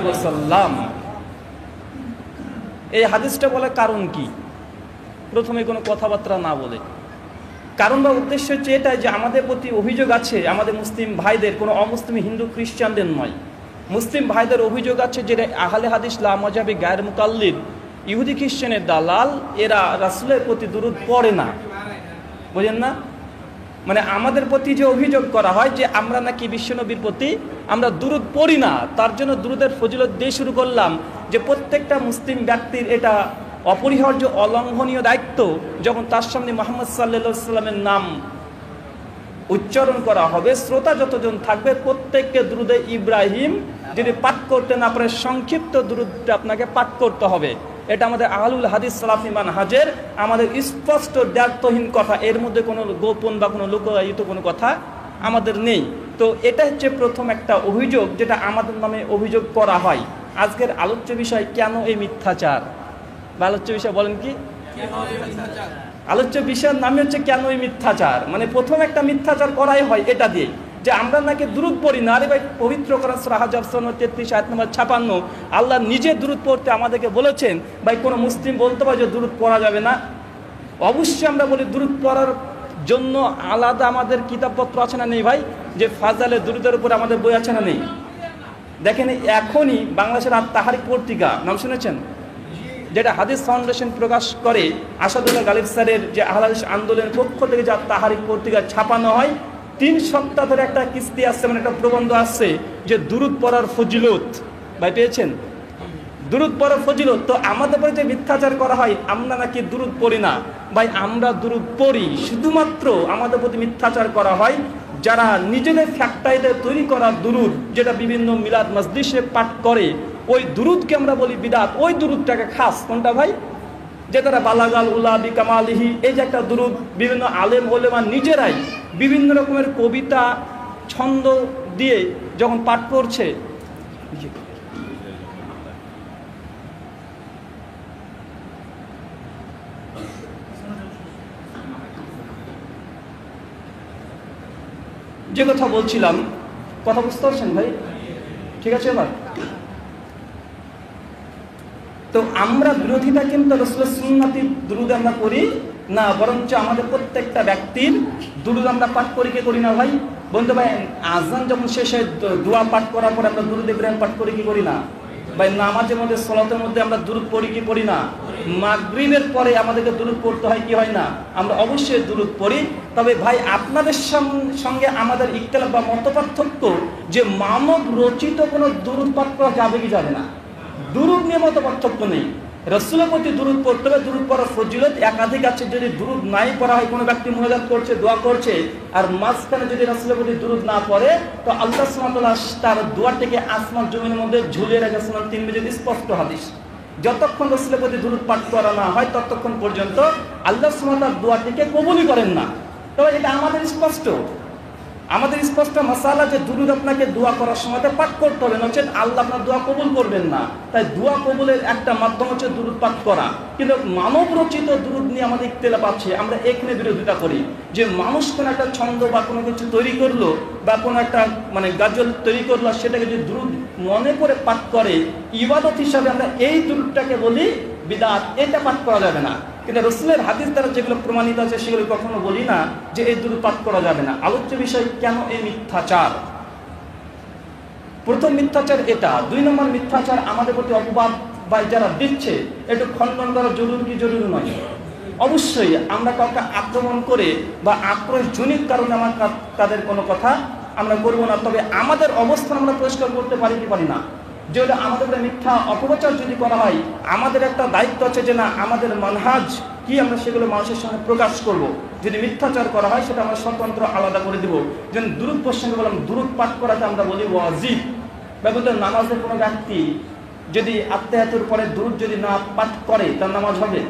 ওয়াসাল্লাম। এই হাদিসটা বলার কারণ কি? প্রথমে কোনো কথাবার্তা না বলে কারণ বা উদ্দেশ্য হচ্ছে এটাই যে আমাদের প্রতি অভিযোগ আছে আমাদের মুসলিম ভাইদের, কোনো অমুসলিম হিন্দু খ্রিস্টানদের নয়, মুসলিম ভাইদের অভিযোগ আছে যে আহলে হাদিস লা মাযহাবি গায়র মুকাল্লিদ ইহুদি খ্রিস্টানের দালাল, এরা রাসূলের প্রতি দুরূদ পড়ে না। বুঝেন না? মানে আমাদের প্রতি যে অভিযোগ করা হয় যে আমরা নাকি বিশ্বনবীর প্রতি আমরা দুরূদ পড়ি না, তার জন্য দুরূদের ফজিলত দিয়ে শুরু করলাম যে প্রত্যেকটা মুসলিম ব্যক্তির এটা অপরিহার্য অলঙ্ঘনীয় দায়িত্ব, যখন তার সামনে মুহাম্মদ সাল্লাল্লাহু আলাইহি সাল্লামের নাম উচ্চারণ করা হবে, শ্রোতা যতজন থাকবে প্রত্যেককে দুরূদে ইব্রাহিম যদি পাঠ করতে না পারে সংক্ষিপ্ত দুরূদটা আপনাকে পাঠ করতে হবে। এটা আমাদের আহলুল হাদিস সালাফি মানহাজের আমাদের স্পষ্ট দ্ব্যর্থহীন কথা, এর মধ্যে কোনো গোপন বা কোনো লুকায়িত কোনো কথা আমাদের নেই। তো এটা হচ্ছে প্রথম একটা অভিযোগ যেটা আমাদের নামে অভিযোগ করা হয়। আজকের আলোচ্য বিষয় কেন এই মিথ্যাচার, বা আলোচ্য বিষয় বলেন কি? আলোচ্য বিষয়ের নামে হচ্ছে কেন এই মিথ্যাচার। মানে প্রথম একটা মিথ্যাচার করাই হয় এটা দিয়ে যে আমরা নাকি দুরূদ পড়ি না। আরে ভাই, পবিত্র কোরআন সূরা হাজ 33 আয়াত নম্বর 56 আল্লাহ নিজে দুরূদ পড়তে আমাদেরকে বলেছেন। ভাই, কোনো মুসলিম বলতে পারে যে দুরূদ পড়া যাবে না? অবশ্যই আমরা বলি দুরূদ পড়ার জন্য আলাদা আমাদের কিতাবপত্র আছে না নেই ভাই? যে ফাজালে দুরূদের উপর আমাদের বই আছে না নেই? দেখেন এখনই বাংলাদেশের তাহারিক পত্রিকা নাম শুনেছেন, যেটা হাদিস ফাউন্ডেশন প্রকাশ করে, আসাদুল্লাহ গালিব স্যারের যে আহলে হাদিস আন্দোলনের পক্ষ থেকে যা তাহারিক পত্রিকা ছাপানো হয়, 3 সপ্তাহ ধরে একটা কিস্তি আসছে, মানে একটা প্রবন্ধ আসছে যে দুরূদ পড়ার ফজিলত। ভাই পেয়েছেন? দুরূদ পড়ার ফজিলত। তো আমাদের পরে যে মিথ্যাচার করা হয় আমরা নাকি দুরূদ পড়ি না, ভাই আমরা দুরূদ পড়ি। শুধুমাত্র আমাদের প্রতি মিথ্যাচার করা হয় যারা নিজেদের ফ্যাক্টরিতে তৈরি করা দুরূদ, যেটা বিভিন্ন মিলাদ মজলিসে পাঠ করে, ওই দুরূদকে আমরা বলি বিদআত। ওই দুরূদটাকে খাস কোনটা ভাই? যে তারা বালাগাল উলা বি কামালিহি, এই যে একটা দুরূদ বিভিন্ন আলেম ওলেমা নিজেরাই বিভিন্ন রকমের কবিতা ছন্দ দিয়ে যখন পাঠ করছে, যে কথা বলছিলাম, কথা বুঝতে পারছেন ভাই? ঠিক আছে এবার? তো আমরা বিরোধিতা কিন্তু রাসূলের সুন্নতি দুরূদ আমরা করি না, বরঞ্চ আমাদের প্রত্যেকটা ব্যক্তির দুরূদ আমরা পাঠ করি কি করি না ভাই? বন্ধু ভাই, আজান যখন শেষ হয় দোয়া পাঠ করার পর আমরা দুরূদ ইব্রাহিম পাঠ করি কি করি না ভাই? নামাজের মধ্যে সলাতের মধ্যে আমরা দুরূদ পড়ি কি পড়ি না? মাগরিবের পরে আমাদেরকে দুরূদ পড়তে হয় কি হয় না? আমরা অবশ্যই দুরূদ পড়ি। তবে ভাই আপনাদের সঙ্গে আমাদের ইখতিলাফ বা মতপার্থক্য যে মানব রচিত কোনো দুরূদ পাঠ করা যাবে কি যাবে না, দুরূদ নিয়ে মত পার্থক্য নেই। রাসূলের প্রতি দুরূদ পড়তে হবে, দুরূদ পড়ার ফজিলত একাধিক আছে। যদি দুরূদ নাই পড়া হয়, কোনো ব্যক্তি মুনাজাত করছে, দোয়া করছে, আর মাঝখানে যদি রাসূলের প্রতি দুরূদ না পড়ে, তো আল্লাহ সুবহানাহু ওয়া তাআলা তার দোয়াটাকে আসমান জমিনের মধ্যে ঝুলিয়ে রেখেছেন। তিরমিজির স্পষ্ট হাদিস, যতক্ষণ রাসূলের প্রতি দুরূদ পাঠ করা না হয় ততক্ষণ পর্যন্ত আল্লাহ সুবহানাহু ওয়া তাআলা দোয়াটিকে কবুলই করেন না। তবে এটা আমাদের স্পষ্ট মাসালা যে দুরূদ আপনাকে দোয়া করার সময় পাঠ করতে হবে, নচেত আল্লাহ আপনার দোয়া কবুল করবেন না। তাই দোয়া কবুলের একটা মাধ্যম হচ্ছে দুরূদ পাঠ করা। কিন্তু মানব রচিত দুরূদ নিয়ে আমাদের ইখতিলাফ আছে। আমরা এখানে বিরোধিতা করি যে মানুষ কোনো একটা ছন্দ বা কোনো কিছু তৈরি করলো বা কোনো একটা মানে গাজল তৈরি করলো, সেটাকে যদি দুরূদ মনে করে পাঠ করে ইবাদত হিসাবে, আমরা এই দুরূদটাকে বলি বিদআত। এটা পাঠ করা যাবে না। কিন্তু রাসূলের হাদিস দ্বারা যেগুলো প্রমাণিত আছে সেগুলো কখনো বলি না যে এই দুরূদ পাঠ করা যাবে না। আলোচ্য বিষয় কেন এই মিথ্যাচার। প্রথম মিথ্যাচার এটা। 2 নম্বর মিথ্যাচার, আমাদের প্রতি অপবাদ বা যারা দিচ্ছে একটু খণ্ডন করা জরুরি কি জরুরি নয়? অবশ্যই আমরা কাউকে আক্রমণ করে বা আক্রোশজনিত কারণে আমার তাদের কোনো কথা আমরা করবো না। তবে আমাদের অবস্থান আমরা পরিষ্কার করতে পারি কি পারি না? যেটা আমাদের মিথ্যা অপপ্রচার যদি করা হয়, আমাদের একটা দায়িত্ব আছে যে না, আমাদের মানহাজ কি আমরা সেগুলো মানুষের সামনে প্রকাশ করব। যদি মিথ্যাচার করা হয় সেটা আমরা স্বতন্ত্র আলাদা করে দিব। যেমন দুরূদ প্রসঙ্গে বললাম, দুরূদ পাঠ করাতে আমরা বলি ওয়াজিব। ব্যবহৃত নামাজের কোনো ব্যক্তি যদি আত্মায়াতের পরে দুরূদ যদি না পাঠ করে তার নামাজ হবে?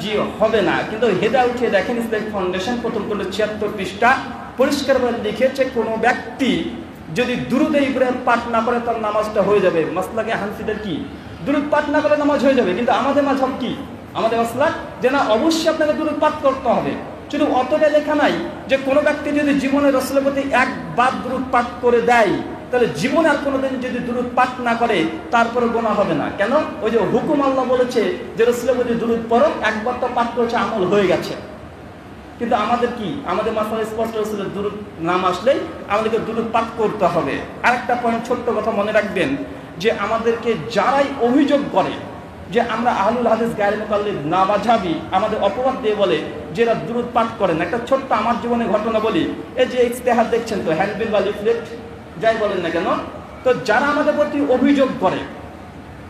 জি হবে না। কিন্তু হেদায়েত উঠিয়ে দেখেন ইসলামিক ফাউন্ডেশন প্রথম খণ্ড 76 পৃষ্ঠা পরিষ্কারভাবে লিখেছে, কোনো ব্যক্তি যদি দুরূদে ইব্রাহিম পাঠ না করে তার নামাজটা হয়ে যাবে। মাসলাকে হানফিদের কি দুরূদ পাঠ না করে নামাজ হয়ে যাবে, কিন্তু আমাদের মাযহাব কি, আমাদের মাসলাক যে না, অবশ্যই আপনাকে দুরূদ পাঠ করতে হবে। শুধু অতটা লেখা নাই যে কোনো ব্যক্তি যদি জীবনে রাসূলের প্রতি একবার দুরূদ পাঠ করে দেয় তাহলে জীবনে আর কোনোদিন যদি দুরূদ পাঠ না করে তারপরে গোনা হবে না। কেন? ওই যে হুকুম আল্লাহ বলেছে যে রাসূলের প্রতি দুরূদ পড়ো, একবার তো পাঠ করেছে, আমল হয়ে গেছে। কিন্তু আমাদের কি, আমাদের মাসালা স্পষ্ট রাসূলের দুরূদ নাম আসলেই আমাদেরকে দুরূদ পাঠ করতে হবে। আরেকটা পয়েন্ট, ছোট্ট কথা মনে রাখবেন, যে আমাদেরকে যারাই অভিযোগ করে যে আমরা আহলুল হাদিস গায়রে মুকাল্লিদ না বাঝাবি, আমাদের অপবাদ দিয়ে বলে যে এরা দুরূদ পাঠ করেন। একটা ছোট্ট আমার জীবনে ঘটনা বলি। এই যে ইস্তেহার দেখছেন তো, হ্যান্ডবিল বা লিফলেট যাই বলেন না কেন, তো যারা আমাদের প্রতি অভিযোগ করে,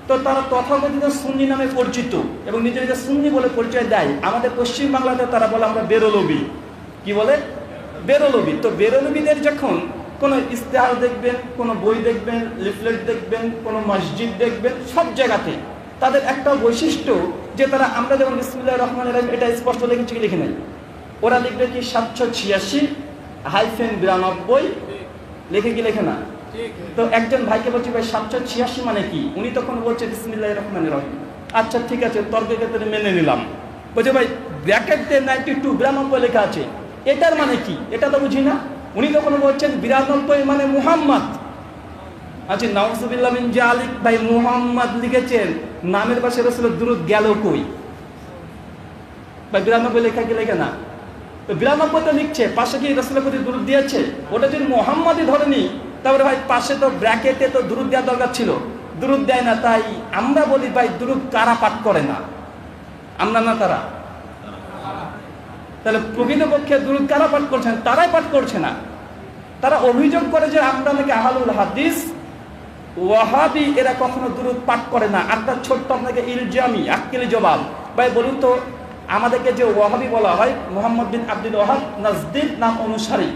তো তারা তথাকথিত সুন্নি নামে পরিচিত এবং নিজেদের সুন্নি বলে পরিচয় দেয়। আমাদের পশ্চিম বাংলাতে তারা বলে আমরা বেরলবি। কি বলে? বেরলবি। তো বেরলবিদের যখন কোনো ইস্তেহার দেখবেন, কোনো বই দেখবেন, লিফলেট দেখবেন, কোনো মসজিদ দেখবেন, সব জায়গাতে তাদের একটা বৈশিষ্ট্য যে তারা, আমরা যেমন বিসমিল্লাহির রহমানির রহিম এটা স্পষ্ট লিখেছি কি লিখে নেই, ওরা লিখবে কি 786-92 লিখে কি লেখে না? তো একজন ভাইকে বলছি ভাই 786 মানে কি? উনি তখন বলছে বিসমিল্লাহির রহমানির রহিম। আচ্ছা ঠিক আছে, তর্কের ক্ষেত্রে মেনে নিলাম। বলছে ভাই ব্র্যাকেট দিয়ে 92 92 লেখা আছে, এটার মানে কি? এটা তো বুঝি না। উনি তখন বলছেন 92 মানে মুহাম্মদ। আচ্ছা নাউজুবিল্লাহ মিন জালিক, ভাই মুহাম্মদ লিখেছেন, নামের পাশে রাসূলের দুরূদ গেল কই? ভাই 92 লেখা কি লেখে না? তো 92 তো লিখছে, পাশে কি রাসূলের প্রতি দুরূদ দিয়েছে? ওটা যদি মুহাম্মাদই ধরেনি, তারপরে ভাই পাশে তো ব্র্যাকেটে তো দুরূদ দেওয়ার দরকার ছিল, দুরূদ দেয় না। তাই আমরা বলি ভাই দুরূদ কারা পাঠ করে না? আমরা না তারা? তাহলে প্রকৃতপক্ষে দুরূদ কারা পাঠ করছেন? তারাই পাঠ করছে না। তারা অভিযোগ করে যে আমরা নাকি আহলুল হাদিস ওয়াহাবি, এরা কখনো দুরূদ পাঠ করে না। একটা ছোট্ট আপনাকে ইলজামি আক্কেলি জবাব, ভাই বলুন তো, আমাদেরকে যে ওয়াহাবি বলা হয়, মুহাম্মদ বিন আব্দুল ওয়াহাব নাজদীর নাম অনুসারী।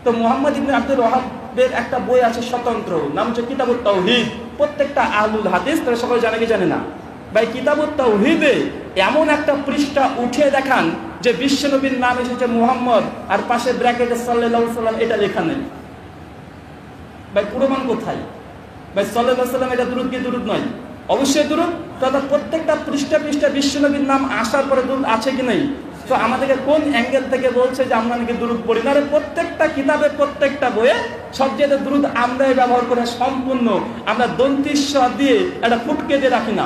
তো মুহাম্মদ ইবনে আব্দুল ওয়াহাবের একটা বই আছে স্বতন্ত্র, নাম হচ্ছে কিতাবুত তাওহীদ। প্রত্যেকটা আহলুল হাদিস তারা সকলে জানে কি জানে না? ভাই কিতাবুত তাওহীদে এমন একটা পৃষ্ঠা উঠিয়ে দেখান যে বিশ্বনবীর নাম এসেছে মুহাম্মদ আর পাশে ব্র্যাকেটে সাল্লাল্লাহু আলাইহি সাল্লাম এটা লেখা নেই। ভাই প্রমাণ কোথায়? ভাই সাল্লাল্লাহু আলাইহি সাল্লাম এটা দুরূদ কি দুরূদ নয়? অবশ্যই দুরূদ। তবে প্রত্যেকটা পৃষ্ঠা বিশ্বনবীর নাম আসার পরে দুরূদ আছে কি নেই? তো আমাদেরকে কোন অ্যাঙ্গেল থেকে বলছে যে আমরা নাকি দুরূদ পড়ি না? প্রত্যেকটা কিতাবে, প্রত্যেকটা বইয়ে সবচেয়ে দুরূদ আমরাই ব্যবহার করে, সম্পূর্ণ আমরা দন্তিস্ব দিয়ে একটা ফুটকে দিয়ে রাখি না,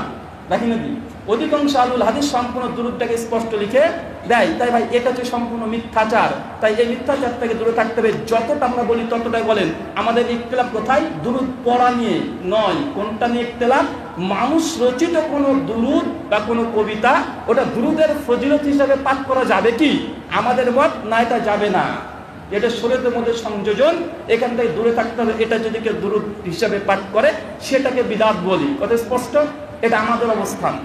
রাখি নাকি? অধিকাংশ আহলুল হাদিস সম্পূর্ণ দুরূদটাকে স্পষ্ট লিখে দেয়। তাই ভাই এটা হচ্ছে সম্পূর্ণ মিথ্যাচার। তাই এই মিথ্যাচার থেকে দূরে থাকতে হবে। যতটা আমরা বলি ততটাই বলেন। আমাদের ইখতিলাফ কোথায়? দুরূদ পড়া নিয়ে নয়। কোনটা নিয়ে ইখতিলাফ? মানুষ রচিত কোনো দুরূদ বা কোনো কবিতা, ওটা দুরূদের ফজিলত হিসাবে পাঠ করা যাবে কি? আমাদের মত না, এটা যাবে না। এটা শরীয়তের মধ্যে সংযোজন, এখান থেকে দূরে থাকতে হবে। এটা যদি কেউ দুরূদ হিসাবে পাঠ করে সেটাকে বিদআত বলি। কথা স্পষ্ট? এটা আমাদের অবস্থান।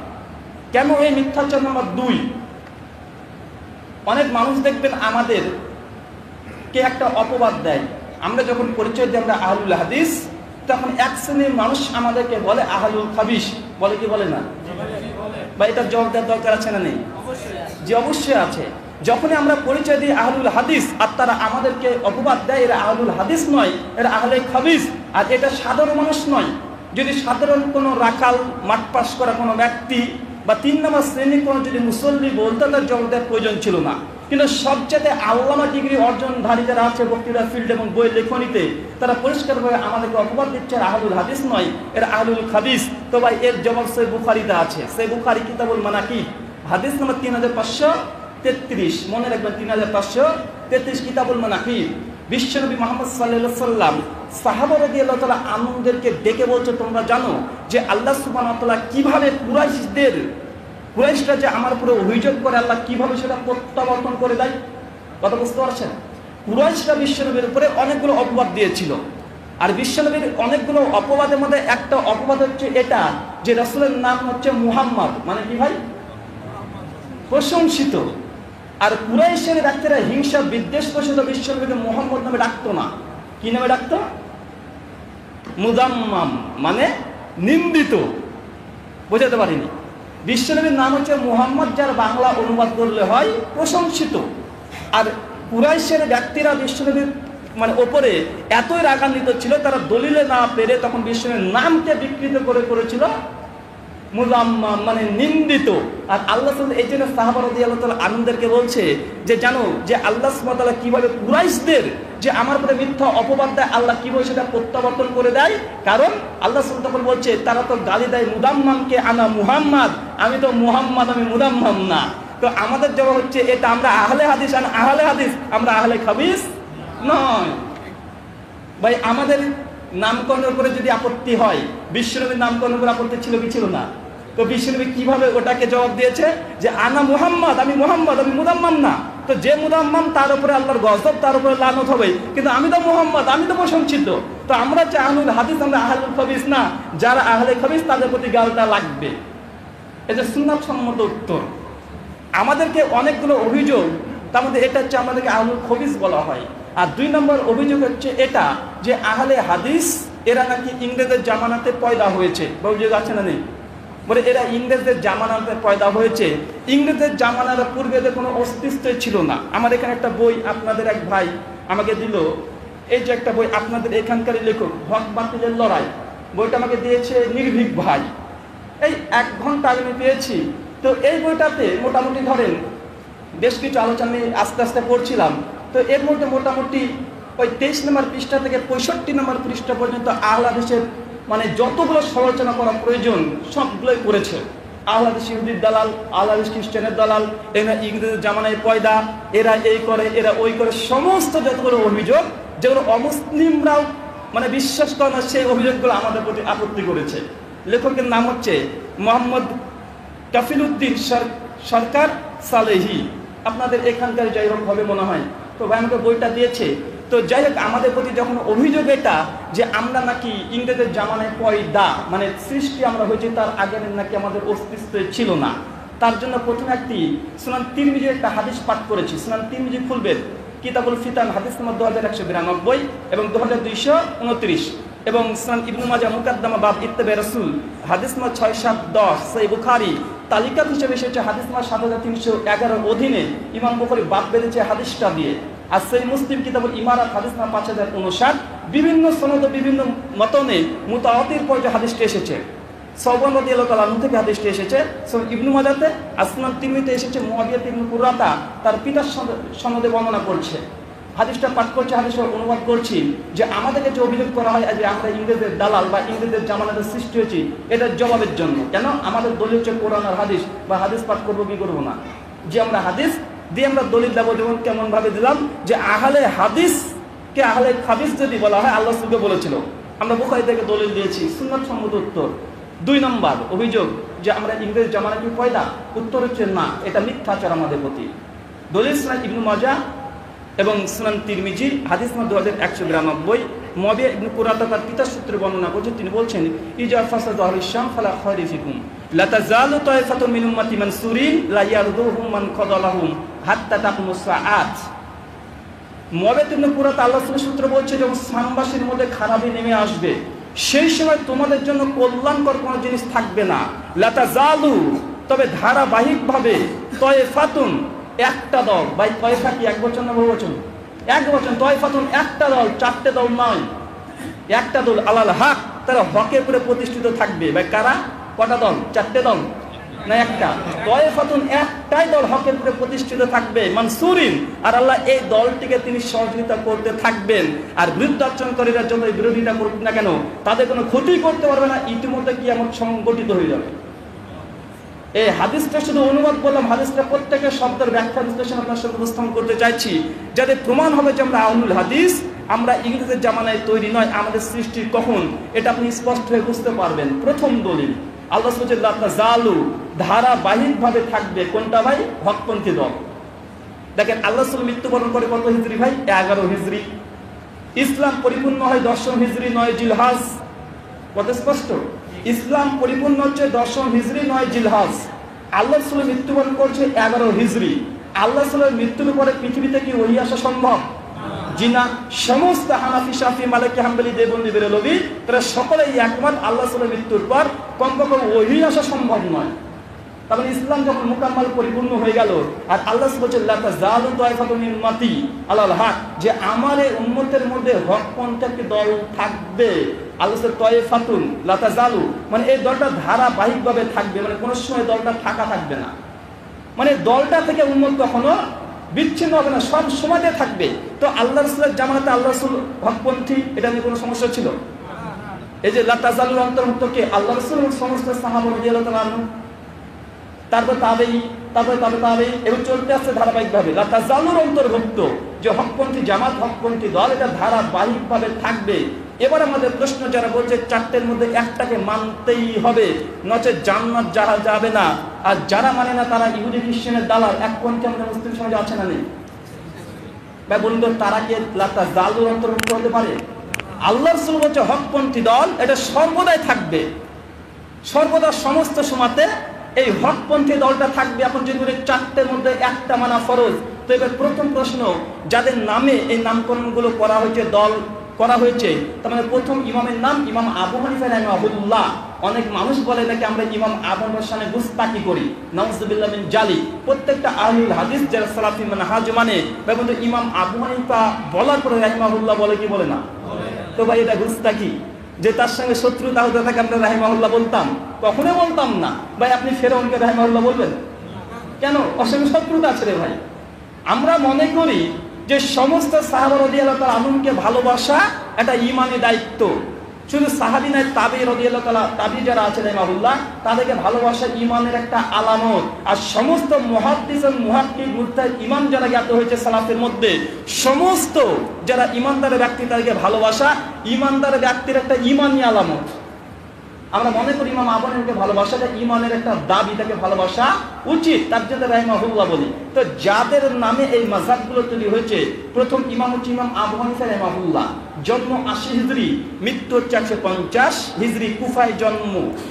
কেন এই মিথ্যাচার? নাম্বার 2, অনেক মানুষ দেখবেন আমাদের কে একটা অপবাদ দেয়। আমরা যখন পরিচয় দিই আমরা আহলুল হাদিস, তখন এক শ্রেণীর মানুষ আমাদেরকে বলে আহলুল খাবিশ। বলে কি বলে না? বা এটার জবাব দেওয়ার দরকার আছে না নেই? যে অবশ্যই আছে। যখনই আমরা পরিচয় দিই আহলুল হাদিস আর তারা আমাদেরকে অপবাদ দেয় এরা আহলুল হাদিস নয়, এরা আহলে খাবিশ, আর এটা সাধারণ মানুষ নয়। যদি সাধারণ কোনো রাখাল, মাঠ পাস করা কোনো ব্যক্তি বা 3 নম্বর শ্রেণীর কোনো যদি মুসল্লি বলতে, তার জবাব দেওয়ার প্রয়োজন ছিল না। কিন্তু সবচেয়ে আল্লামা ডিগ্রি অর্জনধারী যারা আছে বক্তৃতা ফিল্ড এবং বই লেখনীতে, তারা পরিষ্কারভাবে আমাদেরকে অপবাদ দিচ্ছে আহলুল হাদিস নয়, এরা আহলুল খাবিস। তো ভাই এর জবাব সহিহ বুখারীতে আছে। সহিহ বুখারী কিতাবুল মানাকিব হাদিস নম্বর 3533, মনে রাখবেন 3533 কিতাবুল মানাকিব। বিশ্বনবী মুহাম্মদ সাল্লাল্লাহু আলাইহি সাল্লাম সাহাবা রাদিয়াল্লাহু তাআলা আনহুদেরকে ডেকে বলছে, তোমরা জানো যে আল্লাহ সুবহানাহু ওয়া তাআলা কিভাবে কুরাইশরা যে আমার উপরে অভিযোগ করে, আল্লাহ কিভাবে সেটা প্রত্যাবর্তন করে দেয়? কথা বুঝতে পারছেন? কুরাইশরা বিশ্বনবীর উপরে অনেকগুলো অপবাদ দিয়েছিল, আর বিশ্বনবীর অনেকগুলো অপবাদের মধ্যে একটা অপবাদ হচ্ছে এটা যে রাসূলের নাম হচ্ছে মুহাম্মদ, মানে কি ভাই? প্রশংসিত। আর কুরাইশের ব্যক্তিরা হিংসা বিদ্বেষ বশত বিশ্বনবীকে মুহাম্মদ নামে ডাকতো না। কি নামে ডাকতো? মুদাম্মাম, মানে নিন্দিত। বোঝাতে পারিনি? বিশ্বনবীর নাম হচ্ছে মুহাম্মদ, যার বাংলা অনুবাদ করলে হয় প্রশংসিত। আর কুরাইশের ব্যক্তিরা বিশ্বনবীর মানে ওপরে এতই রাগান্বিত ছিল, তারা দলিলে না পেরে তখন বিশ্বনবীর নামকে বিকৃত করেছিল মুজাম্মাম মানে নিন্দিত। আর আল্লাহ এই জন্য সাহাবা রাদিয়াল্লাহু তাআলা আনন্দেরকে বলছে যে জানো যে আল্লাহ সুবহানাহু ওয়া তাআলা কিভাবে কুরাইশদের যে আমার উপরে মিথ্যা অপবাদ দেয় আল্লাহ কিভাবে সেটা প্রত্যাবর্তন করে দেয়। কারণ আল্লাহ সুবহানাহু ওয়া তাআলা বলছে তারা তো গালি দেয় মুদাম্মামকে, আনা মুহাম্মদ, আমি তো মুহাম্মদ, আমি মুদাম্মাম না। তো আমাদের জবাব হচ্ছে এটা আমরা আহলে হাদিস, আর আহলে হাদিস আমরা আহলে খাবিস নয়। ভাই আমাদের নামকরণের উপরে যদি আপত্তি হয়, বিশ্বনবীর নামকরণের উপরে আপত্তি ছিল কি ছিল না? তো বিশ্বনবী কিভাবে ওটাকে জবাব দিয়েছে যে আনা মুহাম্মদ, আমি মুহাম্মদ, আমি মুদাম্মাম না। তো যে মুদাম্মাম তার উপরে আল্লাহর গজব, তার উপরে লানত হবে, কিন্তু আমি তো মুহাম্মদ, আমি তো প্রশংসিত। তো আমরা যে আহলুল হাদিস, আমরা আহলুল খাবিস না। যারা আহলে খাবিস তাদের প্রতি গালটা লাগবে। এটা সুন্নাত সম্মত উত্তর। আমাদেরকে অনেকগুলো অভিযোগ, তার মধ্যে এটা হচ্ছে আমাদেরকে আহলুল খাবিস বলা হয়। আর 2 নম্বর অভিযোগ হচ্ছে এটা যে আহলে হাদিস এরা নাকি ইংরেজের জামানাতে পয়দা হয়েছে। অভিযোগ আছে না নেই? বলে এরা ইংরেজদের জামানাতে পয়দা হয়েছে। ইংরেজের জামানার পূর্বে এদের কোনো অস্তিত্বই ছিল না। আমার এখানে একটা বই আপনাদের এক ভাই আমাকে দিল, এই যে একটা বই আপনাদের এখানকারই লেখক হক বাতিলের লড়াই, বইটা আমাকে দিয়েছে নির্ভীক ভাই। এই 1 ঘন্টা আমি পেয়েছি। তো এই বইটাতে মোটামুটি ধরেন বেশ কিছু আলোচনা আমি আস্তে আস্তে পড়ছিলাম। তো এর মধ্যে মোটামুটি ওই 23 নম্বর পৃষ্ঠা থেকে 65 নম্বর পৃষ্ঠা পর্যন্ত আহলে হাদিসের মানে যতগুলো সমালোচনা করা প্রয়োজন সবগুলোই করেছে। আহলে হাদিস ইহুদির দালাল, আহলে হাদিস খ্রিস্টানের দালাল, এরা ইংরেজের জামানায় পয়দা, এরা এই করে, এরা ওই করে, সমস্ত যতগুলো অভিযোগ যেগুলো অমুসলিমরাও মানে বিশ্বাস করে না, সেই অভিযোগগুলো আমাদের প্রতি আপত্তি করেছে। লেখকের নাম হচ্ছে মোহাম্মদ কাফিলউদ্দিন সরকার সালেহি। আপনাদের এখানকার যাই হোক হবে মনে হয়। তো ভাই আমাকে বইটা দিয়েছে। তো যাই হোক আমাদের প্রতি যখন অভিযোগ এটা যে আমরা নাকি ইংরেজের জামানায় পয়দা মানে সৃষ্টি আমরা হয়েছি, তার আগে নাকি আমাদের অস্তিত্ব ছিল না, তার জন্য প্রথমে একটি সুনান তিরমিজির একটা হাদিস পাঠ করেছি। সুনান তিরমিজি খুলবেন, কিতাবুল ফিতান, হাদিস নম্বর 2192 এবং 2229, এবং সুনান ইবনে মাজাহ মুকাদ্দামা বাব ইত্তিবা রাসূল হাদিস নম্বর 6710, সহিহ বুখারী তালিকাত হিসেবে এসেছে হাদিস নম্বর 7311 অধীনে ইমাম বুখারী বাব বেঁধেছে হাদিসটা দিয়ে। আর সহিহ মুসলিম কিতাবুল ইমারাত হাদিস নম্বর 5059, বিভিন্ন সনদ বিভিন্ন মতনে মুতাওয়াতির পর্যায়ে হাদিসটি এসেছে। সাওবান রাদিয়াল্লাহু তাআলা আনহু থেকে হাদিসটি এসেছে সুনান ইবনে মাজাহতে, আর সুনান তিরমিজিতে এসেছে মুআবিয়া ইবনে কুরাতা তার পিতার সনদে বর্ণনা করছে। হাদিসটা পাঠ করছে, হাদিসটা অনুবাদ করছি যে আমাদেরকে যে অভিযোগ করা হয় যে আমরা ইংরেজের দালাল বা ইংরেজের জামানাতে সৃষ্টি হয়েছি, এটার জবাবের জন্য। কেন? আমাদের দলিল হচ্ছে কোরআন আর হাদিস, বা হাদিস পাঠ করবো কি করবো না, যে আমরা হাদিস দিয়ে আমরা দলিল দেবো। যেমন কেমন ভাবে দিলাম যে আহলে হাদিসকে আহলে খাবিস যদি বলা হয়, আল্লাহ সুবহানাহু বলেছিল, আমরা বুখারী থেকে দলিল দিয়েছি, সুন্নাত সম্মত উত্তর। 2 নম্বর অভিযোগ যে আমরা ইংরেজ জামানা কি পয়দা, উত্তর হচ্ছে না, এটা মিথ্যাচার আমাদের প্রতি। দলিল সুনান ইবনে মাজাহ এবং সুনান তিরমিজি হাদিস নম্বর 2192, মুআবিয়া ইবনে কুরাতা তার পিতার সূত্রে বর্ণনা করছে। তিনি বলছেন ইজা ফাসাদু আহলিশ শাম ফালা খায়রা ফিকুম লা তাযালু তায়ফাতুন মিন উম্মতি মানসুরিন লা ইয়ারদুহুম মান কদালাহুম হাত্তা তাকুমুস সাআত। মুআবিয়া ইবনে কুরাতা আল্লাহর সূত্র বলছে যখন শামবাসীর মধ্যে খারাপি নেমে আসবে, সেই সময় তোমাদের জন্য কল্যাণকর কোনো জিনিস থাকবে না। লা তাযালু, তবে ধারাবাহিকভাবে, তায়ফাতুন একটা দল, ভাই তয়ফা কি এক বচন না বহু বচন? এক বচন। তয়ফাতুন একটা দল, 4টে দল নয়, একটা দল, আলাল হক, তারা হকের উপরে প্রতিষ্ঠিত থাকবে। ভাই কারা? কটা দল? 4টে দল না একটা? তয়ফাতুন একটাই দল হকের উপরে প্রতিষ্ঠিত থাকবে, মানসুরিন, আর আল্লাহ এই দলটিকে তিনি সহযোগিতা করতে থাকবেন। আর বিরুদ্ধাচরণকারীরা যতই বিরোধিতা করুক না কেন, তাদের কোনো ক্ষতি করতে পারবে না, ইতিমধ্যে কিয়ামত সংগঠিত হয়ে যাবে। এই হাদিসটা শুধু অনুবাদ বললাম, হাদিসটা প্রত্যেকের শব্দের ব্যাখ্যা বিশ্লেষণ আপনার সাথে উপস্থাপন করতে চাইছি, যাতে প্রমাণ হবে যে আমরা আহলুল হাদিস, আমরা ইংরেজের জামানায় তৈরি নয়, আমাদের সৃষ্টি কখন এটা আপনি স্পষ্ট হয়ে বুঝতে পারবেন। প্রথম দলিল আল্লাহ জালু ধারাবাহিকভাবে থাকবে, কোনটা ভাই? হকপন্থী দল। দেখেন আল্লাহ মৃত্যুবরণ করে কত হিজরি ভাই? 11 হিজরি। ইসলাম পরিপূর্ণ হয় 10 হিজরি 9 জিলহজ। কত স্পষ্ট? ইসলাম পরিপূর্ণ হচ্ছে 10 হিজরি 9 জিলহজ। আল্লাহ রাসূল মৃত্যুবরণ করছে 11 হিজরি। আল্লাহ রাসূলের মৃত্যুর পরে পৃথিবীতে কি ওহী আসা সম্ভব? জি না। সমস্ত হানাফি, শাফি, মালিকি, হাম্বলি, দেওবন্দি, বেরেলভি তারা সকলেই একমত আল্লাহ রাসূলের মৃত্যুর পর কমপক্ষে ওহী আসা সম্ভব নয়। তারপরে ইসলাম যখন মোকাম্মল পরিপূর্ণ হয়ে গেল, আর আল্লাহ বলছেন লা তাযালু তায়ফাতুন মিন উম্মতি আলাল হক, যে আমার এই উম্মতের মধ্যে হকপন্থী দল থাকবে। আল্লাহ তায়ফাতুন লা তাযালু মানে এই দলটা ধারাবাহিকভাবে থাকবে, মানে কোনো সময় দলটা ফাঁকা থাকবে না, মানে দলটা থেকে উম্মত কখনো বিচ্ছিন্ন হবে না, সব সময়তে থাকবে। তো আল্লাহ রাসূলের জামানাতে আল্লাহ রাসূল হকপন্থী, এটা নিয়ে কোনো সমস্যা ছিল? এই যে লা তাযালুর অন্তর্ভুক্ত কে? আল্লাহ রাসূল এবং সমস্ত সাহাবা রাদিয়াল্লাহু তাআলা আনহু, তারপর তাবেঈ, তারপরে তাবেঈ, এবং চলতে আসছে ধারাবাহিকভাবে। লা তাযালুর অন্তর্ভুক্ত যে হকপন্থী জামাত, হকপন্থী দল, এটা ধারাবাহিকভাবে থাকবে। এবার আমাদের প্রশ্ন, যারা বলছে চারটের মধ্যে একটাকে মানতেই হবে, নচেৎ জান্নাত যাবে না, আর যারা মানে না তারা ইহুদি খ্রিস্টানের দালাল, একপন্থী আমাদের মুসলিম সমাজে আছে না নেই? ভাই বলুন তো, তারা কি লা তাযালুর অন্তর্ভুক্ত হতে পারে? আল্লাহ রাসূল বলছে হকপন্থী দল এটা সর্বদাই থাকবে, সর্বদা সমস্ত সময়তে এই হকপন্থী দলটা থাকবে। এখন যদি চারটের মধ্যে একটা মানা ফরজ, তো এবার প্রথম প্রশ্ন, যাদের নামে এই নামকরণগুলো করা হয়েছে, দল করা হয়েছে, তার মানে প্রথম ইমামের নাম ইমাম আবু হানিফা রাহিমাহুল্লাহ। অনেক মানুষ বলে নাকি আমরা ইমাম আবু হানিফার সামনে গুস্তাকি করি, নাউযুবিল্লাহ মিন জালিক। প্রত্যেকটা আহলুল হাদিস যারা সালাফি মানহাজ মানে, কিন্তু ইমাম আবু হানিফা বলার পরে রাহিমাহুল্লাহ বলে কি বলে না? তো ভাই এটা গুস্তাকি, যে তার সঙ্গে শত্রুতা হতে থাকে আমরা রাহিমাহুল্লাহ বলতাম? কখনো বলতাম না। ভাই আপনি ফেরাউনকে রাহিমাহুল্লাহ বলবেন কেন? অসংখ্য শত্রুতা আছে রে ভাই। আমরা মনে করি যে সমস্ত সাহাবা রাদিয়াল্লাহু তাআলা আনহুকে ভালোবাসা এটা ঈমানি দায়িত্ব। শুধু সাহাবী নয়, তাবেঈ রাদিয়াল্লাহু তাআলা, তাবেঈ যারা আছেন রাহিমাহুল্লাহ, তাদেরকে ভালোবাসা ঈমানের একটা আলামত। আর সমস্ত মুহাদ্দিস ও মুহাক্কিক মুজতাহিদ ইমাম যারা জ্ঞাত হয়েছে সালাফের মধ্যে, সমস্ত যারা ঈমানদার ব্যক্তি তাদেরকে ভালোবাসা ঈমানদার ব্যক্তির একটা ঈমানি আলামত। আমরা মনে করি ইমাম আবু হানিফাকে ভালোবাসাটা ঈমানের একটা দাবি, তাকে ভালোবাসা উচিত, তার জন্য রাহিমাহুল্লাহ বলি। তো যাদের নামে এই মাযহাবগুলো তৈরি হয়েছে, প্রথম ইমাম হচ্ছে ইমাম আবু হানিফা রাহিমাহুল্লাহ। জন্ম 80 হিজরি, মৃত্যু হচ্ছে 150 হিজরি। কুফায়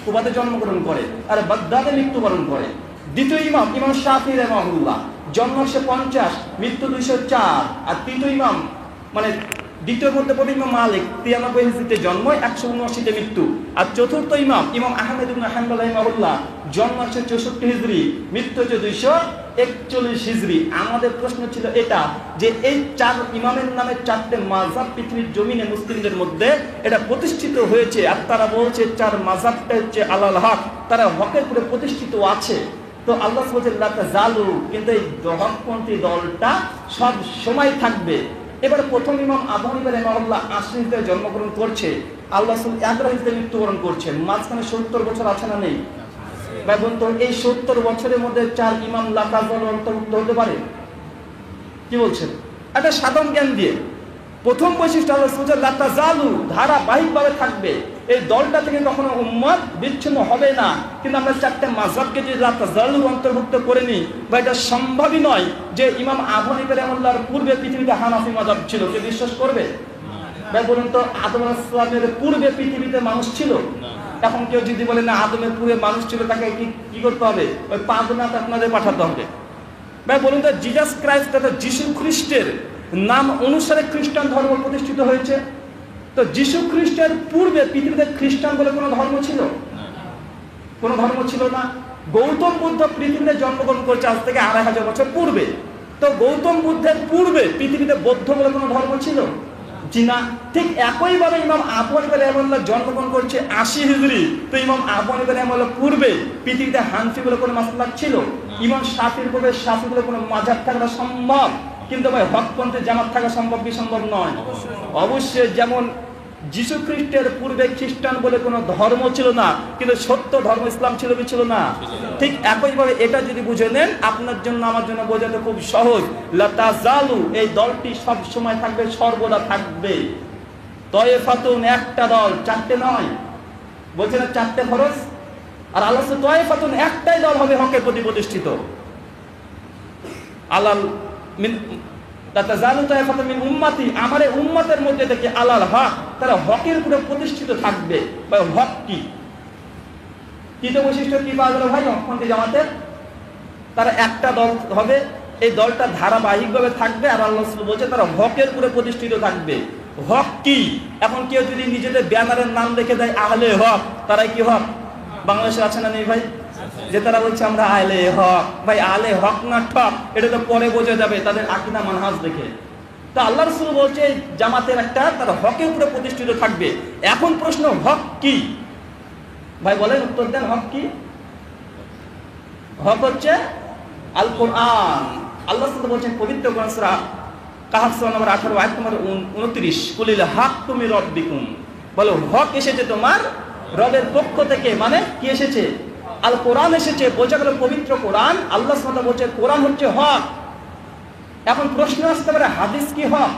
কুফাতে জন্মগ্রহণ করে আর বাগদাদে মৃত্যুবরণ করে। দ্বিতীয় ইমাম ইমাম শাফিঈ রাহিমাহুল্লাহ, জন্ম 150, মৃত্যু 204। আর তৃতীয় ইমাম মানে দ্বিতীয় মধ্যে পড়ে ইমাম মালিক, 93 হিজরিতে জন্ম, 179তে মৃত্যু। আর চতুর্থ ইমাম ইমাম আহমেদ ইবনে হাম্বল রাহিমাহুল্লাহ, জন্ম 164 হিজরি, মৃত্যু হচ্ছে 241 হিজরি। আমাদের প্রশ্ন ছিল এটা, যে এই চার ইমামের নামে চারটে মাযহাব পৃথিবীর জমিনে মুসলিমদের মধ্যে এটা প্রতিষ্ঠিত হয়েছে, আর তারা বলছে চার মাযহাবটা হচ্ছে আলাল হক, তারা হকের উপরে প্রতিষ্ঠিত আছে। তো আল্লাহ বলছেন লা তাযালু, কিন্তু এই হকপন্থী দলটা সব সময় থাকবে। এবার প্রথম ইমাম আবু হানিফা রাহিমাহুল্লাহ 80 হিজরিতে জন্মগ্রহণ করছে, আল্লাহ রাসূল 11 হিজরিতে মৃত্যুবরণ করছে, মাঝখানে 70 বছর আছে না নেই? ভাই বলুন তো, এই 70 বছরের মধ্যে চার ইমাম লা তাযালু অন্তর্ভুক্ত হতে পারে? কি বলছেন? একটা সাধারণ জ্ঞান দিয়ে প্রথম বৈশিষ্ট্য আল্লাহ রাসূল লা তাযালু, ধারাবাহিকভাবে থাকবে, এই দলটা থেকে কখনো উম্মত বিচ্ছিন্ন হবে না। কিন্তু আমরা চারটে মাযহাবকে যদি লা তাযালু অন্তর্ভুক্ত করে নিই, বা এটা সম্ভবই নয় যে ইমাম আবু হানিফা রাহিমাহুল্লাহর পূর্বে পৃথিবীতে হানাফি মাযহাব ছিল, কে বিশ্বাস করবে? ভাই বলুন তো, আদম আলাইহিস সালামের পূর্বে পৃথিবীতে মানুষ ছিল? এখন কেউ যদি বলে না আদমের পূর্বে মানুষ ছিল, তাকে কি করতে হবে? ওই পাদনাথ আপনাদের পাঠাতে হবে। ভাই বলুন তো, জিসাস ক্রাইস্ট অর্থাৎ যিশু খ্রিস্টের নাম অনুসারে খ্রিস্টান ধর্ম প্রতিষ্ঠিত হয়েছে। তো যিশু খ্রিস্টের পূর্বে পৃথিবীতে খ্রিস্টান বলে কোনো ধর্ম ছিল? কোনো ধর্ম ছিল না। গৌতম বুদ্ধ পৃথিবীতে জন্মগ্রহণ করছে আজ থেকে 2500 বছর পূর্বে। তো গৌতম বুদ্ধের পূর্বে পৃথিবীতে বৌদ্ধ বলে কোনো ধর্ম ছিল? জি না। ঠিক একইভাবে ইমাম আবু হানিফা রাহিমাহুল্লাহ জন্মগ্রহণ করছে 80 হিজরি। তো ইমাম আবু হানিফা রাহিমাহুল্লাহ পূর্বে পৃথিবীতে হানফি বলে কোনো মাসলাক ছিল? ইমাম শাফিঈর পূর্বে শাফিঈ বলে কোনো মাযহাব থাকা সম্ভব? কিন্তু ভাই হকপন্থী জামাত থাকা সম্ভব কি সম্ভব নয়? অবশ্যই। যেমন যিশু খ্রিস্টের পূর্বে খ্রিস্টান বলে কোনো ধর্ম ছিল না, কিন্তু সত্য ধর্ম ইসলাম ছিল কি ছিল না? ঠিক একইভাবে এটা যদি বুঝে নেন, আপনার জন্য আমার জন্য বোঝাতে খুব সহজ। লা তাযালু, এই দলটি সব সময় থাকবে, সর্বদা থাকবে। তায়েফাতুন, একটা দল, চারটে নয়। বলছে না চারটে ফরজ, আর আল্লাহ তায়েফাতুন, একটাই দল হবে হকের প্রতি প্রতিষ্ঠিত। আলাল মিন লা তাযালু তায়েফাতুন মিন উম্মতি, আমার এই উম্মতের মধ্যে থেকে আলাল হক, তারা হকের উপরে প্রতিষ্ঠিত থাকবে। ভাই হক কি? তৃতীয় বৈশিষ্ট্য কি পাওয়া গেল ভাই হকপন্থী জামাতের? তারা একটা দল হবে, এই দলটা ধারাবাহিকভাবে থাকবে, আর আল্লাহ রাসূল বলছে তারা হকের উপরে প্রতিষ্ঠিত থাকবে। হক কি? এখন কেউ যদি নিজেদের ব্যানারের নাম লিখে দেয় আহলে হক, তারাই কি হক? বাংলাদেশে আছে না নেই ভাই? যে তারা বলছে আমরা আলে হক। ভাই আলে হক না ঠক এটা তো পরে বোঝা যাবে তাদের আকীদা মানহাজ দেখে। তো আল্লাহ রাসূল বলছে জামাতের একটা তারা হকের উপরে প্রতিষ্ঠিত থাকবে। এখন প্রশ্ন, হক কি? ভাই বলেন, উত্তর দেন, হক কি? হক হচ্ছে আল কোরআন। আল্লাহ রাসূল বলছেন পবিত্র কোরআন সূরা কাহফ সূরা নম্বর 18 আয়াত নম্বর 29, কুলিল হাক্কু মির রাব্বিকুম, বলো হক এসেছে তোমার রবের পক্ষ থেকে। মানে কি এসেছে? আল কোরআন এসেছে, বোঝা গেল পবিত্র কোরআন। আল্লাহ সুবহানাহু ওয়া তাআলা বলছে কোরআন হচ্ছে হক। এখন প্রশ্ন আসতে পারে হাদিস কি হক?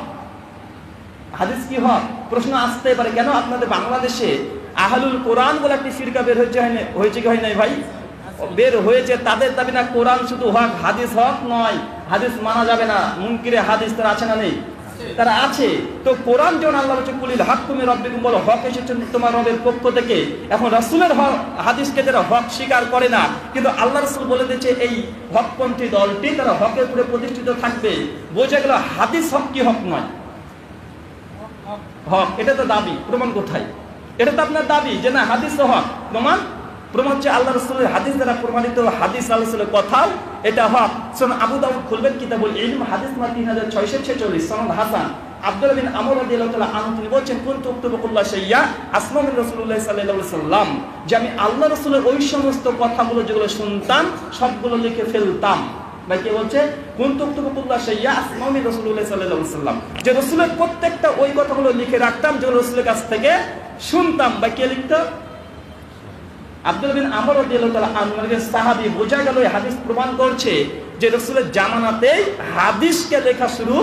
হাদিস কি হক প্রশ্ন আসতে পারে। কেন? আপনাদের বাংলাদেশে আহলুল কোরআন বলে একটি ফিরকা বের হয়েছে কি হয় নাই ভাই? বের হয়েছে। তাদের দাবি না কোরআন শুধু হক, হাদিস হক নয়, হাদিস মানা যাবে না। মুনকিরে হাদিস তারা আছে না নেই? তারা আছে। তো কোরআন যেমন আল্লাহ বলছে কুলিল হাক্কু মির রাব্বিকুম, বলো হক এসেছে তোমার রবের পক্ষ থেকে। এখন রাসূলের হাদিসকে যারা হক স্বীকার করে না, কিন্তু আল্লাহ রাসূল বলে দিয়েছে এই হকপন্থী দলটি তারা হকের উপরে প্রতিষ্ঠিত থাকবে। বোঝা গেল হাদিস হক কি হক নয়? হক। এটা তো দাবি, প্রমাণ কোথায়? এটা তো আপনার দাবি যে না হাদিস হক। প্রমাণ হচ্ছে আল্লাহ রাসূলের হাদিস দ্বারা প্রমাণিত হাদিস, আল্লাহ রাসূলের কথাও এটা হক। সুনান আবু দাউদ খুলবেন, কিতাবুল ইলম, হাদিস নম্বর 3646, সনদ হাসান। আব্দুল্লাহ বিন আমর রাদিয়াল্লাহু তাআলা আনহু তিনি বলেন কুনতু উকতুবু কুল্লা শাইয়া আসমা মিন রাসূলুল্লাহ সাল্লাল্লাহু আলাইহি সাল্লাম, যে আমি আল্লাহ রাসূলের ওই সমস্ত কথাগুলো যেগুলো শুনতাম সবগুলো লিখে ফেলতাম। ভাই কে বলছে? কুনতু উকতুবু কুল্লা শাইয়া আসমা মিন রাসূলুল্লাহ সাল্লাল্লাহু আলাইহি সাল্লাম, যে রাসূলের প্রত্যেকটা ওই কথাগুলো লিখে রাখতাম যেগুলো রাসূলের কাছ থেকে শুনতাম। ভাই কে লিখতো? আব্দুল্লাহ বিন আমর রাদিয়াল্লাহু তাআলা আনহু সাহাবী। বোঝা গেল এই হাদিস প্রমাণ করছে যে রাসূলের জামানাতেই হাদিসকে লেখা শুরু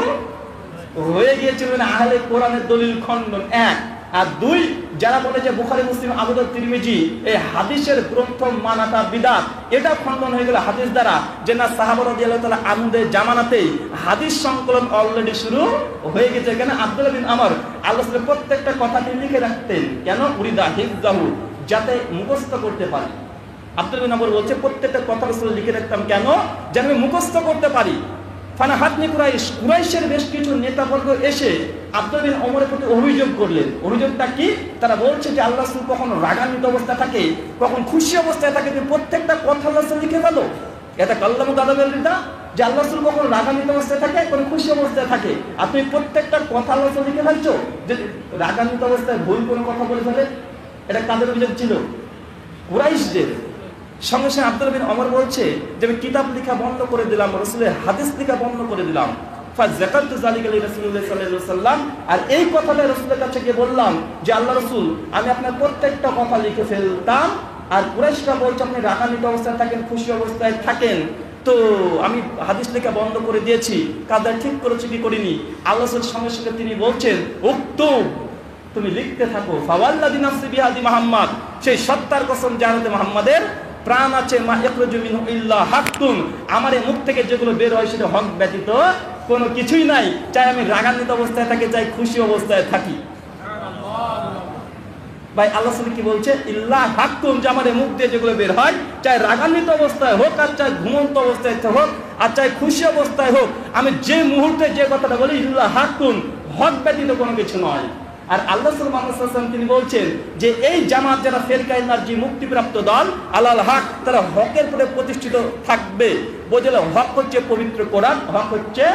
হয়ে গিয়েছিল। আহলে কোরআনের দলিল খণ্ডন, এক। আর দুই, যারা বলে যে বুখারী, মুসলিম, আবু দাউদ, তিরমিজি এই হাদিসের গ্রন্থ মানাটা বিদআত, এটা খণ্ডন হয়ে গেল হাদিস দ্বারা। যে না সাহাবা রাদিয়াল্লাহু তাআলা আনহুদের জামানাতেই হাদিস সংকলন অলরেডি শুরু হয়ে গেছে। কেন? আব্দুল্লাহ বিন আমর আল্লাহ রাসূলের প্রত্যেকটা কথাটি লিখে রাখতেন। কেন? উরিদা হিফযাহু, যাতে মুখস্থ করতে পারি। আব্দুল্লাহ বিন আমর বলছে প্রত্যেকটা কথা রাসূল লিখে রাখতাম কেন? যেন আমি মুখস্থ করতে পারি। ফানাহাতনি কুরাইশ, কুরাইশের বেশ কিছু নেতাবর্গ এসে আব্দুল্লাহ বিন ওমরের প্রতি অভিযোগ করলেন। অভিযোগটা কি? তারা বলছে যে আল্লাহ রাসূল কখন রাগান্বিত অবস্থায় থাকে, কখন খুশি অবস্থায় থাকে, প্রত্যেকটা কথা আল্লাহ রাসূল লিখে ফেলো। এটা কাল্লামু গাদাবেল রিদা, যে আল্লাহ রাসূল কখন রাগান্বিত অবস্থায় থাকে, কখন খুশি অবস্থায় থাকে, আর তুমি প্রত্যেকটা কথা আল্লাহ রাসূল লিখে ফেলছো। যে রাগান্বিত অবস্থায় ভুল কোনো কথা বলে ফেলে, এটা কাদের অভিযোগ ছিল? কুরাইশদের। সঙ্গে সঙ্গে আব্দুল্লাহ বিন ওমর বলছে যে আমি কিতাব লেখা বন্ধ করে দিলাম, রাসূলের হাদিস লেখা বন্ধ করে দিলাম। ফাযাকারতু যালিকা লিরাসূলিল্লাহ সাল্লাল্লাহু আলাইহি ওয়াসাল্লাম, আর এই কথাটা রাসূলের কাছে গিয়ে বললাম যে আল্লাহ রাসূল আমি আপনার প্রত্যেকটা কথা লিখে ফেলতাম। আর কুরাইশরা বলছে আপনি রাগান্বিত অবস্থায় থাকেন, খুশি অবস্থায় থাকেন, তো আমি হাদিস লেখা বন্ধ করে দিয়েছি। কাজটা ঠিক করেছি কি করিনি? আল্লাহ রাসূল সঙ্গে সঙ্গে তিনি বলছেন উক্তুব, তুমি লিখতে থাকো। ফাওয়াল্লাযী নাফসি বিয়াদি মুহাম্মদ, সেই সত্তার কসম যার হাতে মুহাম্মাদের প্রাণ আছে, মা ইয়াখরুজু মিনহু ইল্লা হাক্কুন, আমার এই মুখ থেকে যেগুলো বের হয় সেটা হক ব্যতীত কোনো কিছুই নাই। চাই আমি রাগান্বিত অবস্থায় থাকি, চাই খুশি অবস্থায় থাকি। ভাই আল্লাহ কি বলছে? ইল্লা হাক্কুন, যে আমার এই মুখ দিয়ে যেগুলো বের হয়, চাই রাগান্বিত অবস্থায় হোক, আর চাই ঘুমন্ত অবস্থায় হোক, আর চাই খুশি অবস্থায় হোক, আমি যে মুহূর্তে যে কথাটা বলি ইল্লা হাক্কুন, হক ব্যতীত কোনো কিছু নয়। আর আল্লাহ সাল্লাল্লাহু আলাইহি ওয়াসাল্লাম তিনি বলছেন যে এই জামাত যারা ফিরকা এনার্জি মুক্তিপ্রাপ্ত দল আলাল হক, তারা হকের উপরে প্রতিষ্ঠিত থাকবে। বোঝালো হক হচ্ছে পবিত্র কোরআন, হক হচ্ছে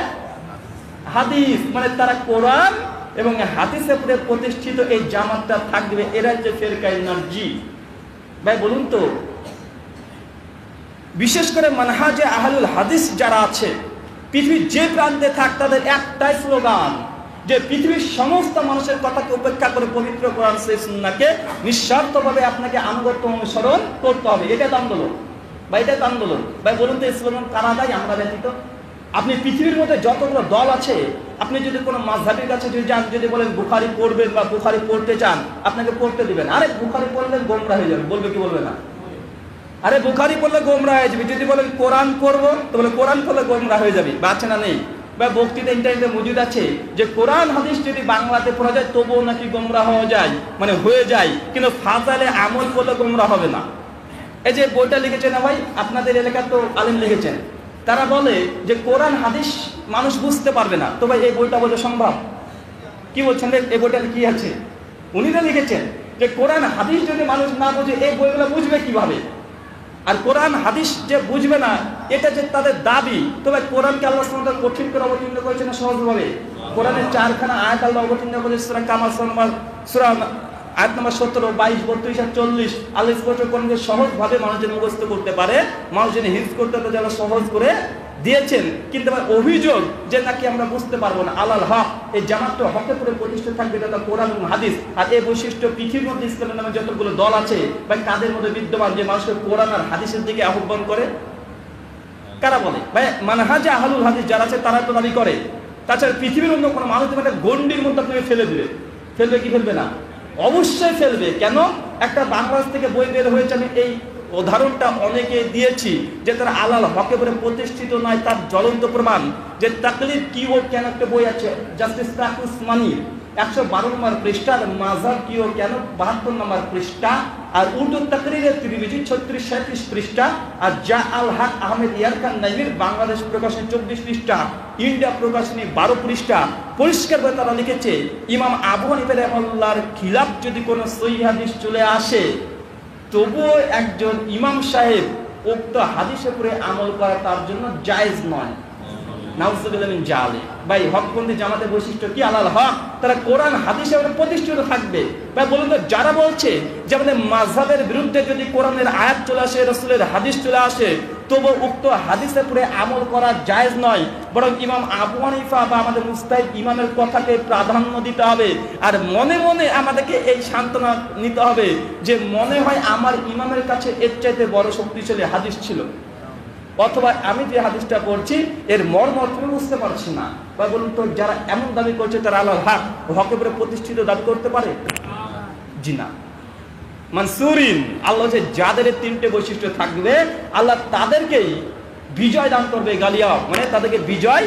হাদিস, মানে তারা কোরআন এবং হাদিসের উপরে প্রতিষ্ঠিত এই জামাতটা থাকবে। এরা হচ্ছে ফিরকা এনার্জি। ভাই বলুন তো, বিশেষ করে মানহাজে আহলুল হাদিস যারা আছে পৃথিবীর যে প্রান্তে থাক, তাদের একটাই স্লোগান যে পৃথিবীর সমস্ত মানুষের কথাকে উপেক্ষা করে পবিত্র কোরআন সহিহ সুন্নাহকে নিঃস্বার্থভাবে আপনাকে আনুগত্য অনুসরণ করতে হবে। এটাই আন্দোলন বা এটাই আন্দোলন। ভাই বলুন তো, ইসলাম কারা দেয়? আমরা ব্যতীত। আপনি পৃথিবীর মধ্যে যতগুলো দল আছে, আপনি যদি কোনো মাযহাবের কাছে যদি যান, যদি বলেন বুখারী পড়বেন বা বুখারী পড়তে চান, আপনাকে পড়তে দিবেন। আরে বুখারী পড়লেন গোমরাহ হয়ে যাবে, বলবে কি বলবে না? আরে বুখারী পড়লে গোমরাহ হয়ে যাবে। যদি বলেন কোরআন পড়বো, তো বলে কোরআন পড়লে গোমরাহ হয়ে যাবে। বা আছে না নেই? বা বক্তৃতা ইন্টারনেটে মজুদ আছে যে কোরআন হাদিস যদি বাংলাতে পড়া যায় তবুও নাকি গোমরাহ হয়ে যায়, মানে হয়ে যায়, কিন্তু ফাজালে আমল করলে গোমরাহ হবে না। এই যে বইটা লিখেছেন না ভাই, আপনাদের এলাকার তো আলেম লিখেছেন, তারা বলে যে কোরআন হাদিস মানুষ বুঝতে পারবে না। তো ভাই এই বইটা বোঝা সম্ভব? কি বলছেন? এই বইটা কি আছে? উনি তো লিখেছেন যে কোরআন হাদিস যদি মানুষ না বোঝে এই বইগুলো বুঝবে কিভাবে? আর কোরআন হাদিস যে বুঝবে না এটা যে তাদের দাবি, তবে কোরআনকে আল্লাহ সুবহানাহু ওয়া তাআলা কঠিন করে অবতীর্ণ করেছেন না সহজভাবে? কোরআনের 4খানা আয়াত আল্লাহ অবতীর্ণ করেছে, সূরা কামার সূরা আয়াত নম্বর 17, 22, 32 আর 40 আল্লাহ স্পষ্ট কোরআনকে সহজভাবে মানুষ যেন মুখস্থ করতে পারে, মানুষ যেন হিফজ করতে পারে, যারা সহজ করে দিয়েছেন। কিন্তু আমার অভিযোগ যে নাকি আমরা বুঝতে পারবো না। আলাল হক, এই জামাতটা হকের উপরে প্রতিষ্ঠিত থাকবে, এটা কোরআন এবং হাদিস। আর এই বৈশিষ্ট্য পৃথিবীর মধ্যে ইসলামের নামে যতগুলো দল আছে বা কাদের মধ্যে বিদ্যমান, যে মানুষকে কোরআন আর হাদিসের দিকে আহ্বান করে, কারা বলে? ভাই মানহাজে আহলুল হাদিস যারা আছে তারা তো দাবি করে। তাছাড়া পৃথিবীর অন্য কোনো মানুষ একটা গণ্ডির মধ্যে আপনাকে ফেলে দিবে, ফেলবে কি ফেলবে না? অবশ্যই ফেলবে। কেন? একটা বাংলাদেশ থেকে বই বের হয়েছে, আমি এই উদাহরণটা অনেকে দিয়েছি, যে তারা আলাল হকে বলে প্রতিষ্ঠিত নয়, তার জ্বলন্ত প্রমাণ। যে তাকলিদ কি ও কেন একটা বই আছে, জাস্টিস তাকি উসমানী 112 নম্বর পৃষ্ঠা, আর মাযহাব কি ও কেন 72 নম্বর পৃষ্ঠা, আর উর্দু তাকরিরের ত্রিমিজি 36-37 পৃষ্ঠা, আর জা আল হক আহমেদ ইয়ারকান নাইমির বাংলাদেশ প্রকাশনী 24 পৃষ্ঠা, ইন্ডিয়া প্রকাশনী 12 পৃষ্ঠা। পরিষ্কারভাবে তারা লিখেছে, ইমাম আবু হানিফা রাহিমাহুল্লাহর খিলাফ যদি কোনো সহিহ হাদিস চলে আসে, তবুও একজন ইমাম সাহেব উক্ত হাদিসের উপরে আমল করা তার জন্য জায়েজ নয়। নাউজুবিল্লাহ মিন জালিক। ভাই হকপন্থী জামাতের বৈশিষ্ট্য কি? আলাল হক, তারা কোরআন হাদিসের উপরে প্রতিষ্ঠিত থাকবে। ভাই বলুন তো, যারা বলছে যে আমাদের মাযহাবের বিরুদ্ধে যদি কোরআনের আয়াত চলে আসে, রাসূলের হাদিস চলে আসে, তবু উক্ত হাদিসের উপরে আমল করা জায়েজ নয়, বরং ইমাম আবু হানিফা বা আমাদের মুস্তাহিদ ইমামের কথাকে প্রাধান্য দিতে হবে। আর মনে মনে আমাদেরকে এই সান্ত্বনা নিতে হবে যে মনে হয় আমার ইমামের কাছে এর চাইতে বড় শক্তিশালী হাদিস ছিল, অথবা আমি যে হাদিসটা পড়ছি এর মর্ম তুমি বুঝতে পারছি না। বা বলুন তো, যারা এমন দাবি করছে তারা আল্লাহর হক হকের উপরে প্রতিষ্ঠিত দাবি করতে পারে? জি না। মানসুরিন, আল্লাহ যে যাদের 3টে বৈশিষ্ট্য থাকবে, আল্লাহ তাদেরকেই বিজয় দান করবে। গালিয়া মানে তাদেরকে বিজয়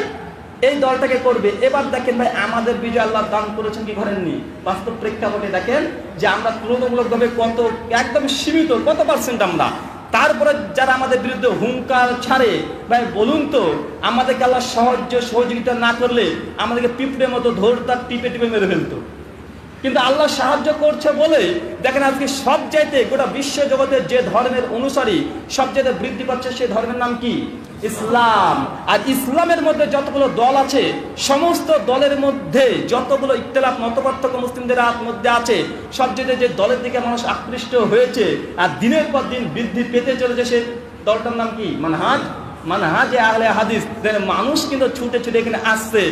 এই দলটাকে করবে। এবার দেখেন ভাই, আমাদের বিজয় আল্লাহ দান করেছেন কি করেননি? বাস্তব প্রেক্ষাপটে দেখেন যে আমরা তুলনামূলকভাবে কত একদম সীমিত, কত পার্সেন্ট আমরা। তারপরে যারা আমাদের বিরুদ্ধে হুঙ্কার ছাড়ে, ভাই বলুন তো, আমাদেরকে আল্লাহ সহযোগিতা না করলে আমাদেরকে পিঁপড়ের মতো ধরতার টিপে টিপে মেরে ফেলতো। কিন্তু আল্লাহ সাহায্য করছে বলে দেখেন আজকে সব চাইতে গোটা বিশ্ব জগতের যে ধর্মের অনুসারী সবচেয়ে বৃদ্ধি পাচ্ছে, সে ধর্মের নাম কি? ইসলাম। আর ইসলামের মধ্যে যতগুলো দল আছে, সমস্ত দলের মধ্যে যতগুলো ইখতিলাফ মতপার্থক্য মুসলিমদের মধ্যে আছে, সবচেয়ে যে দলের দিকে মানুষ আকৃষ্ট হয়েছে আর দিনের পর দিন বৃদ্ধি পেতে চলেছে, সে দলটার নাম কি? মানহাজে আহলে হাদিস। মানুষ কিন্তু ছুটে ছুটে এখানে আসছে,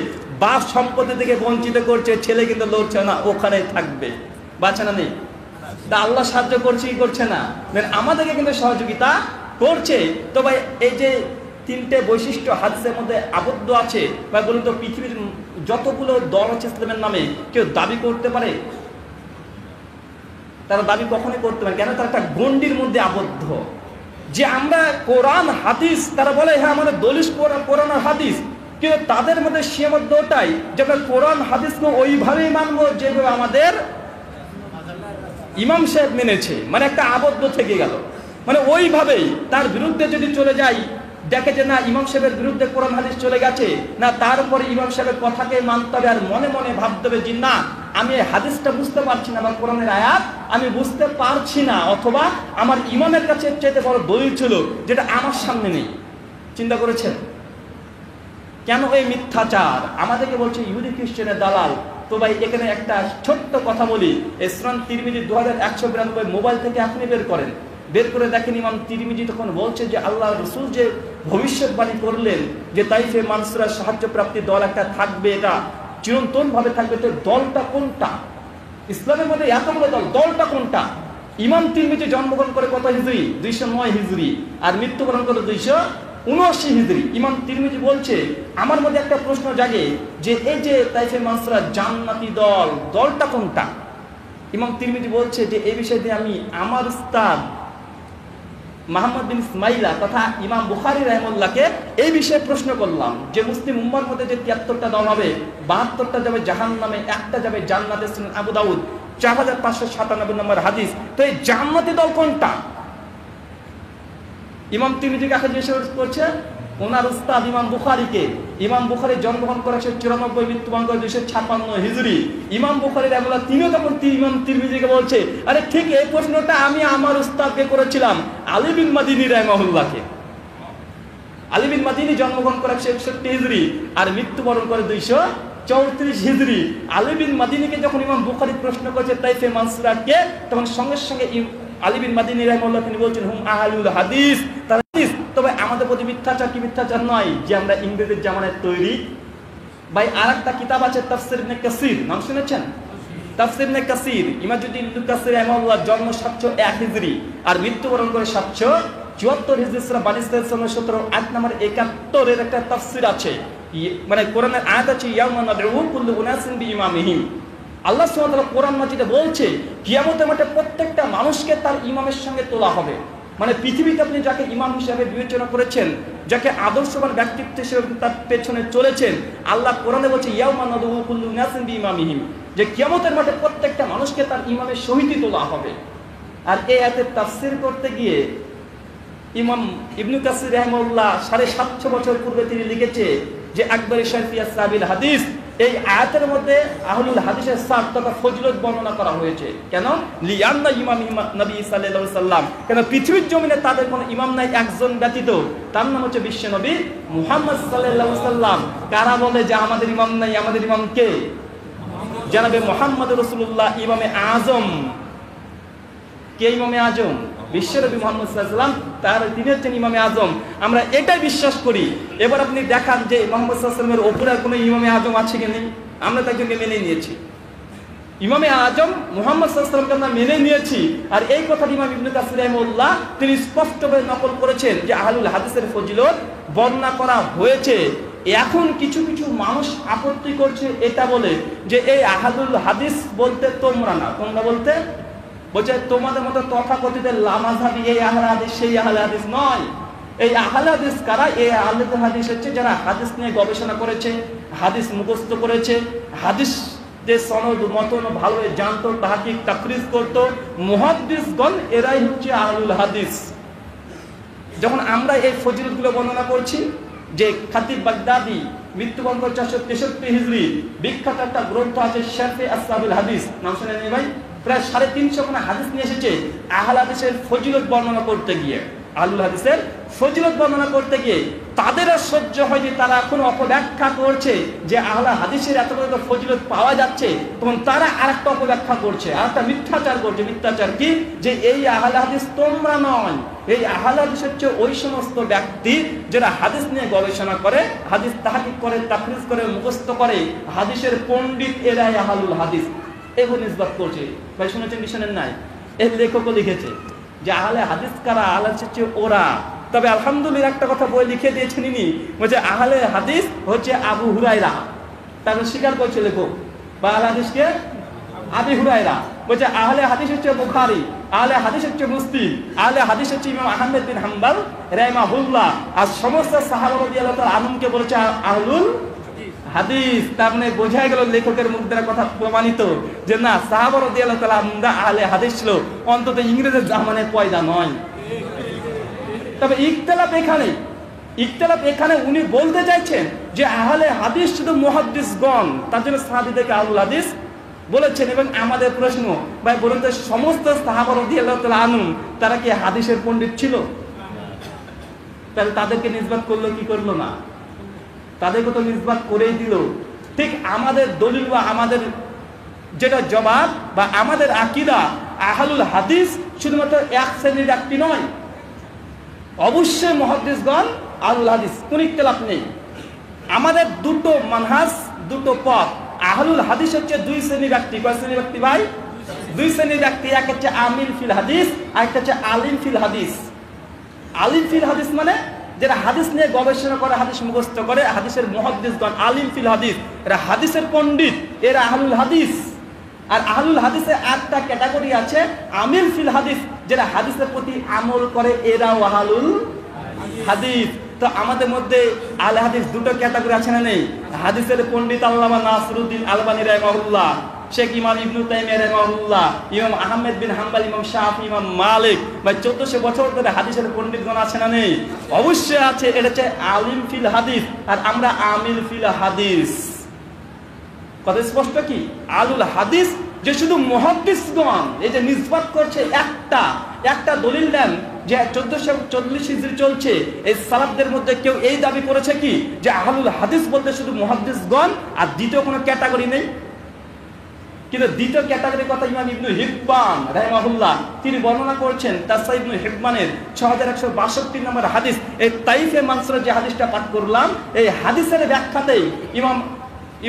বাপ সম্পত্তি থেকে বঞ্চিত করছে, ছেলে কিন্তু লড়ছে না, ওখানেই থাকবে। বাচ্চা না নেই? তা আল্লাহ সাহায্য করছে কি করছে না? আমাদেরকে কিন্তু সহযোগিতা করছে। তো ভাই এই যে 3টে বৈশিষ্ট্য হাদিসের মধ্যে আবদ্ধ আছে, বা বলুন তো, পৃথিবীর যতগুলো দল আছে ইসলামের নামে, কেউ দাবি করতে পারে? তারা দাবি কখনোই করতে পারে। কেন? তারা একটা গণ্ডির মধ্যে আবদ্ধ, যে আমরা কোরআন হাদিস, তারা বলে হ্যাঁ আমাদের দলিল কোরআন আর হাদিস, কিন্তু তাদের মধ্যে সীমাবদ্ধ ওটাই যে আমরা কোরআন হাদিসকে ওইভাবেই মানবো যেভাবে আমাদের ইমাম সাহেব মেনেছে। মানে একটা আবদ্ধ থেকে গেল, মানে ওইভাবেই। তার বিরুদ্ধে যদি চলে যাই, দেখে যে না ইমাম সাহেবের বিরুদ্ধে কোরআন হাদিস চলে গেছে, না তারপরে ইমাম সাহেবের কথাকে মানতে হবে। আর মনে মনে ভাবতে হবে যে না, আমি হাদিসটা বুঝতে পারছি না বা কোরআনের আয়াত আমি বুঝতে পারছি না, অথবা আমার ইমামের কাছে এর চাইতে বড় দলিল ছিল যেটা আমার সামনে নেই। চিন্তা করেছেন কেন এই মিথ্যাচার? আমাদেরকে বলছে ইহুদি খ্রিস্টানের দালাল। তো ভাই এখানে একটা ছোট্ট কথা বলি, সুনান তিরমিজি 2192 মোবাইল থেকে আপনি বের করে দেখেন। ইমাম তিরমিজি তখন বলছে যে আল্লাহ রাসূল যে ভবিষ্যৎবাণী করলেন যে তাইফে মানসুরা সাহায্য প্রাপ্তি দল একটা থাকবে, এটা চিরন্তন ভাবে থাকবে। তো দলটা কোনটা? ইসলামের মধ্যে এতগুলো দলটা কোনটা? ইমাম তিরমিজি জন্মগ্রহণ করে কত হিজরি? 209 হিজরি, আর মৃত্যুবরণ করে 279 হিজরি। ইমাম তিরমিজি বলছে আমার মধ্যে একটা প্রশ্ন জাগে যে এই যে তাইফে মানসুরা জান্নাতি দলটা কোনটা? ইমাম তিরমিজি বলছে যে এই বিষয়ে আমি আমার উস্তাদ মুহাম্মদ বিন ইসমাইলা তথা ইমাম বুখারী রাহিমাহুল্লাহকে এই বিষয়ে প্রশ্ন করলাম যে মুসলিম উম্মার মধ্যে যে 73টা দল হবে, 72টা যাবে জাহান্নামে, একটা যাবে জান্নাতে। সুনান আবু দাউদ 4597 নম্বর হাদিস। তো এই জান্নাতি দল কোনটা? ইমাম তিরমিজি কাছে জিজ্ঞেস করছে, ওনার উস্তাদ ইমাম বুখারীকে। ইমাম বুখারী জন্মগ্রহণ করে 194, মৃত্যুবরণ করে 256 হিজরি। ইমাম বুখারীর আমলা তিনিও তখন ইমাম তিরমিজিকে বলছে, আরে ঠিক এই প্রশ্নটা আমি আমার উস্তাদকে করেছিলাম, আলী বিন মাদিনী রাহিমাহুল্লাহকে। আলী বিন মাদিনী জন্মগ্রহণ করে 161 হিজরি আর মৃত্যুবরণ করে 234 হিজরি। আলী বিন মাদিনীকে যখন ইমাম বুখারী প্রশ্ন করেছে তাইফে মানসুরাকে, তখন সঙ্গে সঙ্গে আলী বিন মাদিনী রাহিমাহুল্লাহ তিনি বলছেন, হুম আহলুল হাদিস, তারা হাদিস। তবে আমাদের প্রতি মিথ্যাচার কি মিথ্যাচার নয় যে আমরা ইংরেজের জামানায় তৈরি? ভাই আরেকটা কিতাব আছে তাফসীর ইবনে কাসির, নাম শুনেছেন? তাফসীর ইবনে কাসির, ইমামুদ্দিন ইবনে কাসির রাহিমাহুল্লাহ জন্ম 701 হিজরি আর মৃত্যুবরণ করে 774 হিজরি। সূরা বানী ইসরাঈল 17 আয়াত নম্বর 71 এর একটা তাফসীর আছে, মানে কোরআনের আয়াত আছে, ইয়াউমা নাদউ কুল্লু উনাসিন বিইমামিহিম। আল্লাহ সুবহানাহু ওয়া তাআলা কোরআন মাজিদে বলছে কিয়ামতের মাঠে প্রত্যেকটা মানুষকে তার ইমামের সঙ্গে তোলা হবে। মানে পৃথিবীতে আপনি যাকে ইমাম হিসেবে বিবেচনা করেছেন, যাকে আদর্শবান ব্যক্তিত্ব হিসেবে তার পেছনে চলেছেন, আল্লাহ কোরআনে বলছে ইয়াউমা নাদউ কুল্লু উনাসিন বিইমামিহিম, যে কিয়ামতের মাঠে প্রত্যেকটা মানুষকে তার ইমামের সহিতই তোলা হবে। আর এই আয়াতের তাফসীর করতে গিয়ে ইমাম ইবনে কাসির রাহিমাহুল্লাহ 750 বছর পূর্বে তিনি লিখেছে যে আকবরী শরফিয়া সাবিল হাদিস, এই আয়াতের মধ্যে আহলুল হাদিসের সাফ তথা ফজিলত বর্ণনা করা হয়েছে। কেন? লিয়ান্না ইমাম নবী সাল্লাল্লাহু আলাইহি সাল্লাম, কেন পৃথিবীর জমিনে তাদের কোনো ইমাম নাই একজন ব্যতীত, তার নাম হচ্ছে বিশ্ব নবী মুহাম্মদ সাল্লাল্লাহু আলাইহি সাল্লাম। কারা বলে যে আমাদের ইমাম নাই? আমাদের ইমাম কে? জনাবে মুহাম্মদ রাসূলুল্লাহ ইমামে আজম। কে ইমামে আজম? বিশ্বনবী মুহাম্মদ সাল্লাল্লাহু আলাইহি ওয়াসাল্লাম, তার তিনি হচ্ছেন ইমামে আজম। আমরা এটাই বিশ্বাস করি। এবার আপনি দেখান যে মুহাম্মদ সাল্লাল্লাহু আলাইহি ওয়াসাল্লামের উপরে কোনো ইমামে আজম আছে কি নেই? আমরা তাকে মেনে নিয়েছি। ইমামে আজম মুহাম্মদ সাল্লাল্লাহু আলাইহি ওয়াসাল্লামকে আমরা মেনে নিয়েছি। আর এই কথাটি ইমাম ইবনে কাসির রাহিমাহুল্লাহ তিনি স্পষ্টভাবে নকল করেছেন যে আহলুল হাদিসের ফজিলত বর্ণনা করা হয়েছে। এখন কিছু কিছু মানুষ আপত্তি করছে এটা বলে যে এই আহলুল হাদিস বলতে তোমরা না, তোমরা বলতে বলছে তোমাদের মতো তথাকথিত লামাযহাবী এই আহলে হাদিস সেই আহলে হাদিস নয়। এই আহলে হাদিস কারা? এই আহলে হাদিস হচ্ছে যারা হাদিস নিয়ে গবেষণা করেছে, হাদিস মুখস্থ করেছে, হাদিস যে সনদ মতন ভালোভাবে জানতো, তাহকিক তাফরিজ করতো, মুহাদ্দিসগণ, এরাই হচ্ছে আহলুল হাদিস। যখন আমরা এই ফজিলতগুলো বর্ণনা করছি, যে খাতিব বাগদাদি মৃত্যুবরণ করে 463 হিজরি, বিখ্যাত একটা গ্রন্থ আছে শারফে আসহাবুল হাদিস, নাম শুনেন ভাই? প্রায় 350 খানা হাদিস নিয়ে এসেছে আহলে হাদিসের ফজিলত বর্ণনা করতে গিয়ে। আহলুল হাদিসের ফজিলত বর্ণনা করতে গিয়ে তাদের আর সহ্য হয় যে তারা এখন অপব্যাখ্যা করছে যে আহলে হাদিসের এত বড় ফজিলত পাওয়া যাচ্ছে, তখন তারা আরেকটা অপব্যাখ্যা করছে, আরেকটা মিথ্যাচার করছে। মিথ্যাচার কি? যে এই আহলে হাদিস তোমরা নয়, এই আহলে হাদিস হচ্ছে ওই সমস্ত ব্যক্তি যারা হাদিস নিয়ে গবেষণা করে, হাদিস তাহকিক করে, তাফরিজ করে, মুখস্থ করে, হাদিসের পণ্ডিত, এরাই আহলুল হাদিস। এগুলো নিসবত করছে। ভাই শুনেছেন কি শোনেন নাই? এর লেখকও লিখেছে যে আহলে হাদিস কারা? আহলে হাদিস হচ্ছে ওরা। তবে আলহামদুলিল্লাহ একটা কথা বই লিখে দিয়েছেন ইনি, বলছে আহলে হাদিস হচ্ছে আবু হুরায়রা। তাকে স্বীকার করছে লেখক, বা আহলে হাদিসকে আবু হুরায়রা বলছে। আহলে হাদিস হচ্ছে বুখারী, আহলে হাদিস হচ্ছে মুসলিম, আহলে হাদিস হচ্ছে ইমাম আহমদ বিন হাম্বল রাহিমাহুল্লাহ। আর সমস্ত সাহাবা রাদিয়াল্লাহু তাআলা আনহুমকে বলেছে আহলুল হাদিস। তার মানে বোঝা গেল লেখকের মুখ দ্বারা কথা প্রমাণিত যে না, সাহাবা রাদিয়াল্লাহু তাআলা আনহুরা আহলে হাদিস ছিল, অন্তত ইংরেজের জামানায় পয়দা নয়। তবে ইখতিলাফ এখানে উনি বলতে চাইছেন যে আহলে হাদিস শুধু মুহাদ্দিসগণ, তার জন্য সাহাবীদেরকে আহলুল হাদিস বলেছেন। এবং আমাদের প্রশ্ন, ভাই বলুন তো, সমস্ত সাহাবা রাদিয়াল্লাহু তাআলা আনহুম তারা কি হাদিসের পণ্ডিত ছিল? তাহলে তাদেরকে নিসবত করলো কি করলো না? তাদেরকে তো নিসবত করেই দিল। ঠিক আমাদের দলিল বা আমাদের যেটা জবাব বা আমাদের আকীদা, আহলুল হাদিস শুধুমাত্র এক শ্রেণীর ব্যক্তি নয়, অবশ্যই মুহাদ্দিসগণ আহলুল হাদিস, কোনো ইখতিলাফ নেই। আমাদের দুটো মানহাজ, দুটো পথ। আহলুল হাদিস হচ্ছে দুই শ্রেণীর ব্যক্তি। কয় শ্রেণীর ব্যক্তি ভাই? দুই শ্রেণীর ব্যক্তি। এক হচ্ছে আমিল ফিল হাদিস, আর একটা হচ্ছে আলিম ফিল হাদিস। আলিম ফিল হাদিস মানে যারা হাদিস নিয়ে গবেষণা করে, হাদিস মুখস্থ করে, হাদিসের মুহাদ্দিসগণ। আলিম ফিল হাদিস, এরা হাদিসের পণ্ডিত, এরা আহলুল হাদিস। আর আহলুল হাদিসের একটা ক্যাটাগরি আছে আমিল ফিল হাদিস, যারা হাদিসের প্রতি আমল করে, এরাও আহলুল হাদিস। তো আমাদের মধ্যে আহলে হাদিস দুটো ক্যাটাগরি আছে না নেই? হাদিসের পণ্ডিত আল্লামা নাসিরউদ্দিন আলবানী রাহিমাহুল্লাহ, শেখ ইমাম ইবনে তাইমিয়া রাহিমাহুল্লাহ, ইমাম আহমেদ বিন হাম্বল, ইমাম শাফি, ইমাম মালিক, ভাই 1400 বছর ধরে হাদিসের পণ্ডিতগণ আছে না নেই? অবশ্যই আছে। এটা হচ্ছে আলিম ফিল হাদিস, আর আমরা আমিল ফিল হাদিস। কথা স্পষ্ট কি? আলুল হাদিস যে শুধু মুহাদ্দিসগণ এই যে নিসবত করছে, একটা দলিল দেন যে 1440 হিজরি চলছে, এই সালাফদের মধ্যে কেউ এই দাবি করেছে কি যে আহলুল হাদিস বলতে শুধু মুহাদ্দিসগণ আর দ্বিতীয় কোনো ক্যাটাগরি নেই? কিন্তু দ্বিতীয় ক্যাটাগরির কথা ইমাম ইবনে হিব্বান রাহিমাহুল্লাহ তিনি বর্ণনা করেছেন তাসা ইবনে হিব্বানের 6162 নম্বর হাদিস। এই তাইফে মানসুরা যে হাদিসটা পাঠ করলাম, এই হাদিসের ব্যাখ্যাতেই ইমাম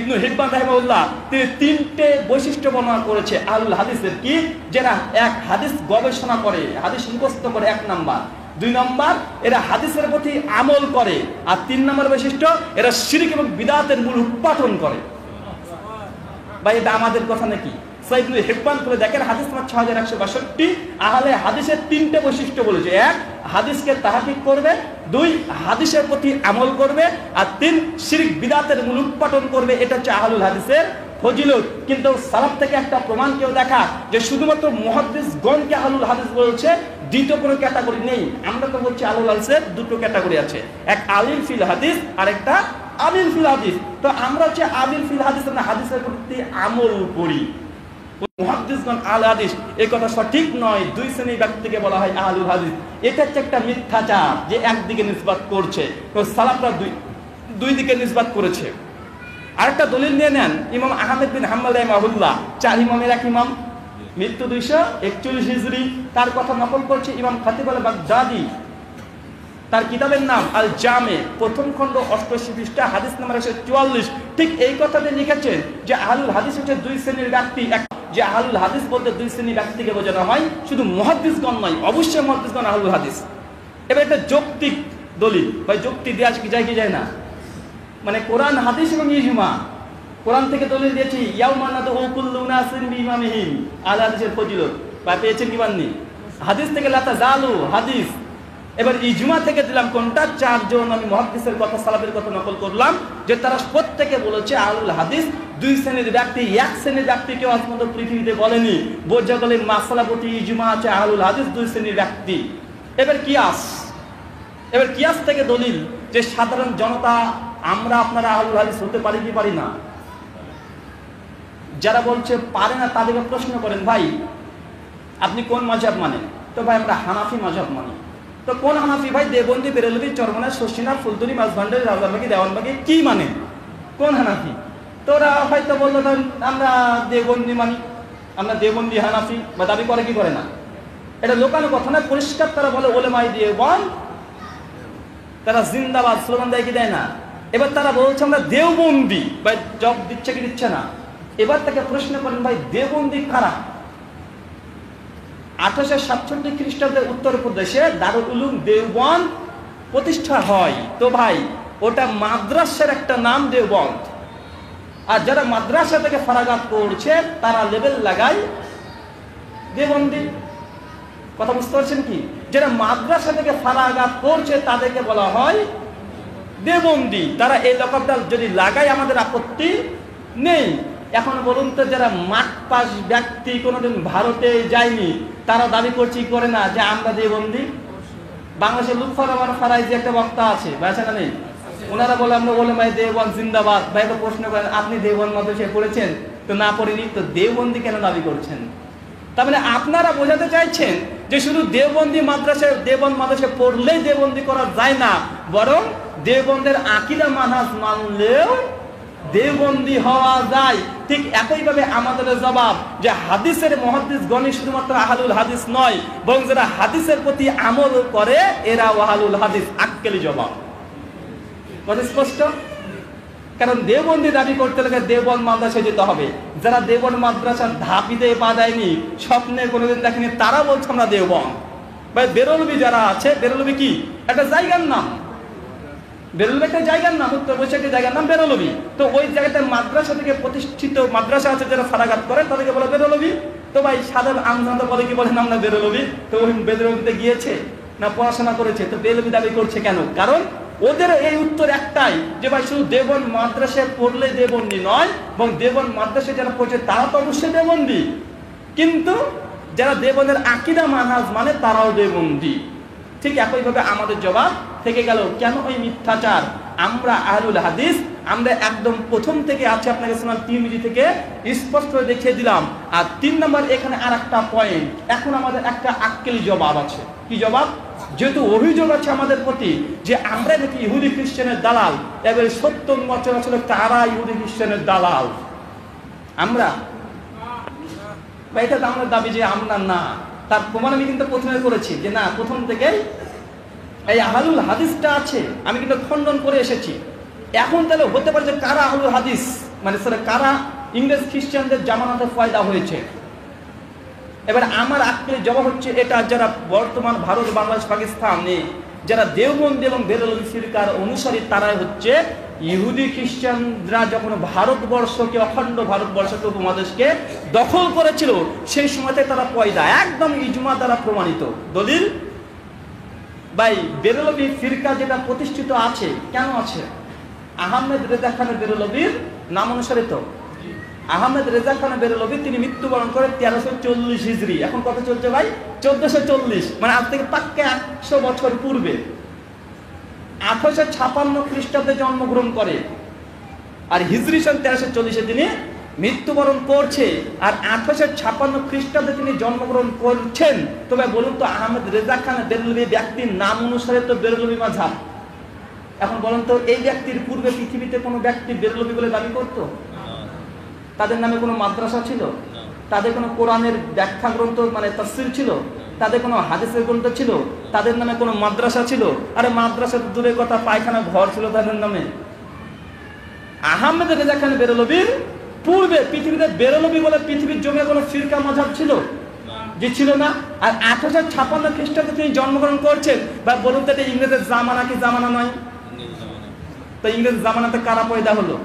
ইবনে হিব্বান রাহিমাহুল্লাহ তিনি 3টে বৈশিষ্ট্য বর্ণনা করেছে আহলুল হাদিসের। কি? যারা এক হাদিস গবেষণা করে, হাদিস মুখস্থ করে, 1 নাম্বার। 2 নাম্বার, এরা হাদিসের প্রতি আমল করে। আর 3 নম্বর বৈশিষ্ট্য, এরা শিরক এবং বিদআতের মূল উৎপাদন করে। ভাই এটা আমাদের কথা নাকি? সহিহ ইবনে হিব্বান করে দেখেন, হাদিস নম্বর 6162। আহলে হাদিসের 3টে বৈশিষ্ট্য বলেছে। 1, হাদিসকে তাহকিক করবে। 2, হাদিসের প্রতি আমল করবে। আর 3, শিরক বিদআতের মূল উৎপাদন করবে। এটা হচ্ছে আহলুল হাদিসের ফজিলত। কিন্তু সালাফ থেকে একটা প্রমাণ কেউ দেখা যে শুধুমাত্র মুহাদ্দিসগণকে আহলুল হাদিস বলছে, দ্বিতীয় কোনো ক্যাটাগরি নেই। আমরা তো বলছি আহলুল হাদিসের 2টো ক্যাটাগরি আছে, এক আলিম ফিল হাদিস আর একটা আমিল ফিল হাদিস। তো আমরা হচ্ছে আমিল ফিল হাদিস, না হাদিসের প্রতি আমল করি। মুহাদ্দিসগণ আহলে হাদিস, এই কথা সঠিক নয়। 2 শ্রেণীর ব্যক্তিকে বলা হয় আহলুল হাদিস। এটা হচ্ছে একটা মিথ্যাচার যে একদিকে নিসবত করছে। তো সালাফরা দুই দিকে নিসবত করেছে। আরেকটা দলিল নিয়ে নেন, ইমাম আহমেদ বিন হাম্বল রাহিমাহুল্লাহ, 4 ইমামের এক ইমাম, মৃত্যু 241 হিজরি। তার কথা নকল করছে ইমাম খাতিব আল বাগদাদি, তার কিতাবের নাম আল জামে, প্রথম খণ্ড 88 পৃষ্ঠা, হাদিস নাম্বার 144। ঠিক এই কথাতে লিখেছেন যে আহলুল হাদিস হচ্ছে 2 শ্রেণীর ব্যক্তি। যে আহলুল হাদিস বলতে 2 শ্রেণীর ব্যক্তিকে বোঝানো হয়, শুধু মুহাদ্দিসগণ নয়, অবশ্যই মুহাদ্দিসগণ আহলুল হাদিস। এবার এটা যৌক্তিক দলিল, ভাই যুক্তি দেওয়া কি যায় কি যায় না? মানে কোরআন, হাদিস এবং ইজমা। কোরআন থেকে দলিল দিয়েছি ইয়াউমা নাদউ কুল্লু নাসিন বিইমামিহিম, আহলে হাদিসের ফজিলত। বা পেয়েছেন কি পাননি? হাদিস থেকে লা তাজালু, হাদিস। এবার ইজমা থেকে দিলাম কোনটা? 4 জন আমি মুহাদ্দিসের কথা, সালাফের কথা নকল করলাম যে তারা প্রত্যেকে বলেছে আহলুল হাদিস 2 শ্রেণীর ব্যক্তি। 1 শ্রেণীর ব্যক্তি কেউ আজ পর্যন্ত পৃথিবীতে বলেনি। বোঝা গেল মাসলাপতি ইজমা আছে আহলুল হাদিস 2 শ্রেণীর ব্যক্তি। এবার কিয়াস থেকে দলিল যে সাধারণ জনতা আমরা আপনারা আহলুল হাদিস হতে পারি কি পারি না? যারা বলছে পারে না তাদেরকে প্রশ্ন করেন, ভাই আপনি কোন মাযহাব মানেন? তো ভাই আমরা হানাফি মাযহাব মানি। তো কোন হানাফি? ভাই দেওবন্দি, বেরেলভি, চরমনা, শর্ষিনা, ফুলতলি, মাঝভান্ডারি, রাউজানবাগী, দেওয়ানবাগী, কি মানে? কোন হানাফি? তোরা হয়তো বললো আমরা দেওবন্দি মানি, আমরা দেওবন্দি হানাফি, বা দাবি করে কি করে না? এটা লোকানো কথা না, পরিষ্কার তারা বলে ওলেমায়ে দেওবন্দ, তারা জিন্দাবাদ স্লোগান দেয় কি দেয় না? এবার তারা বলছে আমরা দেওবন্দি, ভাই জব দিচ্ছে কি দিচ্ছে না? এবার তাকে প্রশ্ন করেন, ভাই দেওবন্দি কারা? 1867 খ্রিস্টাব্দে উত্তরপ্রদেশে দারুল উলুম দেওবন্দ প্রতিষ্ঠা হয়। তো ভাই ওটা মাদ্রাসার একটা নাম দেওবন্দ। আর যারা মাদ্রাসা থেকে ফারাগাত করছে তারা লেবেল লাগায় দেওবন্দি। কথা বুঝতে পারছেন কি? যারা মাদ্রাসা থেকে ফারাগাত করছে তাদেরকে বলা হয় দেওবন্দি। তারা এই লকবটা যদি লাগায় আমাদের আপত্তি নেই। এখন বলুন তো, যারা মাঠ পাস ব্যক্তি কোনোদিন ভারতে যায়নি তারা দাবি করছে করে না যে আমরা দেওবন্দি? বাংলাদেশের লুৎফর রহমান ফারাইজি একটা বক্তা আছে, বাসা না নেই? ওনারা বলে আমরা ওলেমায়ে দেওবন্দ জিন্দাবাদ। ভাই তো প্রশ্ন করেন, আপনি দেওবন্দ মাদ্রাসায় পড়েছেন? তো না পড়িনি, তো দেওবন্দি কেন দাবি করছেন? তার মানে আপনারা বোঝাতে চাইছেন যে শুধু দেওবন্দি মাদ্রাসায়, দেওবন্দ মাদ্রাসায় পড়লেই দেওবন্দি করা যায় না, বরং দেওবন্দের আকীদা মানহাজ মানলেও দেওবন্দি হওয়া যায়। ঠিক একইভাবে আমাদের জবাব যে হাদিসের মুহাদ্দিসগণ শুধুমাত্র আহলুল হাদিস নয়, বরং যারা হাদিসের প্রতি আমল করে এরা আহলুল হাদিস। আক্কেলি জবাব, কথা স্পষ্ট? কারণ দেওবন্দি দাবি করতে গেলে দেওবন্দ মাদ্রাসায় যেতে হবে। যারা দেওবন্দ মাদ্রাসার ধাপিতে পা দেয়নি, স্বপ্নে কোনোদিন দেখেনি, তারা বলছে আমরা দেওবন্দ। ভাই বেরলভী যারা আছে, বেরলভী কি একটা জায়গার নাম, বেরলভী একটা জায়গার নাম, উত্তরপ্রদেশে একটা জায়গার নাম বেরলভী। তো ওই জায়গাতে মাদ্রাসা থেকে প্রতিষ্ঠিত মাদ্রাসা আছে, যারা ফারাগাত করে তাদেরকে বলে বেরলভী। তো ভাই সাধারণ আমজনতা বলে কি বলেন আমরা বেরলভী? তো ওই বেরলভীতে গিয়েছে না পড়াশোনা করেছে, তো বেরলভী দাবি করছে কেন? কারণ ওদের এই উত্তর একটাই যে ভাই শুধু দেওবন্দ মাদ্রাসায় পড়লে দেওবন্দি নয়, এবং দেওবন্দ মাদ্রাসায় যারা পড়ছে তারা তো অবশ্যই দেওবন্দি, কিন্তু যারা দেওবন্দের আকীদা মানহাজ মানে তারাও দেওবন্দি। ঠিক একইভাবে আমাদের জবাব থেকে গেল কেন ওই মিথ্যাচার? আমরা আহলুল হাদিস, আমরা একদম প্রথম থেকে আছে, আপনাকে শোনান তিরমিজি থেকে স্পষ্ট দেখিয়ে দিলাম। আর 3 নম্বর এখানে আর একটা পয়েন্ট, এখন আমাদের একটা আক্কেলি জবাব আছে। কি জবাব? যেহেতু অভিযোগ আছে আমাদের প্রতি যে আমরা নাকি ইহুদি খ্রিস্টানের দালাল, এবার 70 বছর আসলে কারা ইহুদি খ্রিস্টানের দালাল? আমরা, এটা তো আমাদের দাবি যে আমরা না। তার প্রমাণ আমি কিন্তু প্রথমে করেছি যে না, প্রথম থেকেই এই আহলুল হাদিসটা আছে, আমি কিন্তু খণ্ডন করে এসেছি। এখন তাহলে হতে পারে যে কারা আহলুল হাদিস, মানে কারা ইংরেজ খ্রিস্টানদের জামানাতে পয়দা হয়েছে। এবার আমার আজকের জবাব হচ্ছে এটা, যারা বর্তমান ভারত, বাংলাদেশ, পাকিস্তানে যারা দেওবন্দি এবং বেরেলভি ফিরকার অনুসারী, তারাই হচ্ছে ইহুদি খ্রিস্টানরা যখন ভারতবর্ষকে, অখণ্ড ভারতবর্ষকে, উপমহাদেশকে দখল করেছিল, সেই সময়তে তারা পয়দা, একদম ইজমা দ্বারা প্রমাণিত দলিল। ভাই বেরেলভি ফিরকা যেটা প্রতিষ্ঠিত আছে, কেন আছে? আহমেদ রেজা খান বেরেলভির নাম অনুসারে। তো আহমেদ রেজা খান বেরেলভি তিনি মৃত্যুবরণ করে 1340 হিজরি। এখন কত চলছে ভাই? 1440, মানে আজ থেকে পাক্কা 100 বছর পূর্বে। 1856 খ্রিস্টাব্দে জন্মগ্রহণ করে, আর হিজরি সন 1340 তিনি মৃত্যুবরণ করছে, আর 1856 খ্রিস্টাব্দে তিনি জন্মগ্রহণ করছেন। তবে বলুন তো, আহমেদ রেজা খান বেরেলভি ব্যক্তির নাম অনুসারে তো বেরেলভি মাযহাব। এখন বলুন তো, এই ব্যক্তির পূর্বে পৃথিবীতে কোনো ব্যক্তি বেরেলভি বলে দাবি করত? তাদের নামে কোনো মাদ্রাসা ছিল? তাদের কোনো কোরআনের ব্যাখ্যা গ্রন্থ মানে তাফসীর ছিল? তাদের কোনো হাদিসের গ্রন্থ ছিল? তাদের নামে কোনো মাদ্রাসা ছিল? আরে মাদ্রাসা দূরের কথা, পায়খানা ঘর ছিল তাদের নামে। আহমেদ রেজা খান বেরেলভির পূর্বে পৃথিবীতে বেরেলভি বলে পৃথিবীর জমিয়ে কোনো ফিরকা মাযহাব ছিল? যে ছিল না। আর 1856 খ্রিস্টাব্দে তিনি জন্মগ্রহণ করছেন। বা বলুন তো, এটা ইংরেজের জামানা কি জামানা নয়? তো ইংরেজ জামানাতে কারা পয়দা হলো?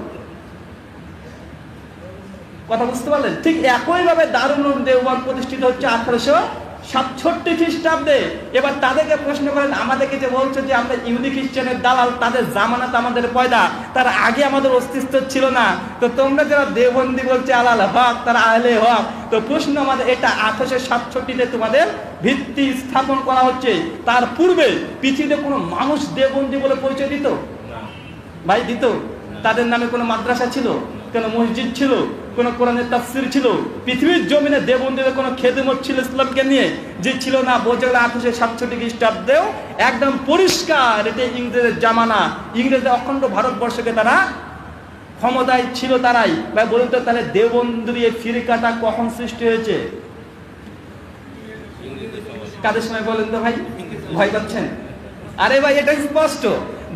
কথা বুঝতে পারলেন? ঠিক একইভাবে দারুল উলুম দেওবন্দ প্রতিষ্ঠিত হচ্ছে 1867 খ্রিস্টাব্দে। এবার তাদেরকে প্রশ্ন করেন, আমাদেরকে যে বলছে যে আমরা ইহুদি খ্রিস্টানের দালাল, তাদের জামানাতে আমাদের পয়দা, তার আগে আমাদের অস্তিত্ব ছিল না। তো তোমরা যারা দেওবন্দি বলছে আলাল হক, তারা আহলে হক। তো প্রশ্ন আমাদের এটা, 1867 তোমাদের ভিত্তি স্থাপন করা হচ্ছে। তার পূর্বে পৃথিবীতে কোনো মানুষ দেওবন্দি বলে পরিচয় দিত? ভাই দিত? তাদের নামে কোনো মাদ্রাসা ছিল? কোন মসজিদ ছিল? কোন কোরআনের তাফসীর ছিল? পৃথিবীর জমিনে দেওবন্দিদের কোনো খেদমত ছিল ইসলামকে নিয়ে? যে ছিল না। বোঝা গেল 1867 খ্রিস্টাব্দেও একদম পরিষ্কার এটা ইংরেজের জামানা। ইংরেজদের অখণ্ড ভারতবর্ষকে তারা ক্ষমতায় ছিল তারাই। ভাই বলুন তো, তাহলে দেওবন্দির এই ফিরকাটা কখন সৃষ্টি হয়েছে? কাদের সময় বলেন তো ভাই? ভয় পাচ্ছেন? আরে ভাই এটা স্পষ্ট।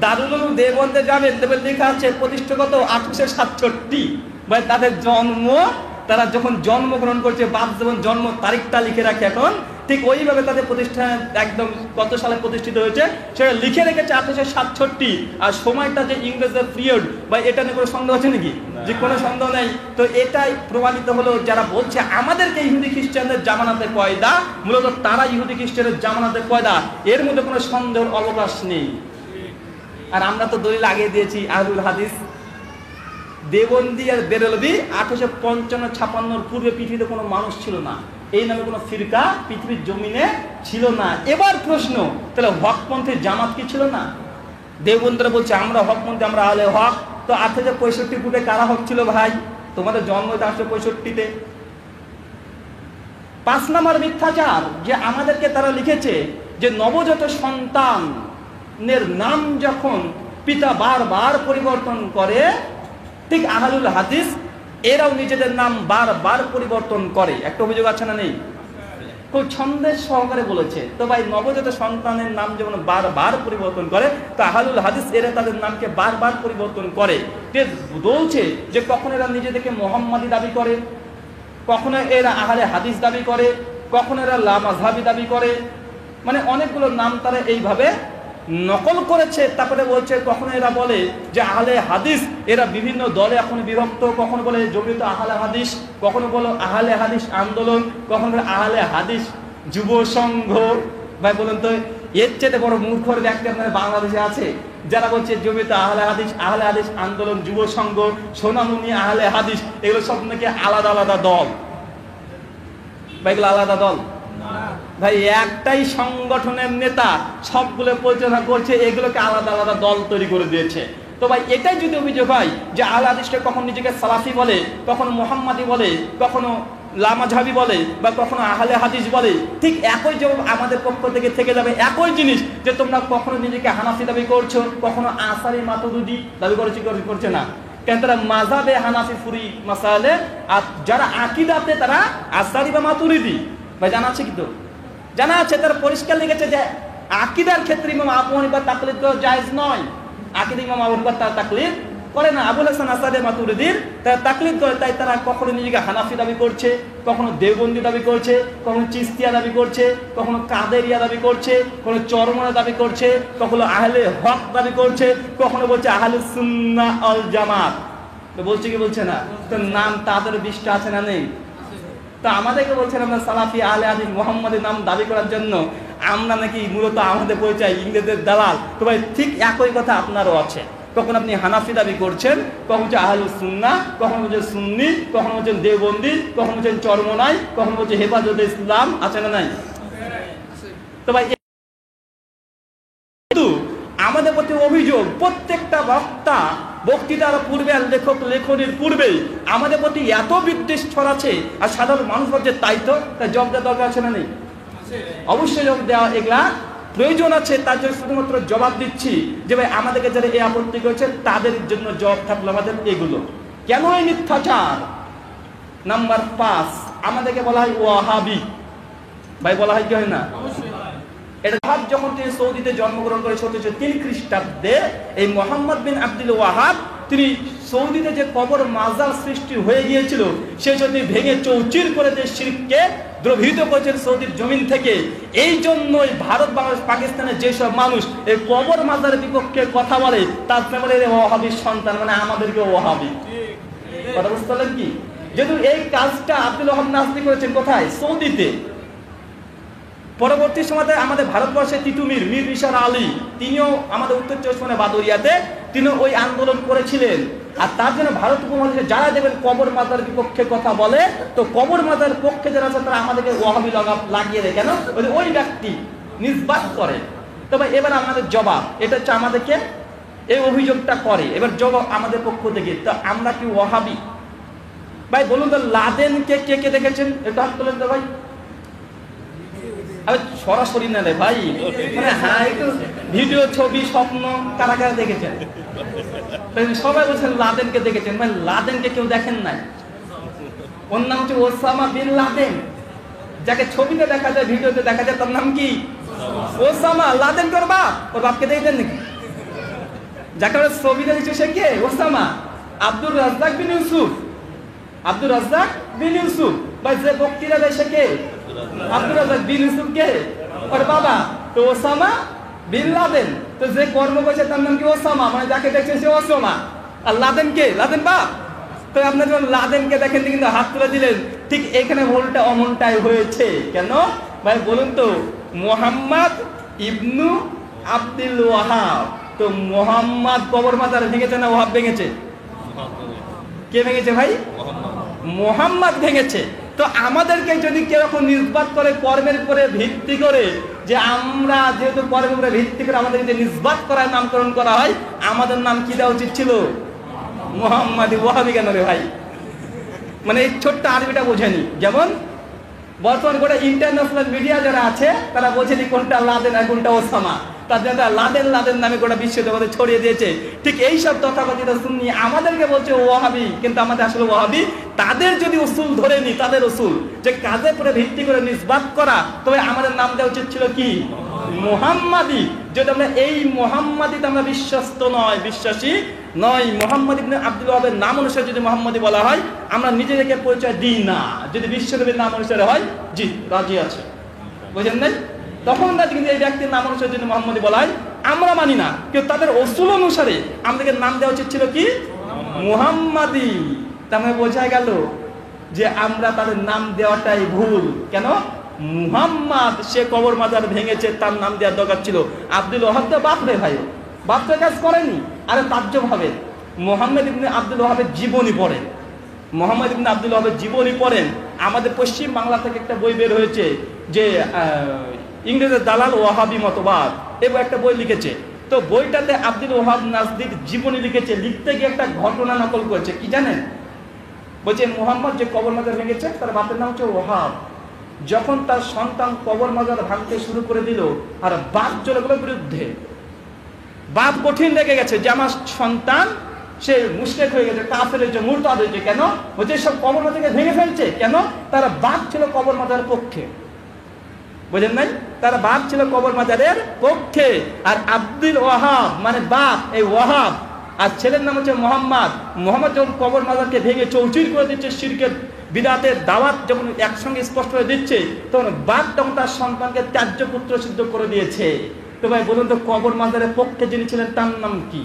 দারুল উলুম দেওবন্দে যাবেন, তবে লেখা আছে প্রতিষ্ঠা কত? 1867। ভাই তাদের জন্ম, তারা যখন জন্মগ্রহণ করছে, বাপ যেমন জন্ম তারিখটা লিখে রাখে এখন, ঠিক ওইভাবে তাদের প্রতিষ্ঠান একদম কত সালে প্রতিষ্ঠিত হয়েছে সেটা লিখে রেখেছে 1867। আর সময়টা যে ইংরেজদের পিরিয়ড, বা এটা নিয়ে কোনো সন্দেহ আছে নাকি? যে কোনো সন্দেহ নেই। তো এটাই প্রমাণিত হলো, যারা বলছে আমাদেরকে ইহুদি খ্রিস্টানদের জামানাতে পয়দা, মূলত তারা ইহুদি খ্রিস্টানের জামানাতে পয়দা, এর মধ্যে কোনো সন্দেহের অবকাশ নেই। আর আমরা তো দলিল আগে দিয়েছি, আহলুল হাদিস দেওবন্দি আর বেরেলভি 1855-56 পূর্বে পৃথিবীতে কোনো মানুষ ছিল না, এই নামে কোনো ফিরকা পৃথিবীর জমিনে ছিল না। এবার প্রশ্ন, তাহলে হকপন্থী জামাত কি ছিল না? দেওবন্দীরা বলছে আমরা হকপন্থী, আমরা আহলে হক। তো 1865 পূর্বে কারা হক ছিল ভাই? তোমাদের জন্ম 1865-তে। 5 নম্বর মিথ্যাচার, যে আমাদেরকে তারা লিখেছে যে নবজাত সন্তানের নাম যখন পিতা বারবার পরিবর্তন করে, ঠিক আহলুল হাদিস এরাও নিজেদের নাম বারবার পরিবর্তন করে। একটা অভিযোগ আছে না নেই? খুব ছন্দের সহকারে বলেছে। তো ভাই নবজাত সন্তানের নাম যেমন বারবার পরিবর্তন করে, তো আহলুল হাদিস এরা তাদের নামকে বারবার পরিবর্তন করে। বলছে যে কখনো এরা নিজেদেরকে মোহাম্মদী দাবি করে, কখনো এরা আহলে হাদিস দাবি করে, কখনো এরা লা মাযহাবী দাবি করে, মানে অনেকগুলো নাম তারা এইভাবে নকল করেছে। তারপরে বলছে কখনো এরা বলে যে আহলে হাদিস এরা বিভিন্ন দলে এখন বিভক্ত, কখনো বলে জমিয়ত আহলে হাদিস, কখনো বলো আহলে হাদিস আন্দোলন, কখনো বলে আহলে হাদিস যুব সংঘ। ভাই বলুন তো, এর চেয়ে বড় মূর্খর ব্যক্তি আপনার বাংলাদেশে আছে? যারা বলছে জমিয়তে আহলে হাদিস আন্দোলন, যুব সংঘ, সোনামুনি আহলে হাদিস, এগুলো সব নাকি আলাদা আলাদা দল। ভাই এগুলো আলাদা দল ভাই, একটাই সংগঠনের নেতা সবগুলো পরিচালনা করছে, এগুলোকে আলাদা আলাদা দল তৈরি করে দিয়েছে। তো ভাই এটাই যদি অভিযোগ হয় যে আহলে হাদিসকে কখনো নিজেকে সালাফি বলে, কখনো মুহাম্মাদি বলে, কখনো লামাযহাবি বলে, বা কখনো আহলে হাদিস বলে, ঠিক একই জবাব আমাদের পক্ষ থেকে যাবে, একই জিনিস যে তোমরা কখনো নিজেকে হানাফি দাবি করছো, কখনো আসারি মাতুরিদি দাবি করছে না। কেন তারা মাযহাবে হানাফি ফুরি মাসালে, আর যারা আকীদাতে তারা আসারি বা মাতুরিদি। ভাই জানা আছে কি? তো জানা আছে, তারা পরিষ্কার লিখেছে যে আকীদার ক্ষেত্রে ইমাম আবু হানিফা তাকলিদ করা জায়েজ নয়। আকীদা ইমাম আবু হানিফা তার তাকলিদ করে না, আবুল হাসান আসারি মাতুরিদির তারা তাকলিদ করে। তাই তারা কখনো নিজেকে হানাফি দাবি করছে, কখনো দেওবন্দি দাবি করছে, কখনো চিশতিয়া দাবি করছে, কখনো কাদেরিয়া দাবি করছে, কখনো চরমনা দাবি করছে, কখনো আহলে হক দাবি করছে, কখনো বলছে আহলে সুন্নাহ ওয়াল জামাত। তো বলছে কি বলছে না? তো নাম তাদের বিষ্ট আছে না নেই? তো আমাদেরকে বলছেন আমরা সালাফি আহলে হাদিস মুহাম্মাদের নাম দাবি করার জন্য আমরা নাকি মূলত আমাদের পরিচয় ইংরেজদের দালাল। তো ভাই ঠিক একই কথা আপনারও আছে। কখন আপনি হানাফি দাবি করছেন, কখন হচ্ছে আহলুস সুন্নাহ, কখন হচ্ছে সুন্নি, কখন হচ্ছেন দেওবন্দি, কখন হচ্ছেন চরমনাই, কখন হচ্ছে হেফাজতে ইসলাম, আছে না নাই? তো ভাই আমাদের প্রতি অভিযোগ, প্রত্যেকটা বক্তৃতার পূর্বে আর লেখনের পূর্বে আমাদের প্রতি এত বিদ্বেষ ছড়াচ্ছে, আর সাধারণ মানুষ ভাবছে তাই তো, তার জবাব দেওয়া দরকার আছে না নেই? অবশ্যই জবাব দেওয়া এগুলা প্রয়োজন আছে। তার জন্য শুধুমাত্র জবাব দিচ্ছি যে ভাই আমাদেরকে যারা এই আপত্তি করেছে তাদের জন্য জবাব থাকলো আমাদের এগুলো। কেন এই মিথ্যাচার? নাম্বার 5, আমাদেরকে বলা হয় ওয়াহাবি। ভাই বলা হয় কি হয় না? এটা যখন তিনি সৌদিতে জন্মগ্রহণ করে 1703 খ্রিস্টাব্দে, এই মোহাম্মদ বিন আব্দুল ওয়াহাব তিনি সৌদিতে যে কবর মাজার সৃষ্টি হয়ে গিয়েছিল সেই সত্যি ভেঙে চৌচির করে দেশ শিরককে দ্রবীভূত করেছেন সৌদির জমিন থেকে। এই জন্যই ভারত, বাংলাদেশ, পাকিস্তানের যেসব মানুষ এই কবর মাজারের বিপক্ষে কথা বলে তার বলে ওয়াহাবির সন্তান, মানে আমাদেরকে ওয়াহাবি। কথা বুঝতে পারলেন কি? যেহেতু এই কাজটা আব্দুল ওয়াহাব নাজরি করেছেন কোথায়? সৌদিতে। পরবর্তী সময়ে আমাদের ভারতবর্ষে তিতুমির মীর রিশাদ আলী, তিনিও আমাদের উত্তর চব্বিশ পরগনা বাদুরিয়াতে তিনি ওই আন্দোলন করেছিলেন। আর তার জন্য ভারত উপমহাদেশে যারা দেখবেন কবর মাজারের বিপক্ষে কথা বলে, তো কবর মাজারের পক্ষে যারা আছে তারা আমাদেরকে ওয়াহাবি লাগিয়ে দেয়। কেন? ওই ব্যক্তি নিসবাত করে। তবে এবার আমাদের জবাব, এটা হচ্ছে আমাদেরকে এই অভিযোগটা করে, এবার জবাব আমাদের পক্ষ থেকে। তো আমরা কি ওয়াহাবি? ভাই বলুন তো, লাদেনকে কে কে দেখেছেন? এটা হাত তোলেন তো ভাই। সরাসরি না রে ভাই, মানে হ্যাঁ একটু ভিডিও, ছবি, স্বপ্ন কারা কারা দেখেছেন? সবাই বলছেন লাদেনকে দেখেছেন। মানে লাদেনকে কেউ দেখেন নাই? ওর নাম হচ্ছে ওসামা বিন লাদেন। যাকে ছবিতে দেখা যায়, ভিডিওতে দেখা যায়, তার নাম কি? ওসামা। লাদেন ওর বাপ, ওর বাপকে দেখেছেন নাকি? যাকে ছবিতে দিচ্ছে সে কে? ওসামা। আব্দুর রাজ্জাক বিন ইউসুফ। আব্দুর রাজ্জাক বিন ইউসুফ ভাই যে বক্তৃতা দেয় সে কে? আব্দুর রাজ্জাক বিন ইউসুফ কে? ওর বাবা। তো ওসামা বিন লাদেন, তো যে কর্ম করেছে তার নাম কি? ওসামা। মানে যাকে দেখছেন সে ওসামা। আর লাদেন কে? লাদেন বাপ। তো আপনার যখন লাদেনকে দেখেন কিন্তু হাত তুলে দিলেন, ঠিক এখানে ভুলটা অমনটাই হয়েছে। কেন ভাই বলুন তো? মুহাম্মদ ইবনু আব্দুল ওয়াহাব। তো মুহাম্মদ কবর মাজার ভেঙেছে না ওয়াহাব ভেঙেছে? কে ভেঙেছে ভাই? মুহাম্মদ ভেঙেছে। তো আমাদেরকে যদি কেউ এখন নিসবাত করে কর্মের উপরে ভিত্তি করে, যে আমরা যেহেতু কর্মের উপরে ভিত্তি করে আমাদের যে নিসবাত করার নামকরণ করা হয়, আমাদের নাম কি দেওয়া উচিত ছিল? মুহাম্মাদি। ওয়াহাবি কেন রে ভাই? মানে এই ছোট্ট আরবিটা বোঝেনি। যেমন বর্তমান গোটা ইন্টারন্যাশনাল মিডিয়া যারা আছে তারা বোঝেনি কোনটা লাদেন আর কোনটা ওসামা। তাদের লাদেন লাদেন নামে গোটা বিশ্ব জগতে ছড়িয়ে দিয়েছে। ঠিক এইসব তথাকথিত সুন্নি আমাদেরকে বলছে ওয়াহাবি, কিন্তু আমাদের আসলে ওয়াহাবি তাদের যদি উসুল ধরে নি, তাদের উসুল যে কাজের উপরে ভিত্তি করে নিসবাত করা, তবে আমাদের নাম দেওয়া উচিত ছিল কি? মুহাম্মাদি। যদি আমরা এই মুহাম্মাদিতে আমরা বিশ্বস্ত নয়, বিশ্বাসী নয়, মুহাম্মদ ইবনে আব্দুল ওয়াহাবের নাম অনুসারে যদি মুহাম্মাদি বলা হয়, আমরা নিজেদেরকে পরিচয় দিই না। যদি বিশ্বনবীর নাম অনুসারে হয়, জি রাজি আছে, বুঝেন নাই? তখন কিন্তু এই ব্যক্তির নাম অনুসারে যদি মুহাম্মাদি বলা হয় আমরা মানি না, কিন্তু তাদের উসুল অনুসারে আমাদেরকে নাম দেওয়া উচিত ছিল কি? মুহাম্মাদি। তার মানে বোঝা গেল যে আমরা তাদের নাম দেওয়াটাই ভুল। কেন? মুহাম্মদ সে কবর মাজার ভেঙেছে, তার নাম দেওয়ার দরকার ছিল। আব্দুল ওয়াহাব তো বাপ রে ভাই, বাপ তো কাজ করেনি। আরে তাজ্জব হবে, মোহাম্মদ ইবনে আব্দুল ওয়াহাবের জীবনী পড়েন, মোহাম্মদ ইবনে আব্দুল ওয়াহাবের জীবনী পড়েন। আমাদের পশ্চিম বাংলা থেকে একটা বই বের হয়েছে যে ইংরেজের দালাল ওয়াহাবি মতবাদ, এবং একটা বই লিখেছে। তো বইটাতে আব্দুল ওয়াহাব নাজদির জীবনী লিখেছে, লিখতে গিয়ে একটা ঘটনা নকল করেছে। কি জানেন? বলছে মুহাম্মদ যে কবর মাজার ভেঙেছে তার বাপের নাম হচ্ছে ওয়াহাব। যখন তার সন্তান কবর মাজার ভাঙতে শুরু করে দিল, আর বাপ চলে গেল বিরুদ্ধে। বাপ কঠিন রেগে গেছে যে আমার সন্তান সে মুশরিক হয়ে গেছে, কাফের হয়েছে, মুরতাদ হয়েছে। কেন? বলছে সব কবর মাজারকে ভেঙে ফেলছে। কেন? তারা বাপ ছিল কবর মাজারের পক্ষে। বুঝলেন নাই? তারা বাপ ছিল কবর মাজারের পক্ষে। আর আব্দুল ওয়াহাব মানে বাপ, এই ওয়াহাব, আর ছেলের নাম হচ্ছে মোহাম্মদ। মোহাম্মদ যখন কবর মাজারকে ভেঙে চৌচির করে দিচ্ছে, শিরকের বিদআতের দাওয়াত যখন একসঙ্গে স্পষ্ট হয়ে দিচ্ছে, তখন বাপ তখন তার সন্তানকে ত্যায্য পুত্র সিদ্ধ করে দিয়েছে। তো ভাই বলুন তো, কবর মাজারের পক্ষে যিনি ছিলেন তার নাম কি?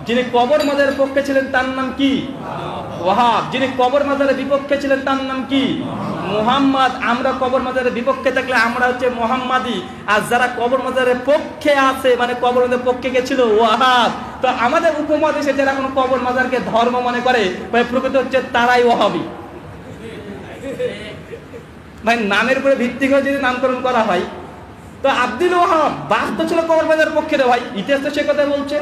যিনি কবর মাজারের পক্ষে ছিলেন তার নাম কি? ওয়াহাব। যিনি কবর মাজারের বিপক্ষে ছিলেন তার নাম কি? মুহাম্মদ। আমরা কবর মাজারের বিপক্ষে থাকলে আমরা হচ্ছে মুহাম্মাদি, আর যারা কবর মাজারের পক্ষে আছে মানে কবর মাজারের পক্ষে গেছিল ওয়াহাব। তো আমাদের উপমহাদেশে যারা এখন কবর মাজারকে ধর্ম মনে করে ভাই, প্রকৃত হচ্ছে তারাই ওয়াহাবি। ভাই নামের উপরে ভিত্তি করে যদি নামকরণ করা হয়, তো আব্দুল ওয়াহাব বাপ তো ছিল কবর মাজারের পক্ষে রে ভাই, ইতিহাস তো সে কথা বলছে।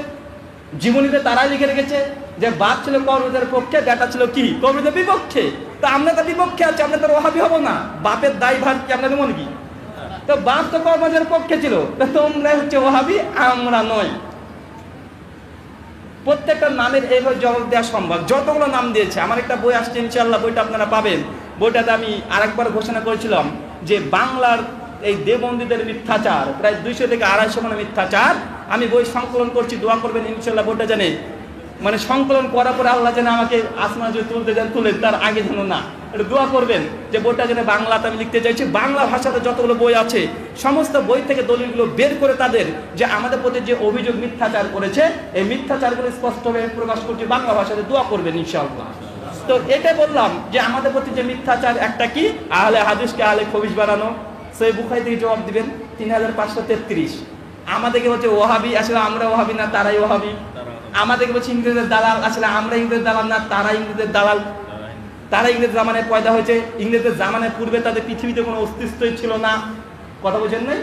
জীবনীতে তারাই লিখে রেখেছে যে বাপ ছিল কবর মাজারের পক্ষে, বেটা ছিল কি কবর মাজারের বিপক্ষে। তো আমরা তার বিপক্ষে আছি, আমরা তার ওয়াহাবি হব না? বাপের দায় ভার কি আপনাদের মনে কি? তো বাপ তো কবর মাজারের পক্ষে ছিল, তো তোমরা হচ্ছে ওয়াহাবি, আমরা নই। প্রত্যেকটা নামের এইভাবে জবাব দেওয়া সম্ভব। যতগুলো নাম দিয়েছে, আমার একটা বই আসছে ইনশাআল্লাহ, বইটা আপনারা পাবেন। বইটাতে আমি আরেকবার ঘোষণা করেছিলাম যে বাংলার এই দেবন্দীদের মিথ্যাচার, প্রায় 200 থেকে 250 মানে মিথ্যাচার। আমি বই সংকলন করছি, দোয়া করবেন ইনশাআল্লাহ। বইটা জানে মানে সংকলন করার পরে আল্লাহ যেন আমাকে আসমান যদি তুলতে যান তুলেন, তার আগে যেন না, এটা দোয়া করবেন যে বইটা যেন বাংলাতে আমি লিখতে চাইছি। বাংলা ভাষাতে যতগুলো বই আছে সমস্ত বই থেকে দলিলগুলো বের করে তাদের যে আমাদের প্রতি যে অভিযোগ মিথ্যাচার করেছে, এই মিথ্যাচারগুলো স্পষ্টভাবে প্রকাশ করছি বাংলা ভাষাতে, দোয়া করবেন ইনশাআল্লাহ। তো এটাই বললাম যে আমাদের প্রতি যে মিথ্যাচার, একটা কি আহলে হাদিসকে আহলে খবিশ বানানো। সেই বুখারী থেকে জবাব দিবেন 3533। আমাদেরকে বলছে ওয়াহাবি, আসলে আমরা ওয়াহাবি না, তারাই ওয়াহাবি। আমাদেরকে বলছে ইংরেজের দালাল, আসলে আমরা ইংরেজের দালাল না, তারা ইংরেজের দালাল। তারা ইংরেজ জামানায় পয়দা হয়েছে, ইংরেজের জামানায় পূর্বে তাদের পৃথিবীতে কোনো অস্তিত্বই ছিল না। কথা বলছেন নাই?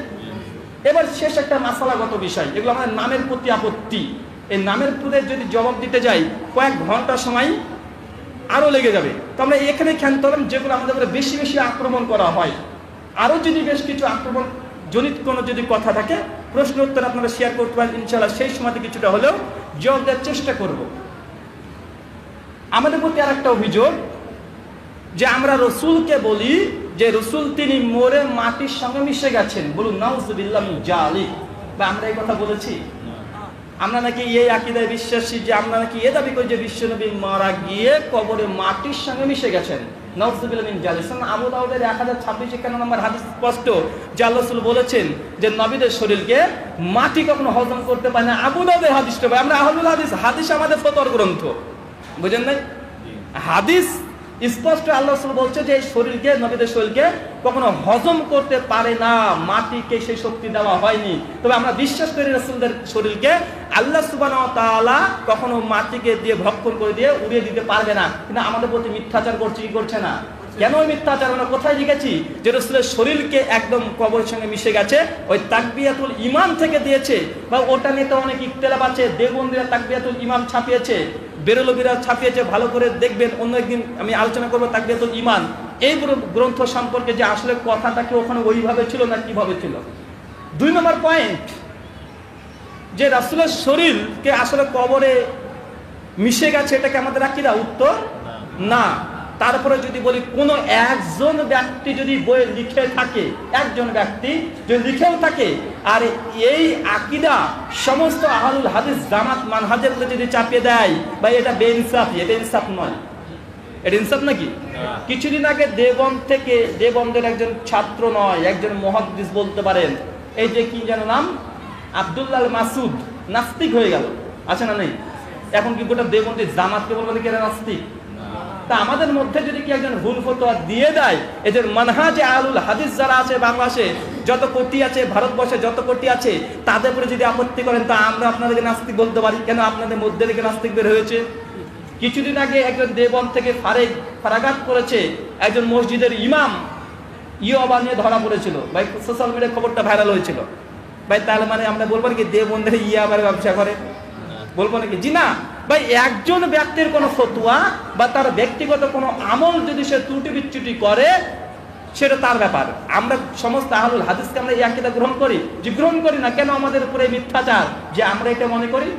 এবার শেষ একটা মাসালাগত বিষয়, এগুলো আমাদের নামের প্রতি আপত্তি। এই নামের প্রতি যদি জবাব দিতে যাই কয়েক ঘন্টা সময় আরও লেগে যাবে। তো আমরা এখানে ক্ষান্ত হলাম যেগুলো আমাদের উপরে বেশি বেশি আক্রমণ করা হয়। আরও যদি বেশ কিছু আক্রমণ জনিত কোনো যদি কথা থাকে, প্রশ্ন উত্তর আপনারা শেয়ার করতে পারেন ইনশাআল্লাহ। সেই সময়তে কিছুটা হলেও জবাব দেওয়ার চেষ্টা করব। আমাদের প্রতি আর একটা অভিযোগ যে আমরা রসুলকে বলি যে রসুল তিনি মরে মাটির সঙ্গে মিশে গেছেন। বলুন নাউজুবিল্লাহ মিন যালিক। বা আমরা এই কথা বলেছি? আমরা নাকি এই আকীদায় বিশ্বাসী যে আমরা নাকি এ দাবি করি যে বিশ্বনবী মারা গিয়ে কবরে মাটির সঙ্গে মিশে গেছেন। নাউজুবিল্লাহ মিন যালিক। আবু দাউদের 1026 নম্বর হাদিস স্পষ্ট যে আল্লাহ রাসূল বলেছেন যে নবীদের শরীরকে মাটি কখনো হজম করতে পারে না। আবু দাউদের হাদিসটা, আমরা আহলুল হাদিস, হাদিস আমাদের ফতোয়ার গ্রন্থ, বুঝেন নাই? হাদিস স্পষ্ট আল্লাহ রাসূল বলছে যে এই শরীরকে, নবীদের শরীরকে কখনো হজম করতে পারে না, মাটিকে সেই শক্তি দেওয়া হয়নি। তবে আমরা বিশ্বাস করি রাসূলদের শরীরকে আল্লাহ সুবহানাহু ওয়া তাআলা কখনো মাটিকে দিয়ে ভক্ষণ করে দিয়ে উড়িয়ে দিতে পারবে না। কিন্তু আমাদের প্রতি মিথ্যাচার করছে কি করছে না? কেন ওই মিথ্যাচার? আমরা কোথায় লিখেছি যে রাসূলের শরীরকে একদম কবরের সঙ্গে মিশে গেছে? ওই তাকবিয়াতুল ঈমান থেকে দিয়েছে, বা ওটা নিয়ে তো অনেক ইখতিলাফ আছে। দেওবন্দীরা তাকবিয়াতুল ঈমান ছাপিয়েছে, বেরলভীরা ছাপিয়েছে, ভালো করে দেখবেন। অন্য একদিন আমি আলোচনা করবো তাকবিয়াতুল ঈমান এই গ্রন্থ সম্পর্কে, যে আসলে কথাটা কি ওখানে ওইভাবে ছিল না কিভাবে ছিল। 2 নম্বর পয়েন্ট, যে রাসূলের শরীরকে আসলে কবরে মিশে গেছে, এটাকে আমাদের আকীদা? উত্তর না। তারপরে যদি বলি কোনো একজন ব্যক্তি যদি বই লিখে থাকে, একজন ব্যক্তি যদি লিখেও থাকে, আর এই আকীদা সমস্ত আহলুল হাদিস জামাত মানহাজের উপরে যদি চাপিয়ে দেয়, বা এটা বেইনসাফি, এটা ইনসাফ নয়। এটা ইনসাফ নাকি? কিছুদিন আগে দেবন্দের একজন ছাত্র নয়, একজন মুহাদ্দিস বলতে পারেন, এই যে কি যেন নাম, আব্দুল্লাহ মাসুদ, নাস্তিক হয়ে গেল, আছে না নেই? এখন কি গোটা দেবন্দের জামাতকে বলবো যে কেন নাস্তিক? তা আমাদের মধ্যে যদি কি একজন ভুল ফতোয়া দিয়ে দেয়, এদের মানহাজে আহলুল হাদিস যারা আছে বাংলাদেশে যত কোটি আছে, ভারতবর্ষে যত কোটি আছে, তাদের উপরে যদি আপত্তি করেন, তা আমরা আপনাদেরকে নাস্তিক বলতে পারি কেন? আপনাদের মধ্যে থেকে নাস্তিক বের হয়েছে। কিছুদিন আগে একজন দেওবন্দ থেকে ফারাগাত করেছে একজন মসজিদের ইমাম, ইয়বা নিয়ে ধরা পড়েছিল ভাই, সোশ্যাল মিডিয়ায় খবরটা ভাইরাল হয়েছিল ভাই। তাহলে মানে আমরা বলবো নাকি দেওবন্দের ইয়াবার ব্যবসা করে? বলবো নাকি? জি না ভাই, একজন ব্যক্তির কোনো ফতোয়া বা তার ব্যক্তিগত কোনো আমল যদি সে ত্রুটি বিচ্যুতি করে, সেটা তার ব্যাপার। আমরা সমস্ত আহলুল হাদিসকে আমরা এই আকীদা গ্রহণ করি? যে গ্রহণ করি না। কেন আমাদের উপরে মিথ্যাচার যে আমরা এটা মনে করি?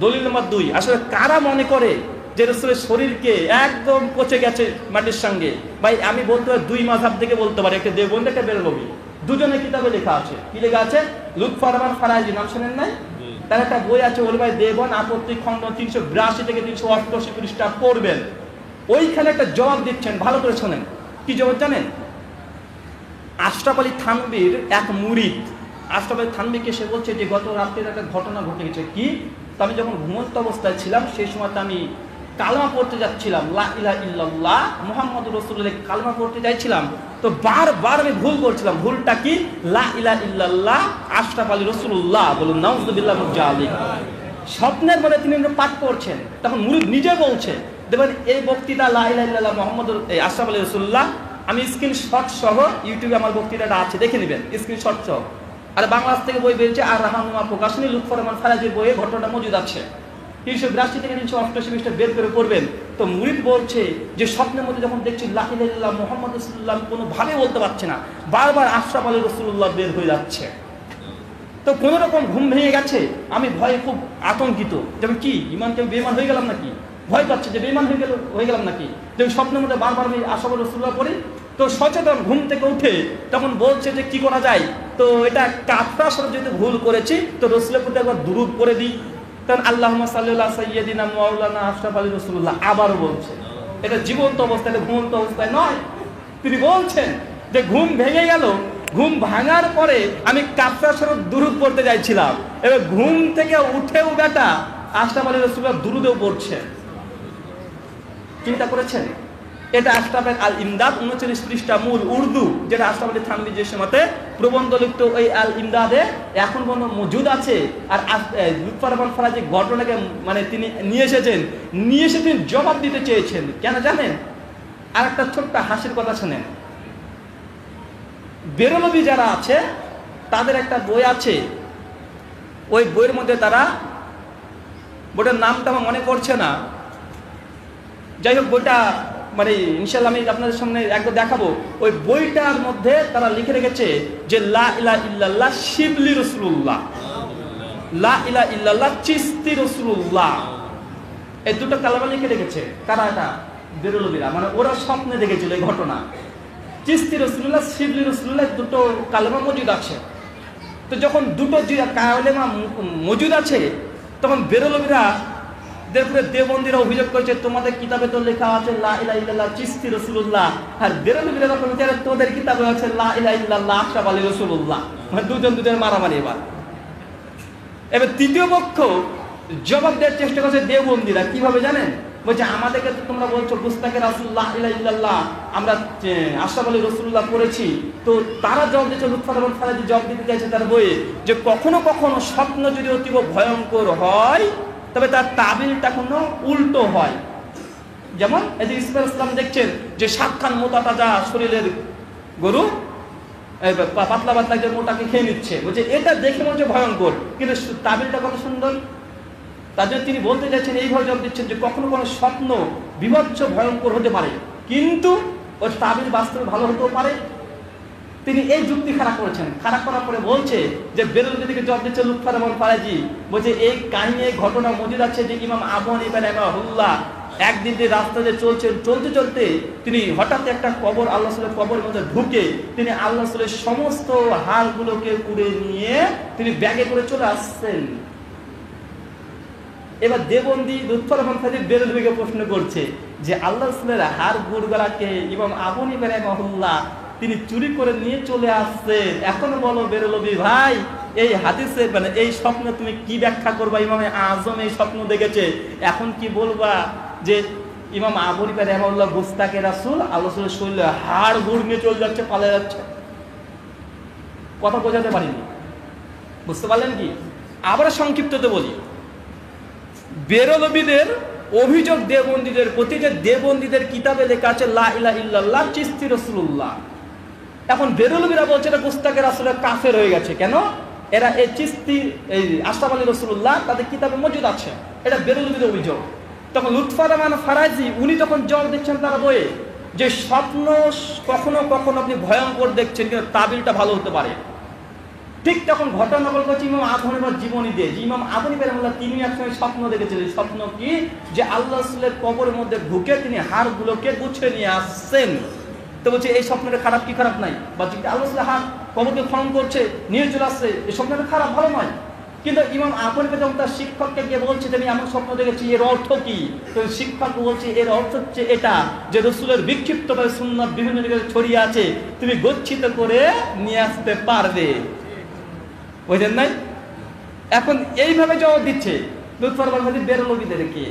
দলিল নম্বর 2, আসলে কারা মনে করে যে রাসূলের শরীরকে একদম পচে গেছে মাটির সঙ্গে? ভাই আমি বলতে পারি 2 মাযহাব থেকে বলতে পারি, একটা দেওবন্দ একটা বেরলভী, দুজনের কিতাবে লেখা আছে। কি লেখা আছে? লুৎফর রহমান ফারাজি, নাম শুনেন নাই? তার একটা বই আছে ওলমায়ে দেওবন্দ আপত্তি খণ্ড 382 থেকে 388 পৃষ্ঠা পড়বেন। ওইখানে একটা জবাব দিচ্ছেন, ভালো করে শোনেন। কি জবাব জানেন? আশরাফ আলী থানভীর এক মুরিদ, আশরাফ আলী থানভীকে সে বলছে যে গত রাত্রির একটা ঘটনা ঘটে গেছে। কি? তো আমি যখন ঘুমন্ত অবস্থায় ছিলাম, সেই সময় আমি কালমা পড়তে যাচ্ছিলাম, লা ইলাহা ইল্লাল্লাহ মুহাম্মাদুর রাসূলুল্লাহ কালমা পড়তে যাচ্ছিলাম। তো বারবার আমি ভুল করছিলাম। ভুলটা কি? লা ইলাহা ইল্লাল্লাহ আশরাফ আলী রাসূলুল্লাহ, বলুন নাউযুবিল্লাহ মিন যালিক। স্বপ্নের মধ্যে তিনি পাঠ করছেন, তখন মুরিদ নিজে বলছে, দেখবেন এই বক্তৃতা লা ইলাহা ইল্লাল্লাহ মুহাম্মাদুর আশরাফ আলী রাসূলুল্লাহ, আমি স্ক্রিনশট সহ ইউটিউবে আমার বক্তৃতাটা আছে, দেখে নেবেন স্ক্রিনশট সহ। আর বাংলাদেশ থেকে বই বেরিয়েছে আর রাহনুমা প্রকাশনী, লুৎফর রহমান ফারাজির বইয়ে ঘটনাটা মজুদ আছে। 382 থেকে 388 পৃষ্ঠা বের করে পড়বেন। তো মুরিদ বলছে যে স্বপ্নের মধ্যে যখন দেখছি লা ইলাহা ইল্লাল্লাহ মুহাম্মদ রাসূলুল্লাহ কোনোভাবে বলতে পারছে না, বারবার আশরাফ আলী রাসূলুল্লাহ বের হয়ে যাচ্ছে। তো কোনো রকম ঘুম ভেঙে গেছে, আমি ভয়ে খুব আতঙ্কিত, যেমন কি ইমানকে বেঈমান হয়ে গেলাম নাকি? ভয় পাচ্ছে যে বেঈমান হয়ে গেলাম নাকি? যেমন স্বপ্নের মধ্যে বারবার আমি আশরাফ আলী রাসূলুল্লাহ পড়ি। তো সচেতন ঘুম থেকে উঠে তখন বলছে যে কি করা যায়? তো এটা কাফরা স্বরূপ যদি ভুল করেছি, তো রাসূলের প্রতি একবার দুরূদ করে দিই। তখন আল্লাহুম্মা সাল্লি আলা সাইয়্যিদিনা মাওলানা আশরাফ আলী রাসূলুল্লাহ আবারও বলছে। এটা জীবন্ত অবস্থায়, ঘুমন্ত অবস্থায় নয়। তিনি বলছেন যে ঘুম ভেঙে গেল, ঘুম ভাঙার পরে আমি কাফরা স্বরূপ দুরূদ পড়তে যাচ্ছিলাম, এবার ঘুম থেকে উঠেও বেটা আশরাফ আলী রাসূলুল্লাহ দুরূদও পড়ছে। চিন্তা করেছেন? এটা আশরাফের আল ইমদাদ 39 পৃষ্ঠা মূল উর্দু, যেটা আশরাফ আলী থানভী যে সময়তে প্রবন্ধ লিখত, ওই আল ইমদাদে এখন পর্যন্ত মজুদ আছে। আর লুৎফর রহমান ফারাজি ঘটনাকে মানে তিনি নিয়ে এসে তিনি জবাব দিতে চেয়েছেন। কেন জানেন? আর একটা ছোট্ট হাসির কথা শোনেন। বেরলভী যারা আছে তাদের একটা বই আছে, ওই বইয়ের মধ্যে তারা, বইটার নামটা আমার মনে পড়ছে না, যাই হোক বইটা মানে ইনশাআল্লাহ আমি আপনাদের সামনে একবার দেখাবো। ওই বইটার মধ্যে তারা লিখে রেখেছে যে লা ইলাহা ইল্লাল্লাহ শিবলি রাসূলুল্লাহ, লা ইলাহা ইল্লাল্লাহ চিশতি রাসূলুল্লাহ, এই দুটো কালেমা লিখে রেখেছে। কারা? এটা বেরলভীরা, মানে ওরা স্বপ্নে দেখেছিল এই ঘটনা। চিশতি রাসূলুল্লাহ, শিবলি রাসূলুল্লাহ দুটো কালেমা মজুদ আছে। তো যখন দুটো কালেমা মজুদ আছে, তখন বেরলভীরা দেওবন্দীরা অভিযোগ করেছে তোমাদের কিতাবে তো লেখা আছে লা ইলাহা ইল্লাল্লাহ চিশতি রাসূলুল্লাহ, আর বেরলভীরা তখন তোদের কিতাবে আছে লা ইলাহা ইল্লাল্লাহ আশরাফ আলী রাসূলুল্লাহ। মানে দুজন মারামারি। এবার তৃতীয় পক্ষ জবাব দেওয়ার চেষ্টা করছে দেওবন্দীরা। কিভাবে জানেন? বলছে আমাদেরকে তো তোমরা বলছো গুস্তাখে রাসূল লা ইলাহা ইল্লাল্লাহ আমরা আশরাফ আলী রাসূলুল্লাহ পড়েছি। তো তারা জবাব দিচ্ছে, লুৎফর রহমান ফারাজি জবাব দিতে চাইছে তার বইয়ে, যে কখনো কখনো স্বপ্ন যদি অতীব ভয়ঙ্কর হয় তবে তার তাবিলটা কোনো উল্টো হয়। যেমন এই যে ইসমাঈল ইসলাম দেখছেন যে 7 খান মোটা তাজা শরীরের গরু পাতলা পাতলা যে মোটাকে খেয়ে নিচ্ছে, বলছে এটা দেখে মনে হচ্ছে ভয়ঙ্কর, কিন্তু তাবিলটা কত সুন্দর। তার জন্য তিনি বলতে চাইছেন, এইভাবে জবাব দিচ্ছেন যে কখনো কোনো স্বপ্ন বিভৎস ভয়ঙ্কর হতে পারে, কিন্তু ওর তাবিল বাস্তবে ভালো হতেও পারে। তিনি এই যুক্তি খারাপ করেছেন। খারাপ করার পরে বলছে যে বেরলভী থেকে জবাব দিচ্ছে লুৎফর রহমান ফারাজি, বলছে এই কাহিনী এই ঘটনা মজুদ আছে যে ইমাম আবু হানিফা রাহিমাহুল্লাহ একদিন যে রাস্তাতে চলতে চলতে তিনি হঠাৎ একটা কবর, আল্লাহ রাসূলের কবরের মধ্যে ঢুকে তিনি আল্লাহ রাসূলের সমস্ত হাড়গুলোকে কুড়ে নিয়ে তিনি ব্যাগে করে চলে আসছেন। এবার দেওবন্দি লুৎফর রহমান ফারাজি বেরলভীকে প্রশ্ন করছে যে আল্লাহ রাসূলের হাড় গুড়গুলাকে ইমাম আবু হানিফা রাহিমাহুল্লাহ তিনি চুরি করে নিয়ে চলে আসছেন। এখনো বলো বেরলভী ভাই, এই হাদিসে মানে এই স্বপ্ন তুমি কি ব্যাখ্যা করবা? ইমামে আজম এই স্বপ্ন দেখেছে, এখন কি বলবা যে ইমাম আবু হানিফা রাহিমাহুল্লাহ গুস্তাকে রাসূল, আল্লাহ রাসূলের শরীরে হাড় গুড় নিয়ে চলে যাচ্ছে, পালিয়ে যাচ্ছে। কথা বোঝাতে পারিনি, বুঝতে পারলেন কি? আবার সংক্ষিপ্ততে বলি, বেরলভীদের অভিযোগ দেওবন্দীদের প্রতি, যে দেওবন্দীদের কিতাবে লেখা আছে লা ইলাহা ইল্লাল্লাহ চিশতি রাসূলুল্লাহ। এখন বেরলভীরা বলছে এটা গুস্তাকে রাসূলের কাফের হয়ে গেছে। কেন? এরা এই চিশতি, এই আশরাফ আলী রাসূলুল্লাহ তাদের কিতাবে মজুদ আছে, এটা বেরলভীদের অভিযোগ। তখন লুৎফর রহমান ফারাজি উনি তখন জবাব দিচ্ছেন তার বইয়ে, যে স্বপ্ন কখনো কখনো আপনি ভয়ঙ্কর দেখছেন, কিন্তু তাবিলটা ভালো হতে পারে। ঠিক তখন ঘটনা নকল করছে ইমাম আবু হানিফার জীবনী দিয়ে। ইমাম আবু হানিফা রাহিমাহুল্লাহ তিনি একসময় স্বপ্ন দেখেছিলেন। স্বপ্ন কি? যে আল্লাহ রাসূলের কবরের মধ্যে ঢুকে তিনি হাড়গুলোকে গুছিয়ে নিয়ে আসছেন। তো বলছে এই স্বপ্নটা খারাপ কি খারাপ নাই? বা আল্লাহ রাসূলের হাড় কবরকে খনন করছে, নিয়ে চলে আসছে, এই স্বপ্নটা খারাপ ভালো নয়। কিন্তু ইমাম আবু হানিফা যখন তার শিক্ষককে গিয়ে বলছে যে আমি এমন স্বপ্ন দেখেছি, এর অর্থ কি? তো শিক্ষক বলছে এর অর্থ হচ্ছে এটা, যে রাসূলের বিক্ষিপ্তভাবে সুন্নাত বিভিন্ন জায়গায় ছড়িয়ে আছে, তুমি গচ্ছিত করে নিয়ে আসতে পারবে। বুঝলেন নাই? এখন এইভাবে জবাব দিচ্ছে লুৎফর রহমান বেরলভীদেরকে।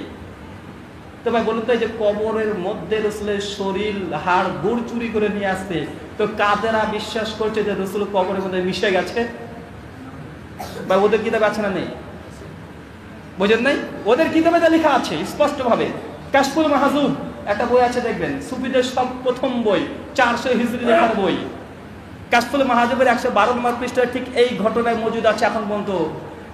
তো ভাই বলুন তো, এই যে কবরের মধ্যে রাসূলের শরীর হাড় গুড় চুরি করে নিয়ে আসতে, তো কাদেরা বিশ্বাস করছে যে রাসূল কবরের মধ্যে মিশে গেছে? বা ওদের কিতাবে আছে না নেই? বুঝেন নাই? ওদের কিতাবে যা লেখা আছে স্পষ্টভাবে, কাশফুল মাহজুব একটা বই আছে দেখবেন, সুফিদের সব প্রথম বই, 400 হিজরি লেখার বই। কাশফুল মাহজুবের 112 নম্বর পৃষ্ঠায় ঠিক এই ঘটনায় মজুদ আছে এখন পর্যন্ত।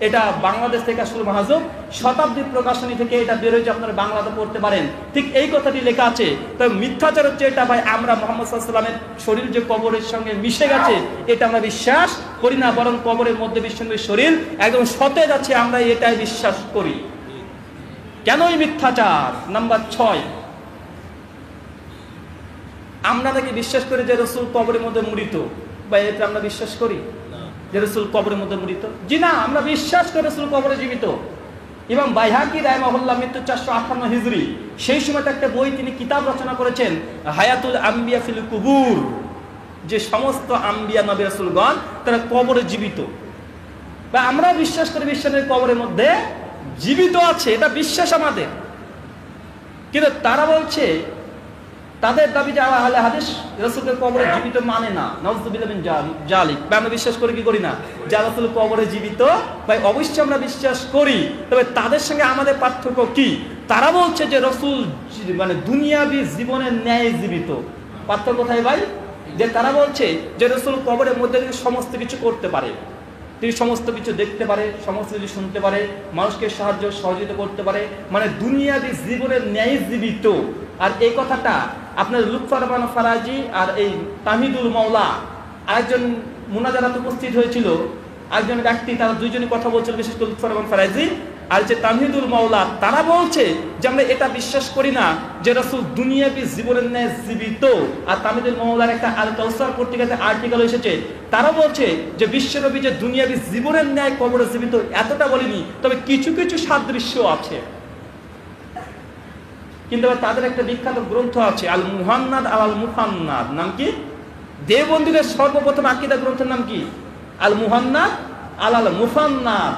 এটা বাংলাদেশ থেকে কাশফুল মাহজুব শতাব্দী প্রকাশনী থেকে এটা বের হয়েছে, আপনারা বাংলাতে পড়তে পারেন। ঠিক এই কথাটি লেখা আছে। তবে মিথ্যাচার হচ্ছে এটা ভাই, আমরা মুহাম্মদ সাল্লাল্লাহু আলাইহি ওয়াসাল্লামের শরীর যে কবরের সঙ্গে মিশে গেছে এটা আমরা বিশ্বাস করি না, বরং কবরের মধ্যে বিশ্বনবীর শরীর একদম সতেজ আছে, আমরা এটাই বিশ্বাস করি। কেন এই মিথ্যাচার? নাম্বার 6, আমরা নাকি বিশ্বাস করি যে রাসূল কবরের মধ্যে মৃত, বা এটা আমরা বিশ্বাস করি যে রাসূল কবরের মধ্যে মৃত? জি না, আমরা বিশ্বাস করি রাসূল কবরে জীবিত। ইমাম বাইহাকি রাহিমাহুল্লাহ মৃত্যু 458 হিজরি, সেই সময় একটা বই তিনি কিতাব রচনা করেছেন হায়াতুল আম্বিয়া ফিল কুবুর, যে সমস্ত আম্বিয়া নবী রাসূলগণ তারা কবরে জীবিত। বা আমরা বিশ্বাস করি বিশ্বনবী কবরের মধ্যে জীবিত আছে, এটা বিশ্বাস আমাদের। কিন্তু তারা বলছে, তাদের দাবি যে আহলে হাদিস রাসূলের কবরে জীবিত মানে না, নাউযুবিল্লাহ মিন জালিক। আমরা বিশ্বাস করি কি করি না যে রাসূল কবরে জীবিত? ভাই অবশ্যই আমরা বিশ্বাস করি। তবে তাদের সঙ্গে আমাদের পার্থক্য কি? তারা বলছে যে রাসূল মানে দুনিয়াবি জীবনের ন্যায় জীবিত। পার্থক্য কোথায় ভাই? যে তারা বলছে যে রাসূল কবরের মধ্যে সমস্ত কিছু করতে পারে, তিনি সমস্ত কিছু দেখতে পারে, সমস্ত কিছু শুনতে পারে, মানুষকে সহযোগিতা করতে পারে, মানে দুনিয়াবি জীবনের ন্যায় জীবিত। আর এই কথাটা আপনার লুৎফর রহমান ফারাজি আর এই তাহিদুল মাওলা আরেকজন মুনাজারাতে উপস্থিত হয়েছিল, একজন ব্যক্তি, তারা দুইজনই কথা বলছিল, বিশেষ করে লুৎফর রহমান ফারাজি আর যে তাহিদুল মাওলা, তারা বলছে যে আমরা এটা বিশ্বাস করি না যে রাসূল দুনিয়াবি জীবনের ন্যায় জীবিত। আর তাহিদুল মাওলার একটা আল কাউসার পত্রিকাতে আর্টিকেল এসেছে, তারা বলছে যে বিশ্বনবী যে দুনিয়াবি জীবনের ন্যায় কবরে জীবিত এতটা বলেনি, তবে কিছু কিছু সাদৃশ্য আছে। কিন্তু তাদের একটা বিখ্যাত গ্রন্থ আছে আল মুহান্নাদ আল মুফান্নাদ, নাম কি? দেওবন্দীদের সর্বপ্রথম আকীদা গ্রন্থের নাম কি? আল মুহান্নাদ আল মুফান্নাদ।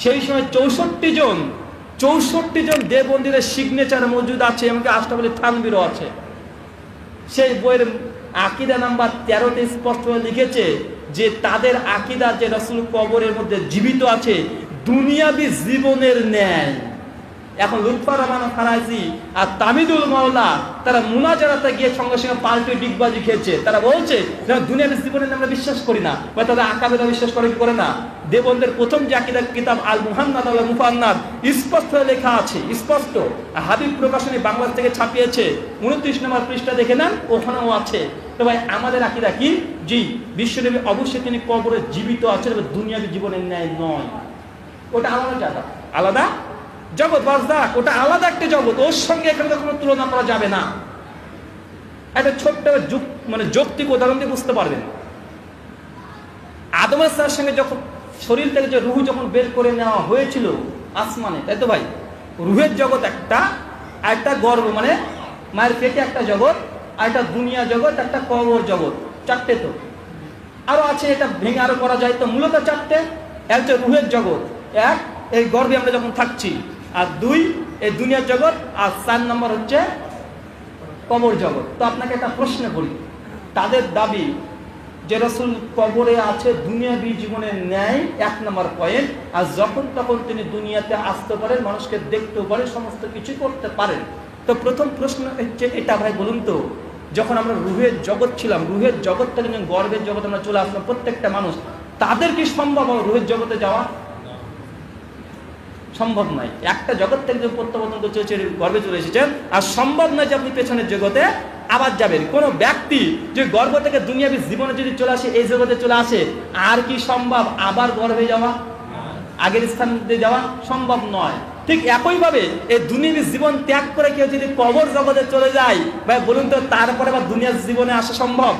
সেই সময় 64 জন দেওবন্দীদের সিগনেচার মজুদ আছে, এমনকি আশরাফ আলী থানভীরও আছে। সেই বইয়ের আকীদা নাম্বার 13তে স্পষ্ট লিখেছে যে তাদের আকীদা যে রাসূল কবরের মধ্যে জীবিত আছে দুনিয়াবি জীবনের ন্যায়। এখন লুৎফর রহমান ফারাজি আর তামিদুল মাওলা তারা মুনাজারাতে গিয়ে সঙ্গে সঙ্গে পাল্টে ডিগবাজি খেয়েছে। তারা বলছে যে দুনিয়াবি জীবনে আমরা বিশ্বাস করি না, বা তাদের আকাবেরা বিশ্বাস করে কি করে না। দেওবন্দের প্রথম যে আকীদা কিতাব আল মুহান্নাদ আল মুফান্নাদ স্পষ্ট লেখা আছে, স্পষ্ট। হাবিব প্রকাশনী বাংলা থেকে ছাপিয়েছে, 29 নম্বর পৃষ্ঠা দেখে নেন, ওখানেও আছে। তো ভাই আমাদের আকীদা কি? জি, বিশ্বনবী অবশ্যই তিনি কবরে জীবিত আছেন, দুনিয়াবি জীবনের ন্যায় নয়। ওটা আলাদা জায়গা, আলাদা জগৎ, বারজাখ, ওটা আলাদা একটা জগৎ, ওর সঙ্গে এখানে কোনো তুলনা করা যাবে না। একটা ছোট্ট মানে যৌক্তিক উদাহরণ দিয়ে বুঝতে পারবেন। আদম আলাইহিস সালামের সঙ্গে যখন শরীর থেকে যে রূহ যখন বের করে নেওয়া হয়েছিল আসমানে, তাই তো ভাই? রূহের জগৎ একটা, আর একটা গর্ভ মানে মায়ের পেটে একটা জগৎ, আর একটা দুনিয়া জগৎ, একটা কবর জগৎ, 4টে। তো আরো আছে, এটা ভেঙে আরো করা যায়। তো মূলত 4টে। একটা রূহের জগৎ, এক এই গর্ভে আমরা যখন থাকছি, আর 2 এই দুনিয়ার জগৎ, আর 4 নম্বর হচ্ছে কবর জগৎ। তো আপনাকে একটা প্রশ্ন করি, তাদের দাবি যে রাসূল কবরে আছে দুনিয়াবী জীবনের ন্যায়, 1 নম্বর পয়েন্ট। আর যখন তখন তিনি দুনিয়াতে আসতে পারেন, মানুষকে দেখতেও পারেন, সমস্ত কিছু করতে পারেন। তো প্রথম প্রশ্ন হচ্ছে এটা, ভাই বলুন তো, যখন আমরা রুহের জগৎ ছিলাম, রুহের জগৎ থেকে যখন গর্ভের জগৎ আমরা চলে আসলাম, প্রত্যেকটা মানুষ, তাদের কি সম্ভব রুহের জগতে যাওয়া? সম্ভব নয়। একটা জগৎ থেকে প্রত্যাবর্তন করছে, গর্ভে চলে এসেছেন, আর সম্ভব নয় যে আপনি পেছনের জগতে আবার যাবেন। কোন ব্যক্তি যে গর্ভ থেকে দুনিয়াবী জীবনে যদি চলে আসে, এই জগতে চলে আসে, আর কি সম্ভব আবার গর্ভে যাওয়া, আগের স্থান দিয়ে যাওয়া? সম্ভব নয়। ঠিক একইভাবে এই দুনিয়াবী জীবন ত্যাগ করে কেউ যদি কবর জগতে চলে যায়, ভাই বলুন তো, তারপরে আবার দুনিয়ার জীবনে আসা সম্ভব?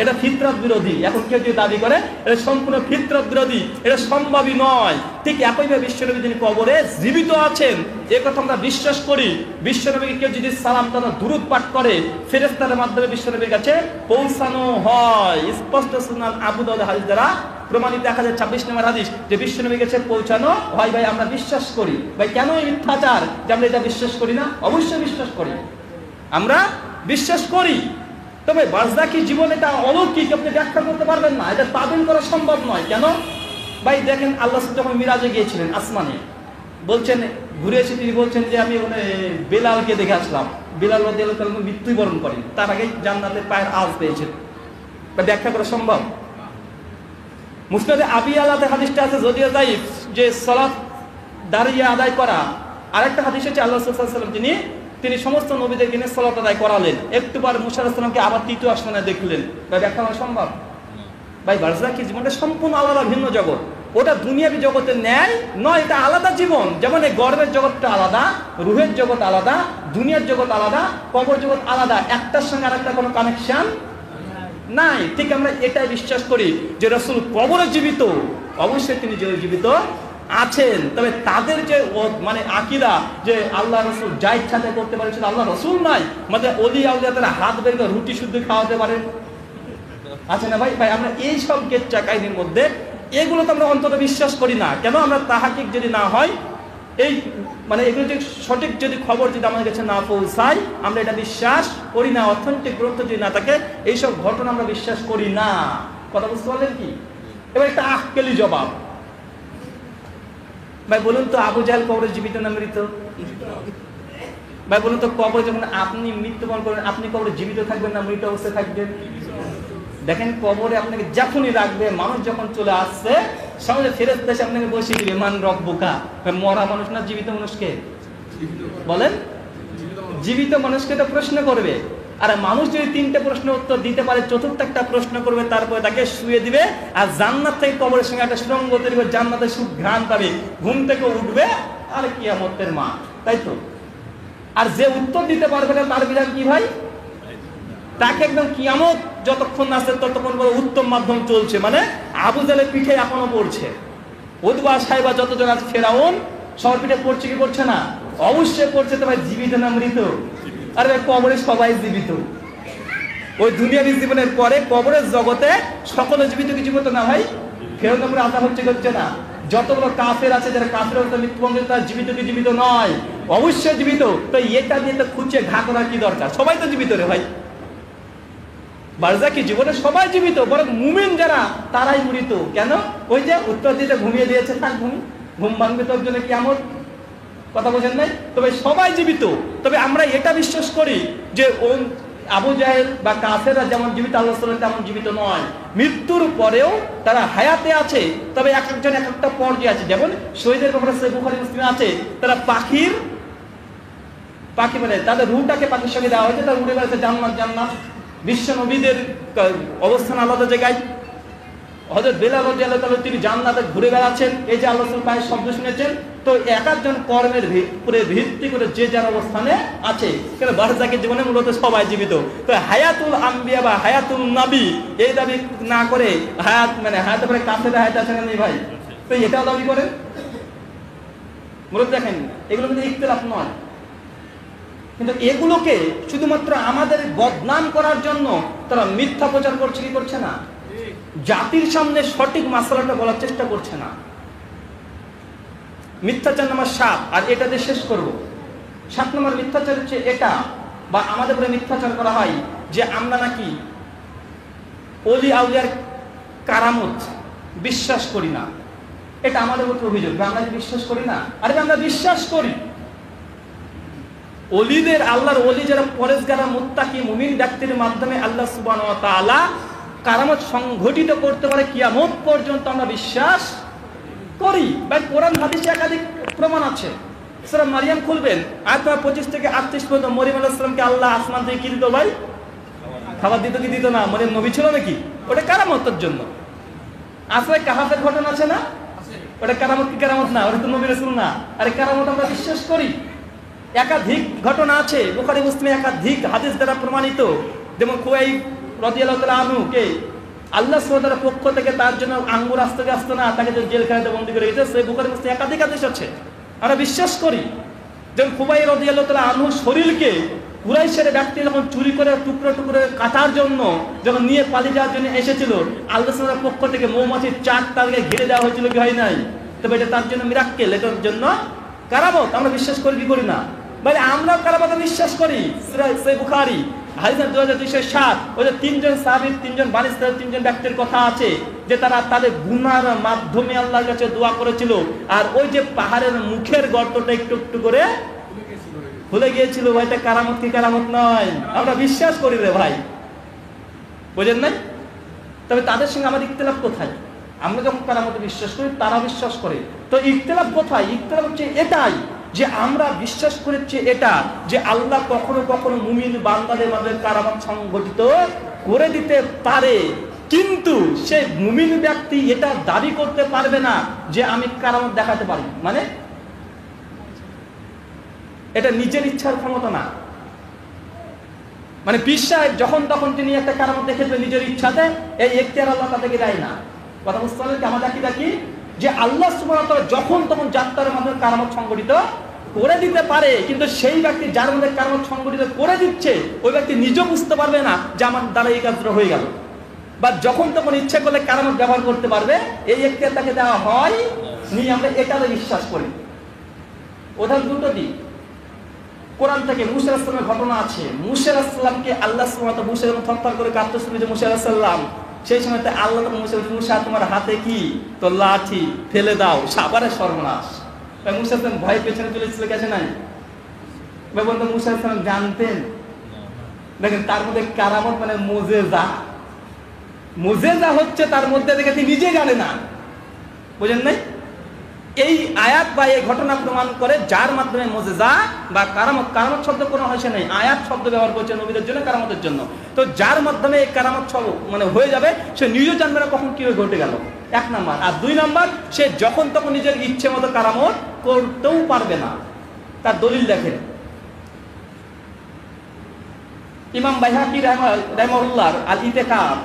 এটা ফিতরত বিরোধী। এখন কেউ যদি দাবি করে এটা সম্পূর্ণ ফিতরত বিরোধী, এটা সম্ভবই নয়। ঠিক একইভাবে বিশ্বনবী যিনি কবরে জীবিত আছেন, এ কথা আমরা বিশ্বাস করি। বিশ্বনবীকে কেউ যদি সালাম তারা দুরূদ পাঠ করে, ফেরেশতাদের মাধ্যমে বিশ্বনবীর কাছে পৌঁছানো হয়। স্পষ্ট সুনান আবু দাউদ হাদিস দ্বারা প্রমাণিত 1026 নম্বর হাদিস, যে বিশ্বনবীর কাছে পৌঁছানো হয়। ভাই আমরা বিশ্বাস করি। ভাই কেন এই মিথ্যাচার যে আমরা এটা বিশ্বাস করি না? অবশ্যই বিশ্বাস করি, আমরা বিশ্বাস করি। তবে বারজাকি জীবন এটা অলৌকিক, আপনি ব্যাখ্যা করতে পারবেন না, এটা তাবিল করা সম্ভব নয়। কেন? ভাই দেখেন, আল্লাহ যখন মিরাজে গিয়েছিলেন আসমানে, বলছেন ঘুরে এসে তিনি বলছেন যে আমি ওখানে বেলালকে দেখে আসলাম। বেলাল রাদিয়াল্লাহু তাআলা মৃত্যুবরণ করেন, তার আগে জান্নাতের পায়ের আওয়াজ পেয়েছেন। ব্যাখ্যা করা সম্ভব? মুসনাদে আবি আলাতে হাদিসটা আছে, যদিও দাইফ, যে সালাত দাঁড়িয়ে আদায় করা। আরেকটা হাদিস হচ্ছে আল্লাহ সাল্লাল্লাহু আলাইহি ওয়াসাল্লাম তিনি সমস্ত নবীদেরকে নিয়ে সালাত আদায় করালেন। একটুবার মুসা আলাইহিস সালামকে আবার তৃতীয় আসমানে দেখলেন। ভাই ব্যাখ্যা করা সম্ভব? ভাই বারজাকি জীবনটা সম্পূর্ণ আলাদা, ভিন্ন জগৎ। ওটা দুনিয়াবী জগতের ন্যায় নয়, এটা আলাদা জীবন। যেমন এই গর্ভের জগৎটা আলাদা, রুহের জগৎ আলাদা, দুনিয়ার জগৎ আলাদা, কবর জগৎ আলাদা, একটার সঙ্গে আরেকটা কোনো কানেকশন নাই। ঠিক আমরা এটাই বিশ্বাস করি যে রাসূল কবরে জীবিত, অবশ্যই তিনি জীবিত আছেন। তবে তাদের যে মানে আকীদা যে আল্লাহ রাসূল যা ইচ্ছা তাই করতে পারে, সেটা আল্লাহ রাসূল নয়। মানে ওলি আউলিয়া তারা হাত বের করে রুটি শুদ্ধ খাওয়াতে পারে, আছে না ভাই? ভাই আমরা এই সব গেচ্চা কাহিনীর মধ্যে এগুলো তো আমরা অন্তত বিশ্বাস করি না। কেন? আমরা তাহাকিক যদি না হয়, এই মানে এগুলো যে সঠিক যদি খবর যদি আমাদের কাছে না পৌঁছায়, আমরা এটা বিশ্বাস করি না। অথেন্টিক গ্রন্থ যদি না থাকে, এইসব ঘটনা আমরা বিশ্বাস করি না। কথা বুঝতে পারলেন কি? এবার একটা আক্কেলি জবাব, ভাই বলুন তো, আবু জাহেল কবরে জীবিত না মৃত? ভাই বলুন তো, কবরে যখন আপনি মৃত্যুবরণ করেন, আপনি কবরে জীবিত থাকবেন না মৃত অবস্থায় থাকবেন? দেখেন, কবরে আপনাকে যখনই রাখবে, মানুষ যখন চলে আসছে, সমাজে ফেরেশতা এসে আপনাকে বসিয়ে দিবে, মান রব্বুকা। মরা মানুষ না জীবিত মানুষকে বলেন? জীবিত মানুষকে তো প্রশ্ন করবে। আর মানুষ যদি 3টে প্রশ্ন উত্তর দিতে পারে, চতুর্থ একটা প্রশ্ন করবে, তারপরে তাকে শুয়ে দিবে, আর জান্নাত থেকে কবরের সঙ্গে একটা সুরঙ্গ তৈরি করে জান্নাতের সুখ ঘ্রাণ পাবে, ঘুম থেকে উঠবে, আর কিয়ামতের মা, তাই তো? আর যে উত্তর দিতে পারবে না, তার বিধান কি ভাই? তাকে একদম কিয়ামত যতক্ষণ আসছে ততক্ষণ পরে উত্তম মাধ্যম চলছে, মানে আবু জাহেলের পিঠে এখনো পড়ছে। উতবা সাহেবা যতজন আছে, ফেরাউন সবার পিঠে পড়ছে কি পড়ছে না? অবশ্যই পড়ছে। তো ভাই জীবিত না মৃত? আরে ভাই কবরে সবাই জীবিত। ওই দুনিয়াবী জীবনের পরে কবরের জগতে সকলে জীবিত কি জীবিত না ভাই? ফেরাউন আমরা আশা হচ্ছে না? যতগুলো কাফের আছে, যারা কাফের মৃত্যুবরণ করে, তারা জীবিত কি জীবিত নয়? অবশ্যই জীবিত। তো এটা নিয়ে তো খুঁজে ঘা করার কি দরকার? সবাই তো জীবিত রে ভাই। বারজাকি জীবনে সবাই জীবিত, বরং মুমিন যারা তারাই মৃত। কেন? ওই যে উত্তর দিতে ঘুমিয়ে দিয়েছে, থাক ঘুম ভাঙবে তোর জন্য কিয়ামত। কথা বোঝেন নাই? তবে সবাই জীবিত। তবে আমরা এটা বিশ্বাস করি যে আবু জাহেল বা কাফেররা যেমন জীবিত, আল্লাহ রাসূল তেমন জীবিত নয়। মৃত্যুর পরেও তারা হায়াতে আছে, তবে এক একজন এক একটা পর্যায়ে আছে। যেমন শহীদের ব্যাপারে সহিহ বুখারী মুসলিমে আছে, তারা পাখি মানে তাদের রূহটাকে পাখির সঙ্গে দেওয়া হয়েছে, তারা উড়ে বেড়াচ্ছে জান্নাত। বিশ্ব নবীদের অবস্থান আলাদা জায়গায়। হযরত বেলাল রাদিয়াল্লাহু তাআলা তিনি জান্নাতে ঘুরে বেড়াচ্ছেন, এই যে আল্লাহ রাসূল পায়ের শব্দ শুনেছেন। তো এক একজন কর্মের উপরে ভিত্তি করে যে যার অবস্থানে আছে। কেন? বারজাকি জীবনে মূলত সবাই জীবিত। তো হায়াতুল আম্বিয়া বা হায়াতুল নবী এই দাবি না করে, হায়াত মানে হায়াতের পরে কাফের হায়াত আছে না ভাই? তো এটাও দাবি করে। মূলত দেখেন, এগুলো কিন্তু ইখতিলাফ নয়, কিন্তু এগুলোকে শুধুমাত্র আমাদের বদনাম করার জন্য তারা মিথ্যা প্রচার করছে কি করছে না? জাতির সামনে সঠিক মাসলাটা বলার চেষ্টা করছে না। মিথ্যাচার নাম্বার 7, আর এটা দিয়ে শেষ করব। 7 নম্বর মিথ্যাচার হচ্ছে এটা, বা আমাদের উপরে মিথ্যাচার করা হয় যে আমরা নাকি ওলি আউলিয়ার কারামত বিশ্বাস করি না। এটা আমাদের উপর অভিযোগ, আমরা বিশ্বাস করি না। আরে আমরা বিশ্বাস করি। ওলিদের, আল্লাহর ওলি যারা পরেজগারা মুত্তাকি মুমিন ব্যক্তির মাধ্যমে আল্লাহ সুবহানাহু ওয়া তাআলা কারামত সংঘটিত করতে পারে কিয়ামত পর্যন্ত আমরা বিশ্বাস করি। ভাই কোরআন হাদিসে একাধিক প্রমাণ আছে। সূরা মারিয়াম খুলবেন, আয়াত 25 থেকে 38 পর্যন্ত। মরিয়ম আলাইহিস সালামকে আল্লাহ আসমান থেকে কি দিত ভাই? খাবার দিত কি দিত না? মরিয়ম নবী ছিল নাকি? ওটা কারামতের জন্য। আসলে কাহাফের ঘটনা আছে না? ওটা কারামত কি কারামত না? ওটা তো নবী রাসূল না। আরে কারামত আমরা বিশ্বাস করি। একাধিক ঘটনা আছে, বুখারী মুসলিমে একাধিক হাদিস দ্বারা প্রমাণিত। যেমন খুয়াইব রাদিয়াল্লাহু তাআলা আনহু কে আল্লাহ সুবহানাহু ওয়া তাআলার পক্ষ থেকে তার জন্য আঙ্গুর আসতে না, তাকে যে জেলখানাতে বন্দী করে রেখেছে, সেই বুখারী মুসলিমে একাধিক হাদিস আছে, আমরা বিশ্বাস করি। যেমন খুবাইব রাদিয়াল্লাহু তাআলা আনহুর শরীরকে কুরাইশের ব্যক্তি যখন চুরি করে টুকরো টুকরো কাটার জন্য যখন নিয়ে পালিয়ে যাওয়ার জন্য এসেছিল, আল্লাহ সুবহানাহু ওয়া তাআলার পক্ষ থেকে মৌমাছির চাক তাকে ঘিরে দেওয়া হয়েছিল কি হয় নাই? তবে এটা তার জন্য মিরাক্কেল, এটার জন্য কারামত আমরা বিশ্বাস করি কি করি না? বলে আমরা কারামত বিশ্বাস করি। সহিহ বুখারী হাদিস 2207, ওই যে 3জন সাহাবী, 3জন বনী ইসরাঈল, 3জন ব্যক্তির কথা আছে যে তারা তাদের গুনার মাধ্যমে আল্লাহর কাছে দোয়া করেছিল, আর ওই যে পাহাড়ের মুখের গর্তটা একটু একটু করে খুলে গিয়েছিল। ভাই এটা কারামত কি কারামত নয়? আমরা বিশ্বাস করি রে ভাই, বুঝেন নাই? তবে তাদের সঙ্গে আমাদের ইখতিলাফ কোথায়? আমরা যখন কারামতে বিশ্বাস করি, তারা বিশ্বাস করে, তো ইখতিলাফ কোথায়? ইখতিলাফ হচ্ছে এটাই যে আমরা বিশ্বাস করেছি এটা যে আল্লাহ কখনো কখনো মুমিন বান্দাদের মাঝে কারামত সংঘটিত করে দিতে পারে, কিন্তু সে মুমিন ব্যক্তি এটা দাবি করতে পারবে না যে আমি কারামত দেখাতে পারি। মানে এটা নিজের ইচ্ছার ক্ষমতা না। মানে বিশ্বাস যখন তখন তিনি একটা কারামত দেখে দেবে নিজের ইচ্ছাতে, এই এখতিয়ার আল্লাহ তাদেরকে দেয় না। কথা বুঝতে পারলেন? আমাদের কি দেখি যে আল্লাহ সুবহানাহু ওয়া তাআলা যখন তখন যাত্রার মাধ্যমে কারামত সংঘটিত করে দিতে পারে, কিন্তু সেই ব্যক্তি যার মধ্যে কারামত সংঘটিত করে দিচ্ছে, ওই ব্যক্তি নিজেও বুঝতে পারবে না যে আমার দ্বারা এই কাজটা হয়ে গেল। বা যখন তখন ইচ্ছা করলে কারামত ব্যবহার করতে পারবে, এই এখতিয়ার তাকে দেওয়া হয় নি। আমরা এটাতে বিশ্বাস করি। উদাহরণ দুটো দিই কোরআন থেকে। মুসা আলাইহিস সালামের ঘটনা আছে। মুসা আলাইহিস সালামকে আল্লাহ সুবহানাহু ওয়া তাআলা, মুসা যখন থরথর করে কাঁপতেছিল যে মুসা আলাইহিস সালাম, সেই সময় আল্লাহ মুসা তোমার হাতে কি? তো লাঠি, ফেলে দাও, সাবারে সর্বনাশ। মুসা আলাইহিস সালাম ভয় পেছনে চলে এসেছিল, গেছে নাই? বন্ধু মুসা আলাইহিস সালাম জানতেন, দেখেন তার মধ্যে কারামত মানে মুজেজা। মুজেজা হচ্ছে তার মধ্যে, দেখে তিনি নিজে জানে না, বুঝেন নাই? এই আয়াত বা এই ঘটনা প্রমাণ করে যার মাধ্যমে মুজেজা বা কারামত, কারামত শব্দ কোনো হয়েছে নাই, আয়াত শব্দ ব্যবহার করছে নবীদের জন্য, কারামতের জন্য। তো যার মাধ্যমে এই কারামত সব মানে হয়ে যাবে, সে নিজেও জানবে না কখন কি ঘটে গেল, 1 নাম্বার। আর 2 নাম্বার, সে যখন তখন নিজের ইচ্ছে মতো কারামত করতেও পারবে না। তার দলিল দেখেন, ইমাম বাইহাকী রাহিমাহুল্লাহর আল ইতিকাফ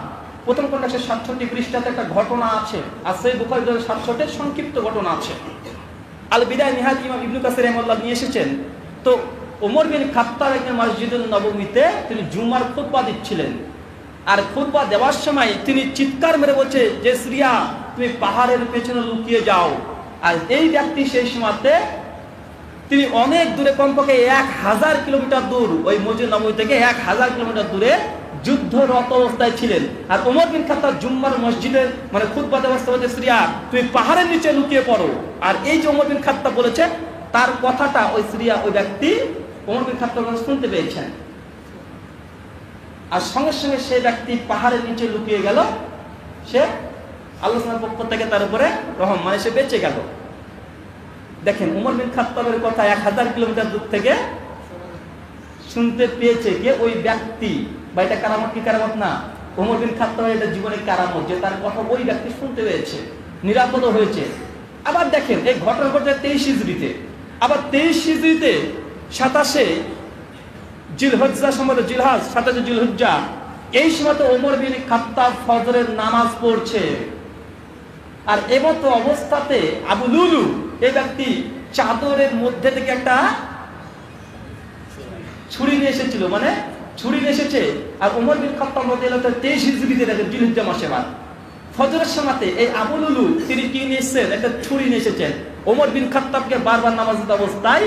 প্রথম খণ্ডে 67 পৃষ্ঠাতে একটা ঘটনা আছে, আর সেই বুখারী 67 সংক্ষিপ্ত ঘটনা আছে। আল বিদায় নিহায়াত ইমাম ইবনে কাসির রাহিমাহুল্লাহ নিয়ে এসেছেন। তো ওমর বিন খাত্তাব একদিন মসজিদুল নববীতে তিনি জুমার খুতবা দিচ্ছিলেন, আর খুতবা দেওয়ার সময় তিনি চিৎকার মেরে বলছে যে সিরিয়া তুমি পাহাড়ের পেছনে লুকিয়ে যাও। আর এই ব্যক্তি সেই সময়তে তিনি অনেক দূরে, কমপক্ষে 1000 কিলোমিটার দূর, ওই মসজিদ নববী থেকে 1000 কিলোমিটার দূরে যুদ্ধরত অবস্থায় ছিলেন। আর ওমর বিন খাত্তাব জুম্মার মসজিদে মানে খুতবা দেওয়ার সময় বলছে সিরিয়া তুমি পাহাড়ের নিচে লুকিয়ে পড়ো। আর এই যে ওমর বিন খাত্তাব বলেছে, তার কথাটা ওই সিরিয়া ওই ব্যক্তি ওমর বিন খাত্তাব শুনতে পেয়েছেন, আর সঙ্গে সঙ্গে সেই ব্যক্তি পাহাড়ের নিচে লুকিয়ে গেল। সে আল্লাহ সুবহানাহু পক্ষ থেকে তার উপরে রহম, মানে সে বেঁচে গেল। দেখেন ওমর বিন খাত্তাবের কথা 1000 কিলোমিটার দূর থেকে শুনতে পেয়েছে কে? ওই ব্যক্তি। বা এটা কারামত কি কারামত না? ওমর বিন খাত্তাবের এটা জীবনের কারামত যে তার কথা ওই ব্যক্তি শুনতে পেয়েছে, নিরাপদ হয়েছে। আবার দেখেন এই ঘটনা ঘটে 23 হিজরিতে। আবার 23 হিজরিতে 27 জিলহজ্জা সম্বন্ধে, জিলহজ 27 জিলহজ্জা, এই সময় তো ওমর বিন খাত্তাব ফজরের নামাজ পড়ছে। আর এমতো অবস্থাতে আবু লুলু এই ব্যক্তি চাদরের মধ্যে থেকে একটা ছুরি নিয়ে এসেছিল, মানে ছুরি নিয়ে এসেছে। আর ওমর বিন খাত্তাব রাদিয়াল্লাহু তাআলা 23 হিজরিতে দেখেন জিলহজ্জা মাসে বাদ ফজরের সময়তে এই আবু লুলু তিনি কি নিয়ে এসেছেন? একটা ছুরি নিয়ে এসেছেন। ওমর বিন খাত্তাবকে বারবার নামাজ অবস্থায়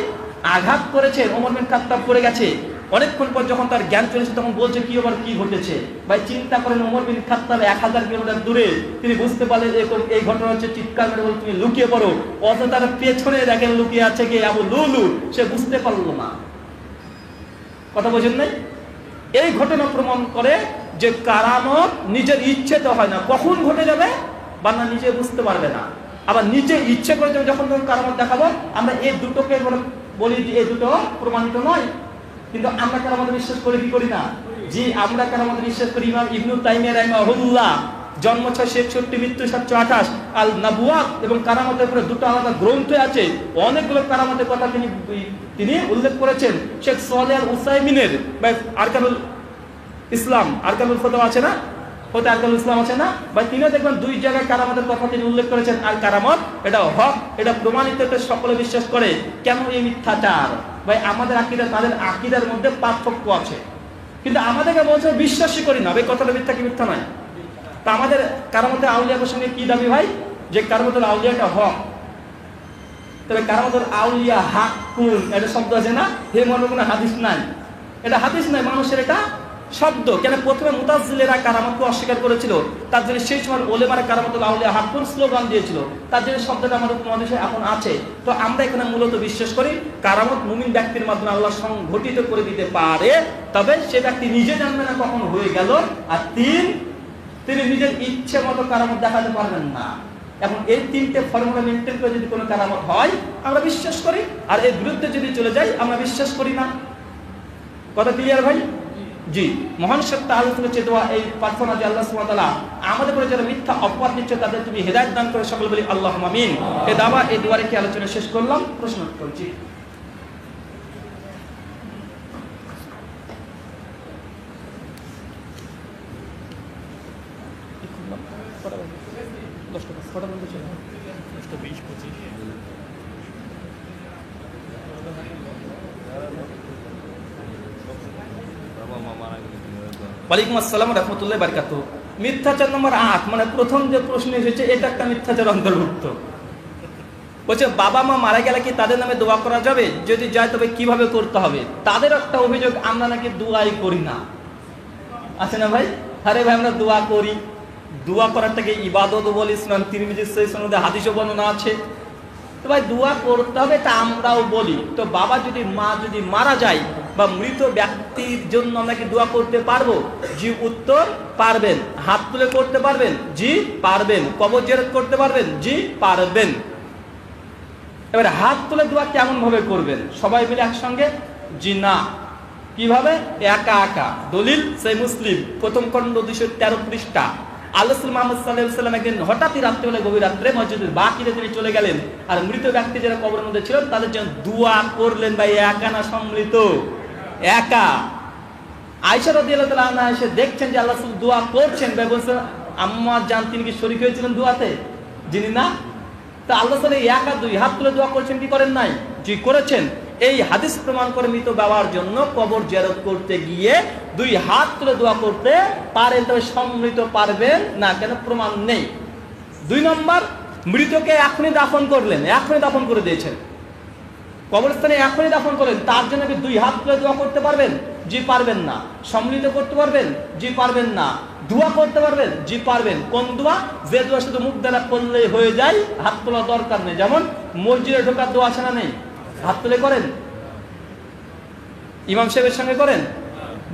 আঘাত করেছে, ওমর বিন খাত্তাব পড়ে গেছে। অনেকক্ষণ পর যখন তার জ্ঞান চলেছে তখন বলছে কি আবার কি ঘটেছে। ভাই চিন্তা করেন, ওমর বিন খাত্তাব 1000 কিলোমিটার দূরে, তিনি বুঝতে পারলেন এরকম এই ঘটনা হচ্ছে, চিৎকার মেরে বলে তুমি লুকিয়ে পড়ো। অত তার পেছনে দেখেন লুকিয়ে আছে কে, আবু লুলু। সে বুঝতে পারলো না। কথা বোঝেন নাই? এই ঘটনা প্রমাণ করে যে কারামত নিজের ইচ্ছেতে হয় না, কখন ঘটে যাবে বান্দা নিজে বুঝতে পারবে না। আবার নিজে ইচ্ছে করে যখন তখন কারামত দেখাবো, আমরা এই দুটোকে বলি যে এই দুটো প্রমাণিত নয়, কিন্তু আমরা কারামত বিশ্বাস করি কি করি না? জি, আমরা কারামত বিশ্বাস করি। ইমাম ইবনু তাইমিয়া রাহিমাহুল্লাহ, জন্ম 661, মৃত্যু 728, আল নাবুয়াত এবং কারামতের উপরে দুটো আলাদা গ্রন্থ আছে। অনেকগুলো কারামতের কথা তিনি উল্লেখ করেছেন। শেখ সালেহ আল উসাইমিনের আরকানুল ইসলাম, আরকানুল ফতোয়া আছে না, হতে আরকানুল ইসলাম আছে না ভাই, তিনিও দেখবেন 2 জায়গায় কারামতের কথা তিনি উল্লেখ করেছেন। আর কারামত এটা হক, এটা প্রমাণিত, এটা সকলে বিশ্বাস করে। কেন এই মিথ্যাচার? ভাই আমাদের আকীদা তাদের আকীদার মধ্যে পার্থক্য আছে, কিন্তু আমাদেরকে বলছে বিশ্বাসই করি না। ভাই কথাটা মিথ্যা কি মিথ্যা নয়? তা আমাদের কারামতের আউলিয়ার সঙ্গে কি দাবি ভাই? যে কারামতের আউলিয়াটা হক। তবে কারামতের আউলিয়া হাক্কুন এটা শব্দ আছে না, হে মনে কোনো হাদিস নাই। এটা হাদিস নাই, মানুষের এটা শব্দ। কেন প্রথমে মুতাজিলেরা কারামতকে অস্বীকার করেছিল, তার জন্য সেই সময় ওলেমারা কারামতুল আউলিয়া হাক্কুন স্লোগান দিয়েছিল, তার জন্য শব্দটা আমাদের উপমহাদেশে এখন আছে। তো আমরা এখানে মূলত বিশ্বাস করি কারামত মুমিন ব্যক্তির মাধ্যমে আল্লাহ সংঘটিত করে দিতে পারে, তবে সে ব্যক্তি নিজে জানবে না কখন হয়ে গেল। আর তিনি নিজের ইচ্ছে মতো কারামত দেখাতে পারবেন না। এখন এই 3টে ফর্মুলা মেনটেন করে যদি কোনো কারামত হয় আমরা বিশ্বাস করি, আর এর বিরুদ্ধে যদি চলে যাই আমরা বিশ্বাস করি না। কথা ক্লিয়ার ভাই? জি, মহান সত্য আলোচনা চেতোয়া এই প্রার্থনা যে আল্লাহ সুবহানাহু ওয়া তাআলা আমাদের উপরে যারা মিথ্যা অপবাদ দিচ্ছে তাদের তুমি হেদায়েত দান করে, সকলে বলি আল্লাহুম্মা আমিন। এই দাওয়া এই দুয়ারে কি আলোচনা শেষ করলাম, প্রশ্ন করছি। ওয়ালাইকুম আসসালাম রাহমাতুল্লাহি বারাকাতুহু। মিথ্যাচার নম্বর 8, মানে প্রথম যে প্রশ্ন এসেছে এটা একটা মিথ্যাচার অন্তর্ভুক্ত। বলছে বাবা মা মারা গেলে কি তাদের নামে দোয়া করা যাবে? যদি যায় তবে কিভাবে করতে হবে? তাদের একটা অভিযোগ আমরা নাকি দোয়াই করি না, আছে না ভাই? আরে ভাই আমরা দোয়া করি, দোয়া করাটাকে ইবাদত বলে ইসলাম তিরমিজির সহিহ সনদে হাদিসও বর্ণনা আছে। তো ভাই দোয়া করতে হবে তা আমরাও বলি। তো বাবা যদি মা যদি মারা যায় বা মৃত ব্যক্তির জন্য আমরা কি দোয়া করতে পারবো? জি, উত্তর পারবেন। হাত তুলে করতে পারবেন? জি পারবেন। কবর জিয়ারত করতে পারবেন? জি পারবেন। এবার হাত তুলে দোয়া কেমন ভাবে করবেন? সবাই মিলে একসঙ্গে? জি না। কিভাবে? একা একা। দলিল সেই মুসলিম প্রথম খণ্ড 213 পৃষ্ঠা। আল্লাহ মুহাম্মদ সাল্লাল্লাহু আলাইহি ওয়াসাল্লাম একদিন হঠাৎই রাত্রিবেলা গভীর রাত্রে মসজিদুল বাকিতে তিনি চলে গেলেন, আর মৃত ব্যক্তি যারা কবরের মধ্যে ছিলেন তাদের জন্য দোয়া করলেন। ভাই একা না সম্মিলিত? একা। আয়েশা রাদিয়াল্লাহু তাআলা আনহা এসে দেখছেন যে আল্লাহ রাসূল দোয়া করছেন। ভাই বলছেন আম্মা জান তিনি কি শরীক হয়েছিলেন দোয়াতে? যিনি না। তা আল্লাহ তাআলা একা 2 হাত তুলে দোয়া করছেন কি করেন নাই? জি করেছেন। এই হাদিস প্রমাণ করে মৃত বাবার জন্য কবর জিয়ারত করতে গিয়ে 2 হাত তুলে দোয়া করতে পারেন, তবে সম্মিলিত পারবেন না। কেন? প্রমাণ নেই। 2 নম্বর, মৃতকে এখনই দাফন করলেন, এখনই দাফন করে দিয়েছেন, কবরস্থানে এখনই দাফন করেন, তার জন্য কি 2 হাত তুলে দোয়া করতে পারবেন? জি পারবেন না। সম্মিলিত করতে পারবেন? জি পারবেন না। দোয়া করতে পারবেন? জি পারবেন। কোন দোয়া? যে দোয়া শুধু মুখ দ্বারা করলেই হয়ে যায়, হাত তোলা দরকার নেই। যেমন মসজিদে ঢোকার দোয়া আছে না নেই? হাত তুলে করেন। ইমাম সাহেবের সঙ্গে করেন।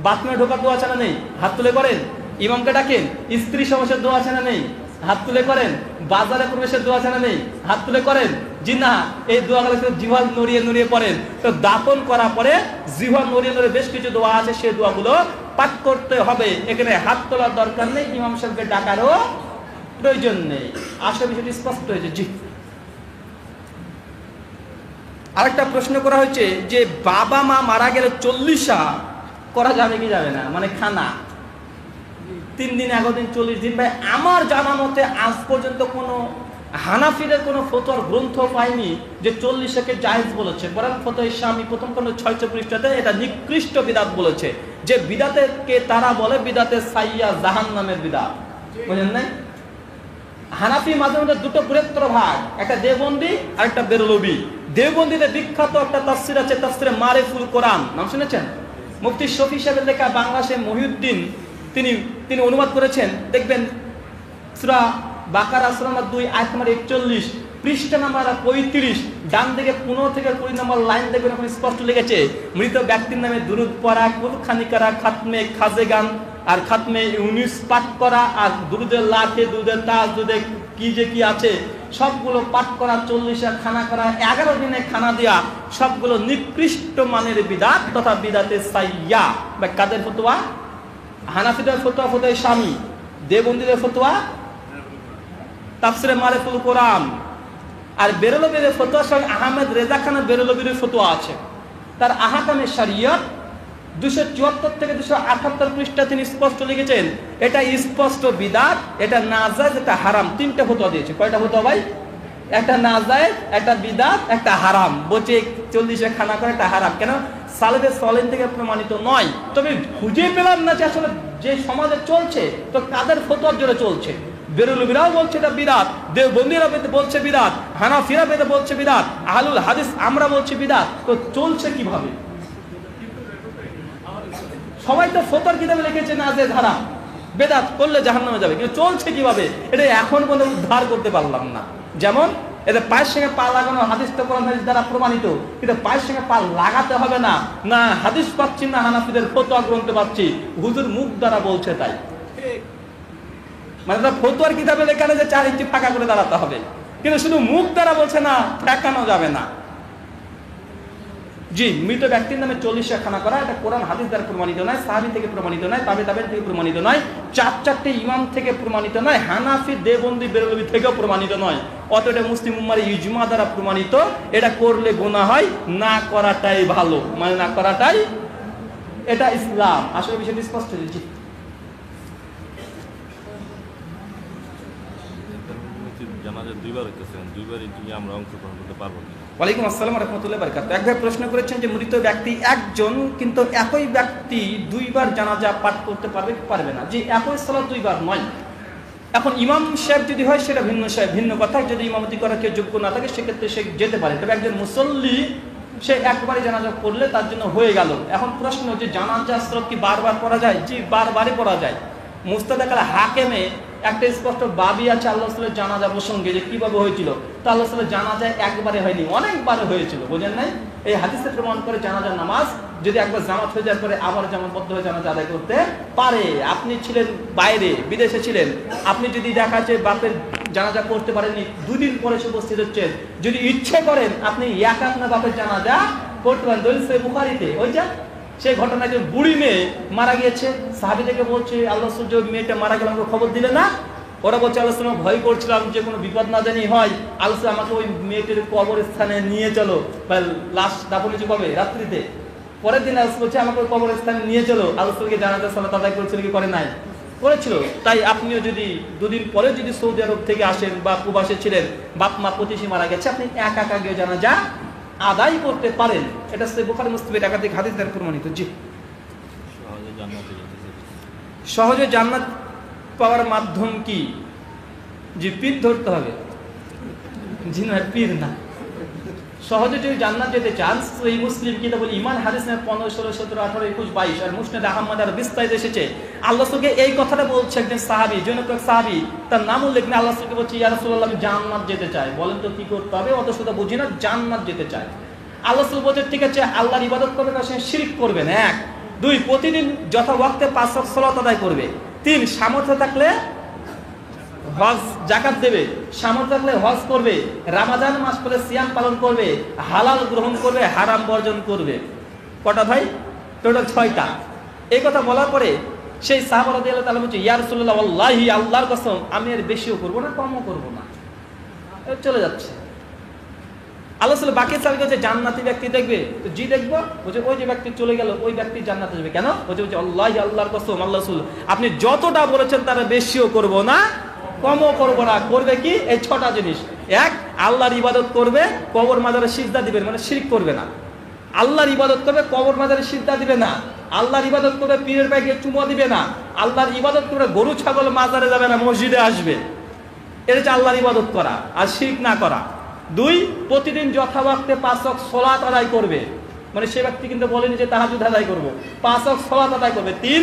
বাথরুমে ঢোকার দোয়া আছে না নেই? হাত তুলে করেন। ইমামকে ডাকেন। স্ত্রী সমস্যার দোয়া আছে না নেই? হাত তুলে করেন। বাজারে প্রবেশের দোয়া আছে না নেই? হাত তুলে করেন। জি না। এই দোয়াগুলো জিহ্বা নড়িয়ে নড়িয়ে পড়েন। তো দাফন করার পরে জিহ্বা নড়িয়ে নড়িয়ে বেশ কিছু দোয়া আছে, সেই দোয়াগুলো পাঠ করতে হবে। এখানে হাত তোলার দরকার নেই, ইমাম সাহেবকে ডাকারও প্রয়োজন নেই। আশা বিষয়টি স্পষ্ট হয়েছে। জি। আরেকটা প্রশ্ন করা হয়েছে যে বাবা মা মারা গেলে 40 করা যাবে কি যাবে না, মানে খানা 3 দিন 11 দিন 40 দিন। ভাই আমার জানা মতে আজ পর্যন্ত কোনো হানাফিদের কোনো ফতোয়ার গ্রন্থ পাইনি যে 40কে জায়েজ বলেছে। বরং ফতোয়া ইসলামী প্রথম খণ্ড 600 পৃষ্ঠাতে এটা নিকৃষ্ট বিদআত বলেছে, যে বিদআতকে তারা বলে বিদআতে সাইয়্যা জাহান্নামের বিদআত। বুঝেন নাই? হানাফি মাঝে মধ্যে দুটো বৃহত্তর ভাগ, একটা দেওবন্দি আর একটা বেরলভী। দেওবন্দিতে বিখ্যাত একটা তাফসির আছে, তাফসিরে মারিফুল কোরআন, নাম শুনেছেন? মুফতি শফি সাহেবের লেখা, বাংলাদেশে মহিউদ্দিন তিনি অনুবাদ করেছেন। দেখবেন সূরা বাকারা সূরা নম্বর 2 আয়াত নম্বর 41, পৃষ্ঠা নাম্বার 35, ডান দিকে 15 থেকে 20 নম্বর লাইন দেখবেন, ওখানে স্পষ্ট লিখেছে মৃত ব্যক্তির নামে দুরূদ পড়া, কুলখানি করা, খাতমে খাজেগান আর খাতমে ইউনুস পাঠ করা, আর দুরুদের লাখে, দুরুদের তাজ, দুরুদের কি যে কি আছে সবগুলো পাঠ করা, 40 খানা করা, 11 দিনে খানা দেওয়া, সবগুলো নিকৃষ্ট মানের বিদাত তথা বিদাতে সাইয়্যা। বা কাদের ফতোয়া? হানাফিদের ফতোয়া ফতোয়া স্বামী, দেওবন্দীদের ফতোয়া তাফসিরে মারিফুল কোরআন, আর বেরলভীর ফতোয়া সঙ্গে আহমেদ রেজা খানের বেরলভীর ফতোয়া আছে। তার আহকামে শরিয়ত 274 থেকে 278 পৃষ্ঠা তিনি স্পষ্ট লিখেছেন, এটা স্পষ্ট বিদাত, এটা নাজায়েজ, এটা হারাম। 3টে ফতোয়া দিয়েছে। কয়টা ফতোয়া ভাই? একটা নাজায়েজ, একটা বিদাত, একটা হারাম। বলছে 40 খানা করে একটা হারাম। কেন? সালেফে সালেহিন থেকে প্রমাণিত নয়। তবে খুঁজে পেলাম না যে আসলে যে সমাজে চলছে তো কাদের ফতোয়ার জোরে চলছে। বেরলভীরাও বলছে এটা বিদাত, দেওবন্দীরা বলছে বিদাত, হানাফিরা বলছে বিদাত, আহলুল হাদিস আমরা বলছি বিদাত। তো চলছে কিভাবে? সবাই তো ফতোয়ার কিতাবে লিখেছে নাজায়েজ হারাম, বেদাত করলে জাহান্নামে যাবে, কিন্তু চলছে কিভাবে এটা এখন পর্যন্ত উদ্ধার করতে পারলাম না। যেমন এদের পায়ের সঙ্গে পা লাগানো হাদিস তো কোরআন হাদিস দ্বারা প্রমাণিত, কিন্তু পায়ের সঙ্গে পা লাগাতে হবে না, না হাদিস পাচ্ছি না হানাফিদের ফতোয়া গ্রন্থে পাচ্ছি, হুজুর মুখ দ্বারা বলছে তাই। মানে ফতোয়ার কিতাবে লেখা যে 4 ইঞ্চি ফাঁকা করে দাঁড়াতে হবে, কিন্তু শুধু মুখ দ্বারা বলছে না, ঠেকানো যাবে না। জি, মৃত ব্যক্তির নামে 40 খানা করা, এটা কোরআন হাদিস দ্বারা প্রমাণিত নয়, সাহাবী থেকে প্রমাণিত নয়, তাবেঈন থেকে প্রমাণিত নয়, 4 ইমাম থেকে প্রমাণিত নয়, হানাফি, দেওবন্দি, বেরলভী থেকেও প্রমাণিত নয়। অতটা মুসলিম উম্মার ইজমা দ্বারা প্রমাণিত। এটা করলে গুনাহ হয়, না করাটাই ভালো, মানে না করাটাই এটা ইসলাম। আসলে বিষয়টি স্পষ্ট। জি, জানাজা দুইবার হইতেছে, দুইবারই কি আমরা অংশগ্রহণ করতে পারবো? ওয়ালাইকুম আসসালাম রাহমাতুল্লাহি ওয়া বারাকাতুহু। একবার প্রশ্ন করেছেন যে মৃত ব্যক্তি একজন, কিন্তু একই ব্যক্তি 2বার জানাজা পাঠ করতে পারবে কি পারবে না? যে একই সালাত 2বার নয়। এখন ইমাম সাহেব যদি হয় সেটা ভিন্ন কথা। যদি ইমামতি করার কেউ যোগ্য না থাকে সেক্ষেত্রে সে যেতে পারে। তবে একজন মুসল্লি সে একবারই জানাজা পড়লে তার জন্য হয়ে গেল। এখন প্রশ্ন যে জানাজা সালাত কি বারবার পড়া যায়? জি, বারবারই পড়া যায়। মুস্তাদরাক আল হাকিমে একটা স্পষ্ট বাবি আছে আল্লাহ রাসূলের জানাজা প্রসঙ্গে, যে কিভাবে হয়েছিল। তা আল্লাহ রাসূলের জানাজা একবারে হয়নি, অনেকবার হয়েছিল। বোঝেন নাই? এই হাদিসে প্রমাণ করে জানাজার নামাজ যদি একবার জামাত হয়ে যাওয়ার পরে আবার জামাতবদ্ধ হয়ে জানাজা আদায় করতে পারে। আপনি ছিলেন বাইরে, বিদেশে ছিলেন, আপনি যদি দেখা যাচ্ছে বাপের জানাজা করতে পারেননি, 2 দিন পরে সে উপস্থিত হচ্ছেন, যদি ইচ্ছে করেন আপনি একা আপনার বাপের জানাজা করতে পারেন। দলিল সহিহ বুখারীতে ওই যে সেই ঘটনায় যে বুড়ি মেয়ে মারা গিয়েছে, সাহাবীদেরকে বলছে আল্লাহ রাসূল যে মেয়েটা মারা গেল আমাকে খবর দিলে না? ওরা বলছে আল্লাহ রাসূল ভয় করছিলাম যে কোনো বিপদ না জানি হয়, আল্লাহ রাসূল আমাকে ওই মেয়েটির কবরস্থানে নিয়ে চলো, বা লাশ দাফন হয়েছে কবে? রাত্রিতে। পরের দিন আল্লাহ রাসূল বলছে আমাকে ওই কবরস্থানে নিয়ে চলো। আল্লাহ রাসূলকে জানাজা সালাত আদায় করেছিল কি করে নাই? করেছিল। তাই আপনিও যদি 2 দিন পরে যদি সৌদি আরব থেকে আসেন বা প্রবাসে ছিলেন, বাপ মা প্রতিবেশী মারা গেছে, আপনি একা গিয়ে জানাজা আদায় করতে পারেন। এটা সহিহ বুখারী মুসলিমের একাধিক হাদিস দ্বারা প্রমাণিত। জি, সহজে জান্নাত পাওয়ার মাধ্যম কি? জি, পীর ধরতে হবে। জি না, পীর না। সহজে যদি জান্নাত যেতে চান, এই মুসলিম কিতাবুল ঈমান হাদিস 15, 16, 17, 18, 21, 22 আর মুসনাদ আহমদ আর বিস্তারিত এসেছে। আল্লাহ রাসূলকে এই কথাটা বলছে একজন সাহাবী, জনৈক সাহাবী, তার নাম উল্লেখ না। আল্লাহ রাসূলকে বলছে ইয়া রাসূলুল্লাহ আমি জান্নাত যেতে চাই, বলেন তো কি করতে হবে? অত শুধু বুঝি না, জান্নাত যেতে চাই। আল্লাহ রাসূল বলছে ঠিক আছে, আল্লাহর ইবাদত করবেন, আর সঙ্গে শিরক করবেন। 1, 2 প্রতিদিন যথা ওয়াক্তে 5 ওয়াক্ত সালাত আদায় করবে। 3 সামর্থ্য থাকলে হজ যাকাত দেবে, সামর্থ্য থাকলে হজ করবে, রমাজান মাস পরে সিয়াম পালন করবে, হালাল গ্রহণ করবে, হারাম বর্জন করবে। কটা ভাই? টোটাল 6টা। এই কথা বলার পরে সেই সাহাবা রাদিয়াল্লাহু তাআলা বলছে ইয়া রাসূলুল্লাহ ওয়াল্লাহি আল্লাহর কসম আমি আর বেশিও করব না কমও করব না। চলে যাচ্ছে। আল্লাহ রাসূল বাকি সাহাবীকে যে জান্নাতি ব্যক্তি দেখবে, তো জি দেখবো। বলছে ওই যে ব্যক্তি চলে গেল ওই ব্যক্তি জান্নাতে যাবে। কেন? বলছে আল্লাহি আল্লাহর কসম আল্লাহ রাসূল আপনি যতটা বলেছেন তার বেশিও করব না কমও করবো না। করবে কি? এই 6টা জিনিস। 1, আল্লাহর ইবাদত করবে, কবর মাজারে সিজদা দিবে, মানে শিরক করবে না। আল্লাহর ইবাদত করবে, কবর মাজারে সিজদা দিবে না। আল্লাহর ইবাদত করবে, পীরের পায়ে গিয়ে চুমো দিবে না। আল্লাহর ইবাদত করবে, গরু ছাগল মাজারে যাবে না, মসজিদে আসবে। এটা হচ্ছে আল্লাহর ইবাদত করা আর শিরক না করা। 2, প্রতিদিন যথাবাক্যে 5 ওয়াক্ত সালাত আদায় করবে, মানে সে ব্যক্তি কিন্তু বলেনি যে তাহাজ্জুদ আদায় করব, 5 ওয়াক্ত সালাত আদায় করবে। 3,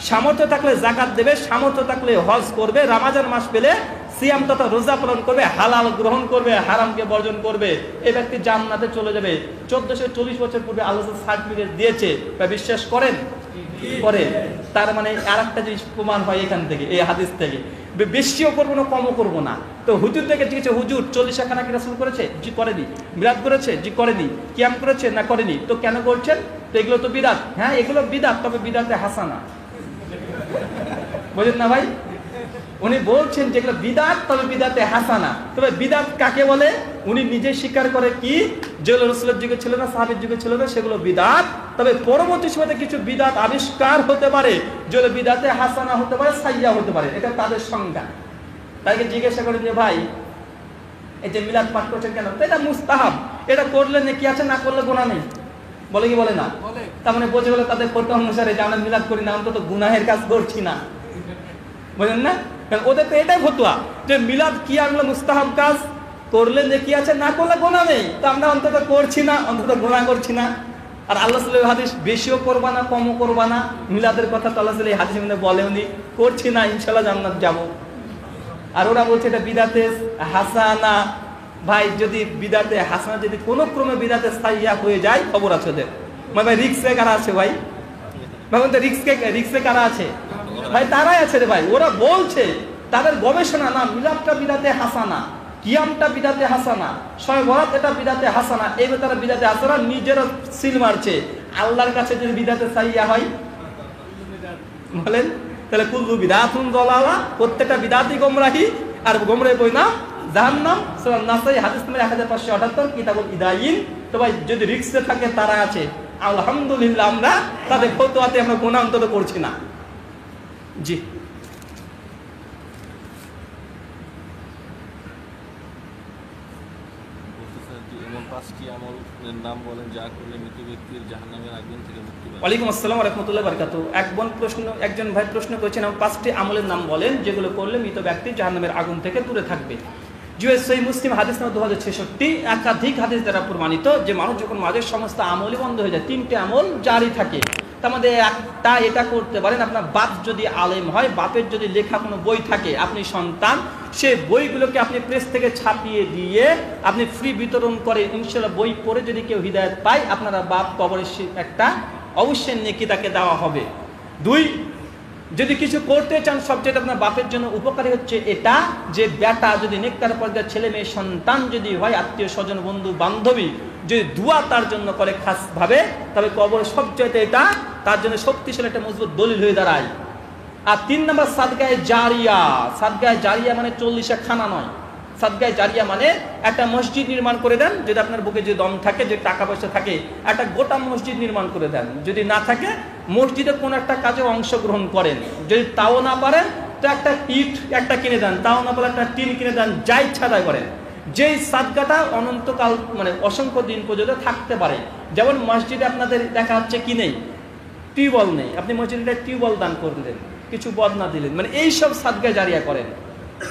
সামর্থ্য থাকলে যাকাত দেবে, সামর্থ্য থাকলে হজ করবে, রমজান মাস পেলে সিয়াম তথা রোজা পালন করবে, হালাল গ্রহণ করবে, হারামকে বর্জন করবে, এই ব্যক্তি জান্নাতে চলে যাবে। 1440 বছর পূর্বে আল্লাহ সার্টিফিকেট দিয়েছে, তা বিশ্বাস করেন? করে। তার মানে আরেকটা জিনিস প্রমাণ হয় এখান থেকে, এই হাদিস থেকে, বেশিও করবো না কমও করবো না। তো হুজুর থেকে জিজ্ঞেস, হুজুর 40 খানা কি রাসূল করেছে? জি করেনি। বিরাত করেছে? জি করেনি। কিয়াম করেছে? না করেনি। তো কেন করছেন? তো এগুলো তো বিদাত। হ্যাঁ এগুলো বিদাত, তবে বিদাতে হাসানা, বুঝলেন না ভাই? উনি বলছেন যেগুলো বিদাত, তবে বিদাতে হাসানা। তবে বিদাত কাকে বলে? উনি নিজে স্বীকার করে কি যেগুলো রাসূলের যুগে ছিল না, সাহাবীর যুগে ছিল না, সেগুলো বিদাত। তবে পরবর্তী সময়ে কিছু বিদাত আবিষ্কার হতে পারে, যেগুলো বিদাতে হাসানা হতে পারে, সাইয়্যা হতে পারে, এটা তাদের সংজ্ঞা। তাকে জিজ্ঞাসা করেন যে ভাই এই যে মিলাদ পাঠ করছেন কেন? এটা মুস্তাহাব, এটা করলে নেকি আছে, না করলে গুনাহ নেই। বলে কি বলে না? তার মানে বোঝে গেল তাদের ফতোয়া অনুসারে যে আমরা মিলাদ করি না, অন্তত গুনাহের কাজ করছি না, বুঝলেন না? কারণ ওদের তো এটাই ফতোয়া যে মিলাদ কি আমরা মুস্তাহাব কাজ, করলে নেকি আছে, না করলে গুনাহ নেই। তো আমরা অন্তত করছি না, অন্তত গুনাহ করছি না। আর আল্লাহ সাল্লাল্লাহু হাদিস বেশিও করবা না কমও করবা না, মিলাদের কথা তো আল্লাহ সাল্লাল্লাহু হাদিসের মধ্যে বলেওনি, করছি না ইনশাআল্লাহ জান্নাত যাব। আর ওরা বলছে এটা বিদাতে হাসানা। ভাই যদি বিদাতে হাসানা যদি কোনো ক্রমে বিদাতে সাইয়্যা হয়ে যায়, খবর আছে ওদের। ভাই রিস্কে কারা আছে? ভাই তো রিস্কে কারা আছে? ভাই তারাই আছে রে ভাই। ওরা বলছে তাদের গবেষণা, না মিলাদটা বিদাতে হাসানা, কিয়ামটা বিদাতে হাসানা, শবে বরাত এটা বিদাতে হাসানা, এইভাবে তারা বিদাতে হাসানা নিজেরা সিল মারছে। আল্লাহর কাছে যদি বিদাতে সাইয়্যা হয় বলেন তাহলে কুল্লু বিদাতুন দালালা, প্রত্যেকটা বিদাতই গোমরাহি, আর গোমরাহি পরিণাম জাহান্নাম। সূরা নাসাই হাদিস নম্বর 1578, কিতাবুল ইদায়িন। তো ভাই যদি রিস্কে থাকে তারা আছে, আলহামদুলিল্লাহ আমরা তাদের ফতোয়াতে আমরা গুনাহ অন্তত করছি না। জি এমন 5টি আমলের নাম বলেন যা করলে মৃত ব্যক্তির জাহান্নামের আগুন থেকে মুক্তি পায়। ওয়ালাইকুম আসসালাম ওয়া রাহমাতুল্লাহি ওয়া বারাকাতুহু। একজন ভাই প্রশ্ন করেছেন, 5টি আমলের নাম বলেন যেগুলো করলে মৃত ব্যক্তি জাহান্নামের আগুন থেকে দূরে থাকবে। সহিহ মুসলিম হাদিস নম্বর 2066, একাধিক হাদিস দ্বারা প্রমাণিত যে মানুষ যখন মাঝের সমস্ত আমলই বন্ধ হয়ে যায়, 3টে আমল জারি থাকে। তার মধ্যে একটা এটা করতে পারেন, আপনার বাপ যদি আলেম হয়, বাপের যদি লেখা কোনো বই থাকে, আপনি সন্তান, সে বইগুলোকে আপনি প্রেস থেকে ছাপিয়ে দিয়ে আপনি ফ্রি বিতরণ করে, ইনশাআল্লাহ বই পড়ে যদি কেউ হিদায়াত পায়, আপনারা বাপ কবরের একটা অবশ্যই নেকি তাকে দেওয়া হবে। 2, যদি কিছু করতে চান, সবচেয়ে আপনার বাপের জন্য উপকারী হচ্ছে এটা যে বেটা যদি নেককার পর্যায়ের ছেলে মেয়ে সন্তান যদি হয়, আত্মীয় স্বজন বন্ধু বান্ধবী যদি দুয়া তার জন্য করে খাসভাবে, তবে কবরের সবচেয়ে এটা তার জন্য শক্তিশালী একটা মজবুত দলিল হয়ে দাঁড়ায়। আর 3 নম্বর সাদগায়ে জারিয়া। সাদগায়ে জারিয়া মানে 40 খানা নয়, সাদগায়ে জারিয়া মানে একটা মসজিদ নির্মাণ করে দেন, যদি আপনার বুকে যে দম থাকে, যে টাকা পয়সা থাকে, একটা গোটা মসজিদ নির্মাণ করে দেন। যদি না থাকে, মসজিদের কোনো একটা কাজে অংশগ্রহণ করেন। যদি তাও না পারেন তো একটা ইট একটা কিনে দেন, তাও না পারলে একটা টিন কিনে দেন, যা ইচ্ছা তাই করেন। যেই সাদগাটা অনন্তকাল মানে অসংখ্য দিন পর্যন্ত থাকতে পারে। যেমন মসজিদে আপনাদের দেখা যাচ্ছে কি নেই, টিউবওয়েল নেই, আপনি মসজিদে টিউবওয়েল দান করলেন, কিছু বদনা দিলেন, মানে এইসব সাদগায়ে জারিয়া করেন।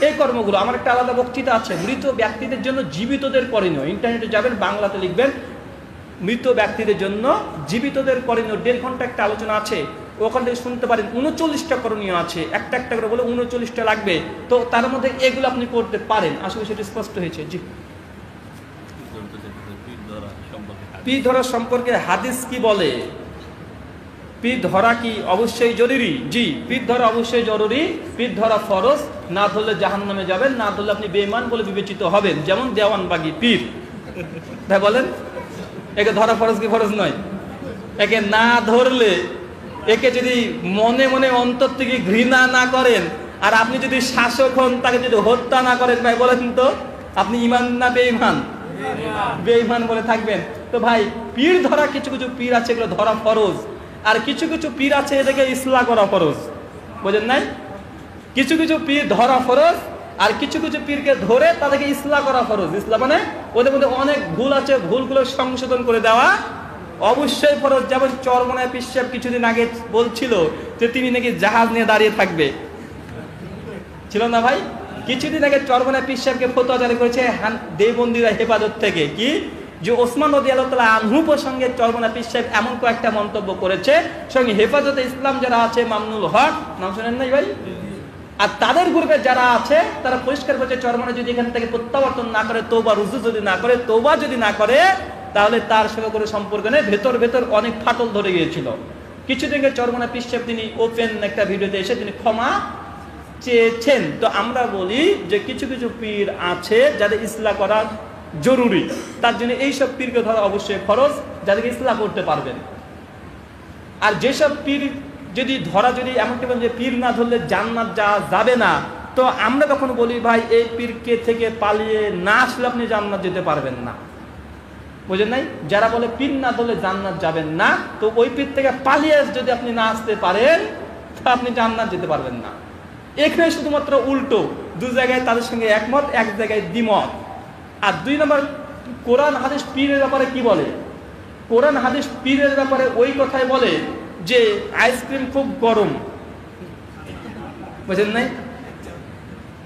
এই কর্মগুলো আমার একটা আলাদা বক্তৃতা আছে, মৃত ব্যক্তিদের জন্য জীবিতদের করণীয়। ইন্টারনেটে যাবেন, বাংলাতে লিখবেন মৃত ব্যক্তিদের জন্য জীবিতদের করণীয়, 1.5 ঘন্টা একটা আলোচনা আছে, ওখান থেকে শুনতে পারেন। 39টা করণীয় আছে, একটা একটা করে বলে 39টা লাগবে। তো তার মধ্যে এগুলো আপনি করতে পারেন। আসলে সেটা স্পষ্ট হয়েছে। জি পীর ধরা সম্পর্কে হাদিস কি বলে? পীর ধরা কি অবশ্যই জরুরি? জি, পীর ধরা অবশ্যই জরুরি। পীর ধরা ফরজ, না ধরলে জাহান্নামে যাবেন, না ধরলে আপনি বেঈমান বলে বিবেচিত হবেন। যেমন দেওয়ানবাগী পীর, তাই বলেন, একে ধরা ফরজ কি ফরজ নয়? একে না ধরলে, একে যদি মনে মনে অন্তর থেকে ঘৃণা না করেন, আর আপনি যদি শাসক হন, তাকে যদি হত্যা না করেন, ভাই বলেন তো আপনি ইমান না বেঈমান? বেঈমান বলে থাকবেন। তো ভাই পীর ধরা, কিছু কিছু পীর আছে এগুলো ধরা ফরজ, আর কিছু কিছু পীর আছে এটাকে ইসলাহ করা ফরজ। বুঝেন নাই? কিছু কিছু পীর ধরা ফরজ, আর কিছু কিছু পীরকে ধরে তাদেরকে ইসলাহ করা ফরজ। ইসলাহ মানে ওদের মধ্যে অনেক ভুল আছে, ভুলগুলো সংশোধন করে দেওয়া অবশ্যই ফরজ। যেমন চরমনায় পীর সাহেব কিছুদিন আগে বলছিল যে তিনি নাকি জাহাজ নিয়ে দাঁড়িয়ে থাকবে, ছিল না ভাই? কিছুদিন আগে চরমনায় পীর সাহেবকে ফতোয়া জারি করেছে দেওবন্দিরা হেফাজত থেকে, কি যে ওসমান রাদিয়াল্লাহু তাআলা আনহু প্রসঙ্গে চরমনায় পীর সাহেব এমন কয়েকটা মন্তব্য করেছে, সঙ্গে হেফাজতে ইসলাম যারা আছে, মামনুল হক নাম শুনেন নাই ভাই, আর তাদের গ্রুপে যারা আছে তারা পরিষ্কার করছে চরমনায় যদি এখান থেকে প্রত্যাবর্তন না করে, তওবা রুজু যদি না করে, তওবা যদি না করে, তাহলে তার সঙ্গে কোনো সম্পর্ক নেই। ভেতর ভেতর অনেক ফাটল ধরে গিয়েছিল। কিছুদিন আগে চরমনায় পীর সাহেব তিনি ওপেন একটা ভিডিওতে এসে তিনি ক্ষমা চেয়েছেন। তো আমরা বলি যে কিছু কিছু পীর আছে যাদের ইসলাহ করা জরুরি, তার জন্য এইসব পীরকে ধরা অবশ্যই ফরজ, যাদেরকে ইসলাহ করতে পারবেন। আর যেসব পীর যদি ধরা, যদি এমনকি বলেন যে পীর না ধরলে জান্নাত যাবে না, তো আমরা তখন বলি ভাই এই পীরকে থেকে পালিয়ে না আসলে আপনি জান্নাত যেতে পারবেন না, বুঝেন নাই? যারা বলে পীর না ধরলে জান্নাত যাবেন না, তো ওই পীর থেকে পালিয়ে যদি আপনি না আসতে পারেন তো আপনি জান্নাত যেতে পারবেন না। এখানে শুধুমাত্র উল্টো, দু জায়গায় তাদের সঙ্গে একমত, এক জায়গায় দ্বিমত। আর 2 নম্বর, কোরআন হাদিস পীরের ব্যাপারে কি বলে? কোরআন হাদিস পীরের ব্যাপারে ওই কথাই বলে যে আইসক্রিম খুব গরম, বুঝেন নাই?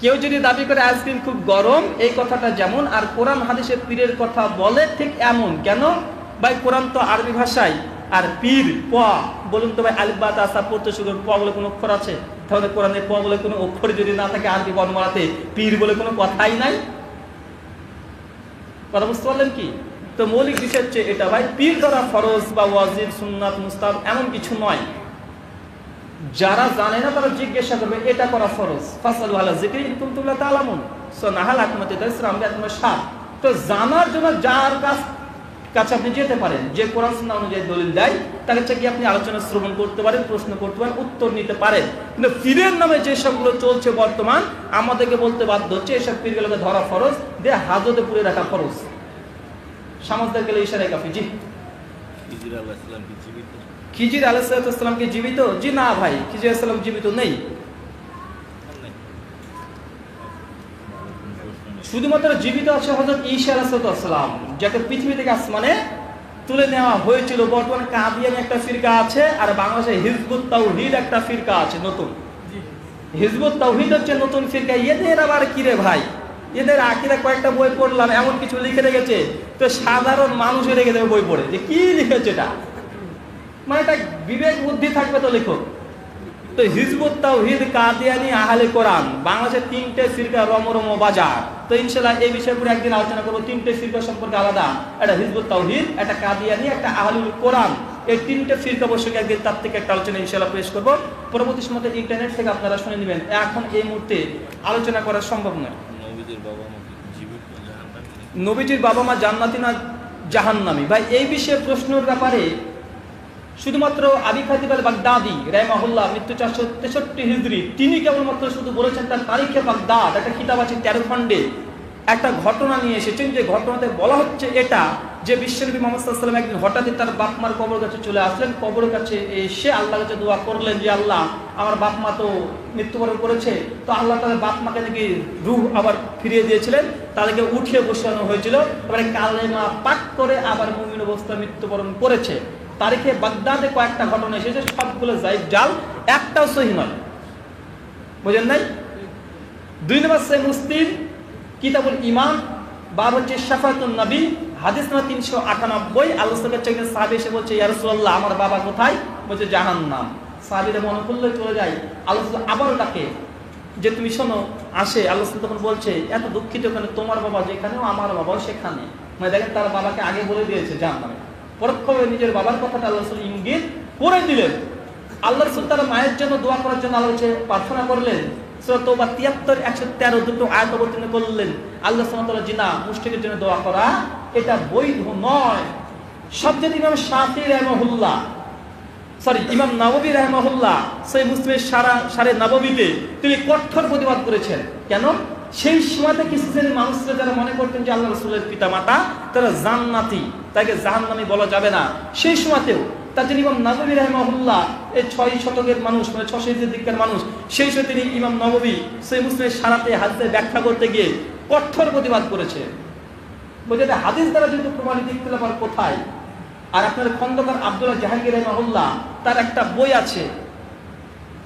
কেউ যদি দাবি করে আইসক্রিম খুব গরম, এই কথাটা যেমন, আর কোরআন হাদিসের পীরের কথা বলে ঠিক এমন। কেন ভাই? কোরআন তো আরবি ভাষায়, আর পীর প, বলুন তো ভাই, আলিফ বা তা সা পড়তে শুরু প বলে কোনো অক্ষর আছে? তাহলে কোরআনে প বলে কোনো অক্ষর যদি না থাকে আরবি বর্ণমালাতে, পীর বলে কোনো কথাই নাই। কথা বুঝতে পারলেন কি? তো মৌলিক বিষয় হচ্ছে এটা ভাই, পীর ধরা ফরজ বা ওয়াজিব, সুন্নাত, মুস্তাহাব এমন কিছু নয়। যারা জানে না তারা জিজ্ঞাসা করবে এটা করা ফরজ। ফাসালু আলা যিকরি ইন কুনতুম লা তা'লামুন, সূরা নাহল 7। তো জানার জন্য যার কাছে আপনি যেতে পারেন, যে কোরআন সুন্নাহ অনুযায়ী দলিল দেয়, তার কাছে গিয়ে আপনি আলোচনা শ্রবণ করতে পারেন, প্রশ্ন করতে পারেন, উত্তর নিতে পারেন। কিন্তু পীরের নামে যে সবগুলো চলছে বর্তমান, আমাদেরকে বলতে বাধ্য হচ্ছে এসব পীরগুলোকে ধরা ফরজ, দিয়ে হাজতে পুরে রাখা ফরজ। সমাজদার গেলে ইশারায় কাফি। জি, খিজির আলাইহিস সালাম কি জীবিত? জি না ভাই, খিজির আলাইহিস সালাম জীবিত নেই। শুধুমাত্র জীবিত আছে হযরত ঈসা আলাইহিস সালাম, যাকে পৃথিবী থেকে আসমানে তুলে নেওয়া হয়েছিল। বর্তমানে কাদিয়ানী একটা ফিরকা আছে, আর বাংলাদেশে হিজবুত তাওহীদ একটা ফিরকা আছে নতুন। হিজবুত তাওহীদ হচ্ছে নতুন ফিরকা। এদের আবার কি রে ভাই, এদের আকিরা কয়েকটা বই পড়লাম, এমন কিছু লিখে রেখেছে, তো সাধারণ মানুষে রেখে দেবে বই পড়ে যে কি লিখেছে এটা, মানে এটা বিবেক বুদ্ধি থাকবে তো লেখো। তো হিজবুত তাওহীদ, কাদিয়ানী, আহলে কোরআন, বাংলাদেশের 3টে ফিরকা রমরম বাজার। তো ইনশাআল্লাহ এই বিষয়ে পুরো একদিন আলোচনা করবো। 3টে ফিরকা সম্পর্কে আলাদা, একটা হিজবুত তাওহীদ, একটা কাদিয়ানী, একটা আহলুল কোরআন। এই 3টে ফিরকা বসে একদিন তার থেকে একটা আলোচনা ইনশাআল্লাহ পেশ করবো। পরবর্তী সময় ইন্টারনেট থেকে আপনারা শুনে নেবেন, এখন এই মুহূর্তে আলোচনা করা সম্ভব নয়। নবীজির বাবা মা জান্নাতি না জাহান্নামী? ভাই এই বিষয়ে প্রশ্নের ব্যাপারে শুধুমাত্র আবি খাতিব আল বাগদাদি রাহিমাহুল্লাহ, মৃত্যু 463 হিজরি, তিনি কেবলমাত্র শুধু বলেছেন তার তারিখে বাগদাদ, একটা কিতাব আছে 13 খণ্ডে, একটা ঘটনা নিয়ে এসেছেন। যে ঘটনাতে বলা হচ্ছে এটা যে বিশ্বনবী মুহাম্মদ সাল্লাল্লাহু আলাইহি ওয়াসাল্লাম একদিন হঠাৎই তার বাপ মার কবর কাছে চলে আসলেন। কবরের কাছে এসে আল্লাহর কাছে দোয়া করলেন যে আল্লাহ, আমার বাপ মা তো মৃত্যুবরণ করেছে, তো আল্লাহ তাদের বাপ মাকে নাকি রূহ আবার ফিরিয়ে দিয়েছিলেন, তাদেরকে উঠিয়ে বসানো হয়েছিল, এবারে কালেমা পাঠ করে আবার মুমিন অবস্থায় মৃত্যুবরণ করেছে। তারিখে বাগদাদে কয়েকটা ঘটনা এসেছে, সবগুলো জায়েদ জাল, একটাও সহিহ নয়, বুঝেন নাই? 2 নম্বর সহিহ মুসলিম কিতাবুল ঈমান, বাব হচ্ছে শাফাআতুন নবী, হাদিস নম্বর 398। আল্লাহ সাল্লাল্লাহু সাহাবী এসে বলছে, ইয়া রাসূলুল্লাহ, আমার বাবা কোথায়? বলছে জাহান্নাম। সাহাবীরা মনে করলে চলে যায়। আল্লাহ আবার ডাকে যে তুমি শোনো, আসে। আল্লাহ তখন বলছে, এত দুঃখিত কেন? তোমার বাবা যেখানে, আমার বাবাও সেখানে। মানে দেখেন, তার বাবাকে আগে বলে দিয়েছে জাহান্নামে, পরোক্ষভাবে নিজের বাবার কথাটা আল্লাহ রাসূল ইঙ্গিত করে দিলেন। আল্লাহ রাসূল তার মায়ের জন্য দোয়া করার জন্য আল্লাহর কাছে প্রার্থনা করলেন। সূরা তাওবা 73 113 দুটো আয়াত অবতীর্ণ করলেন। আল্লাহ সুবহানাহু ওয়া তাআলা জিনা মুশরিকের জন্য দোয়া করা এটা বৈধ নয়। সবচেয়ে ইমাম শাফিঈ রাহিমাহুল্লাহ, ইমাম নাওয়াবী রাহিমাহুল্লাহ সহিহ মুসলিমের সারে নববীতে তিনি কঠোর প্রতিবাদ করেছেন। কেন? সেই সময়তে কিছু শ্রেণীর মানুষরা যারা মনে করতেন যে আল্লাহ রাসূলের পিতামাতা তারা জান্নাতি, তাকে জাহান্নামী বলা যাবে না, সেই সময়তেও তার জন্য ইমাম নাওয়াবী রাহিমাহুল্লাহ এই 6 শতকের মানুষ, মানে 600 হিজরির দিককার মানুষ, সেই সময় তিনি ইমাম নাওয়াবী সহিহ মুসলিমের সারাতে হাদিসের ব্যাখ্যা করতে গিয়ে কঠোর প্রতিবাদ করেছে। বলছে হাদিস দ্বারা যেহেতু প্রমাণিত, ইখতিলাফ আর কোথায়? আর আপনার খন্দকার আব্দুল্লাহ জাহাঙ্গীর রাহিমাহুল্লাহ, তার একটা বই আছে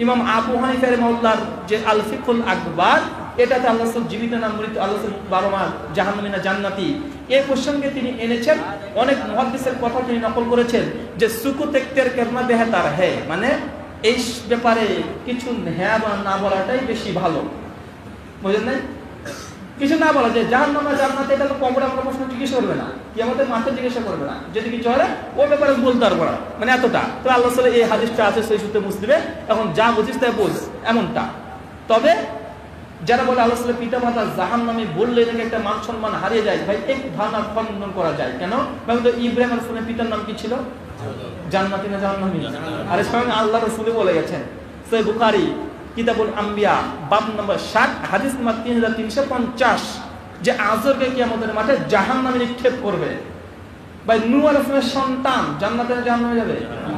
ইমাম আবু হানিফা রাহিমাহুল্লাহর যে আল ফিকহুল আকবার, এটাতে আল্লাহ জীবিত না মৃত, আল্লাহ 12 মাস জাহান্নামী না জান্নাতি, এই প্রসঙ্গে তিনি এনেছেন। অনেক মুহাদ্দিসের কথা তিনি নকল করেছেন যে সুকুত ইখতিয়ার করনা বেহতার হ্যায়, মানে এই ব্যাপারে কিছু হ্যাঁ বা না বলাটাই বেশি ভালো। বুঝলেন না? কিছু না বলা যে জাহান্নাম না জান্নাত, এটা তো কবরে আমরা প্রশ্ন জিজ্ঞেস করবে না, কিয়ামতের মাঠে জিজ্ঞাসা করবে না, যদি কিছু হয় ওই ব্যাপারে বলতে পারবো না, মানে এতটা। তো আল্লাহ সাল্লাল্লাহু এই হাদিসটা আছে সহিহ মুসলিমে, এখন যা বুঝিস তাই বোঝ, এমনটা। তবে যারা বলে আল্লাহ সাল্লাল্লাহু পিতা মাতা জাহান্নামী বললে নাকি একটা মান সম্মান হারিয়ে যায়, ভাই এই ধারণা খণ্ডন করা যায় কেন? কারণ তো ইব্রাহিম আলাইহিস সালামের পিতার নাম কি ছিল? জান্নাতি না জাহান্নামী? আরে স্বয়ং আল্লাহ রাসূল বলে গেছেন, সহিহ বুখারী কিতাবুল আম্বিয়া বাব নম্বর 60 হাদিস নম্বর 3350, যে আযরকে কিয়ামতের মাঠে জাহান্নামে নিক্ষেপ করবে। ভাই নূহ আলাইহিস সালামের সন্তান জান্নাতে না জাহান্নামে যাবে?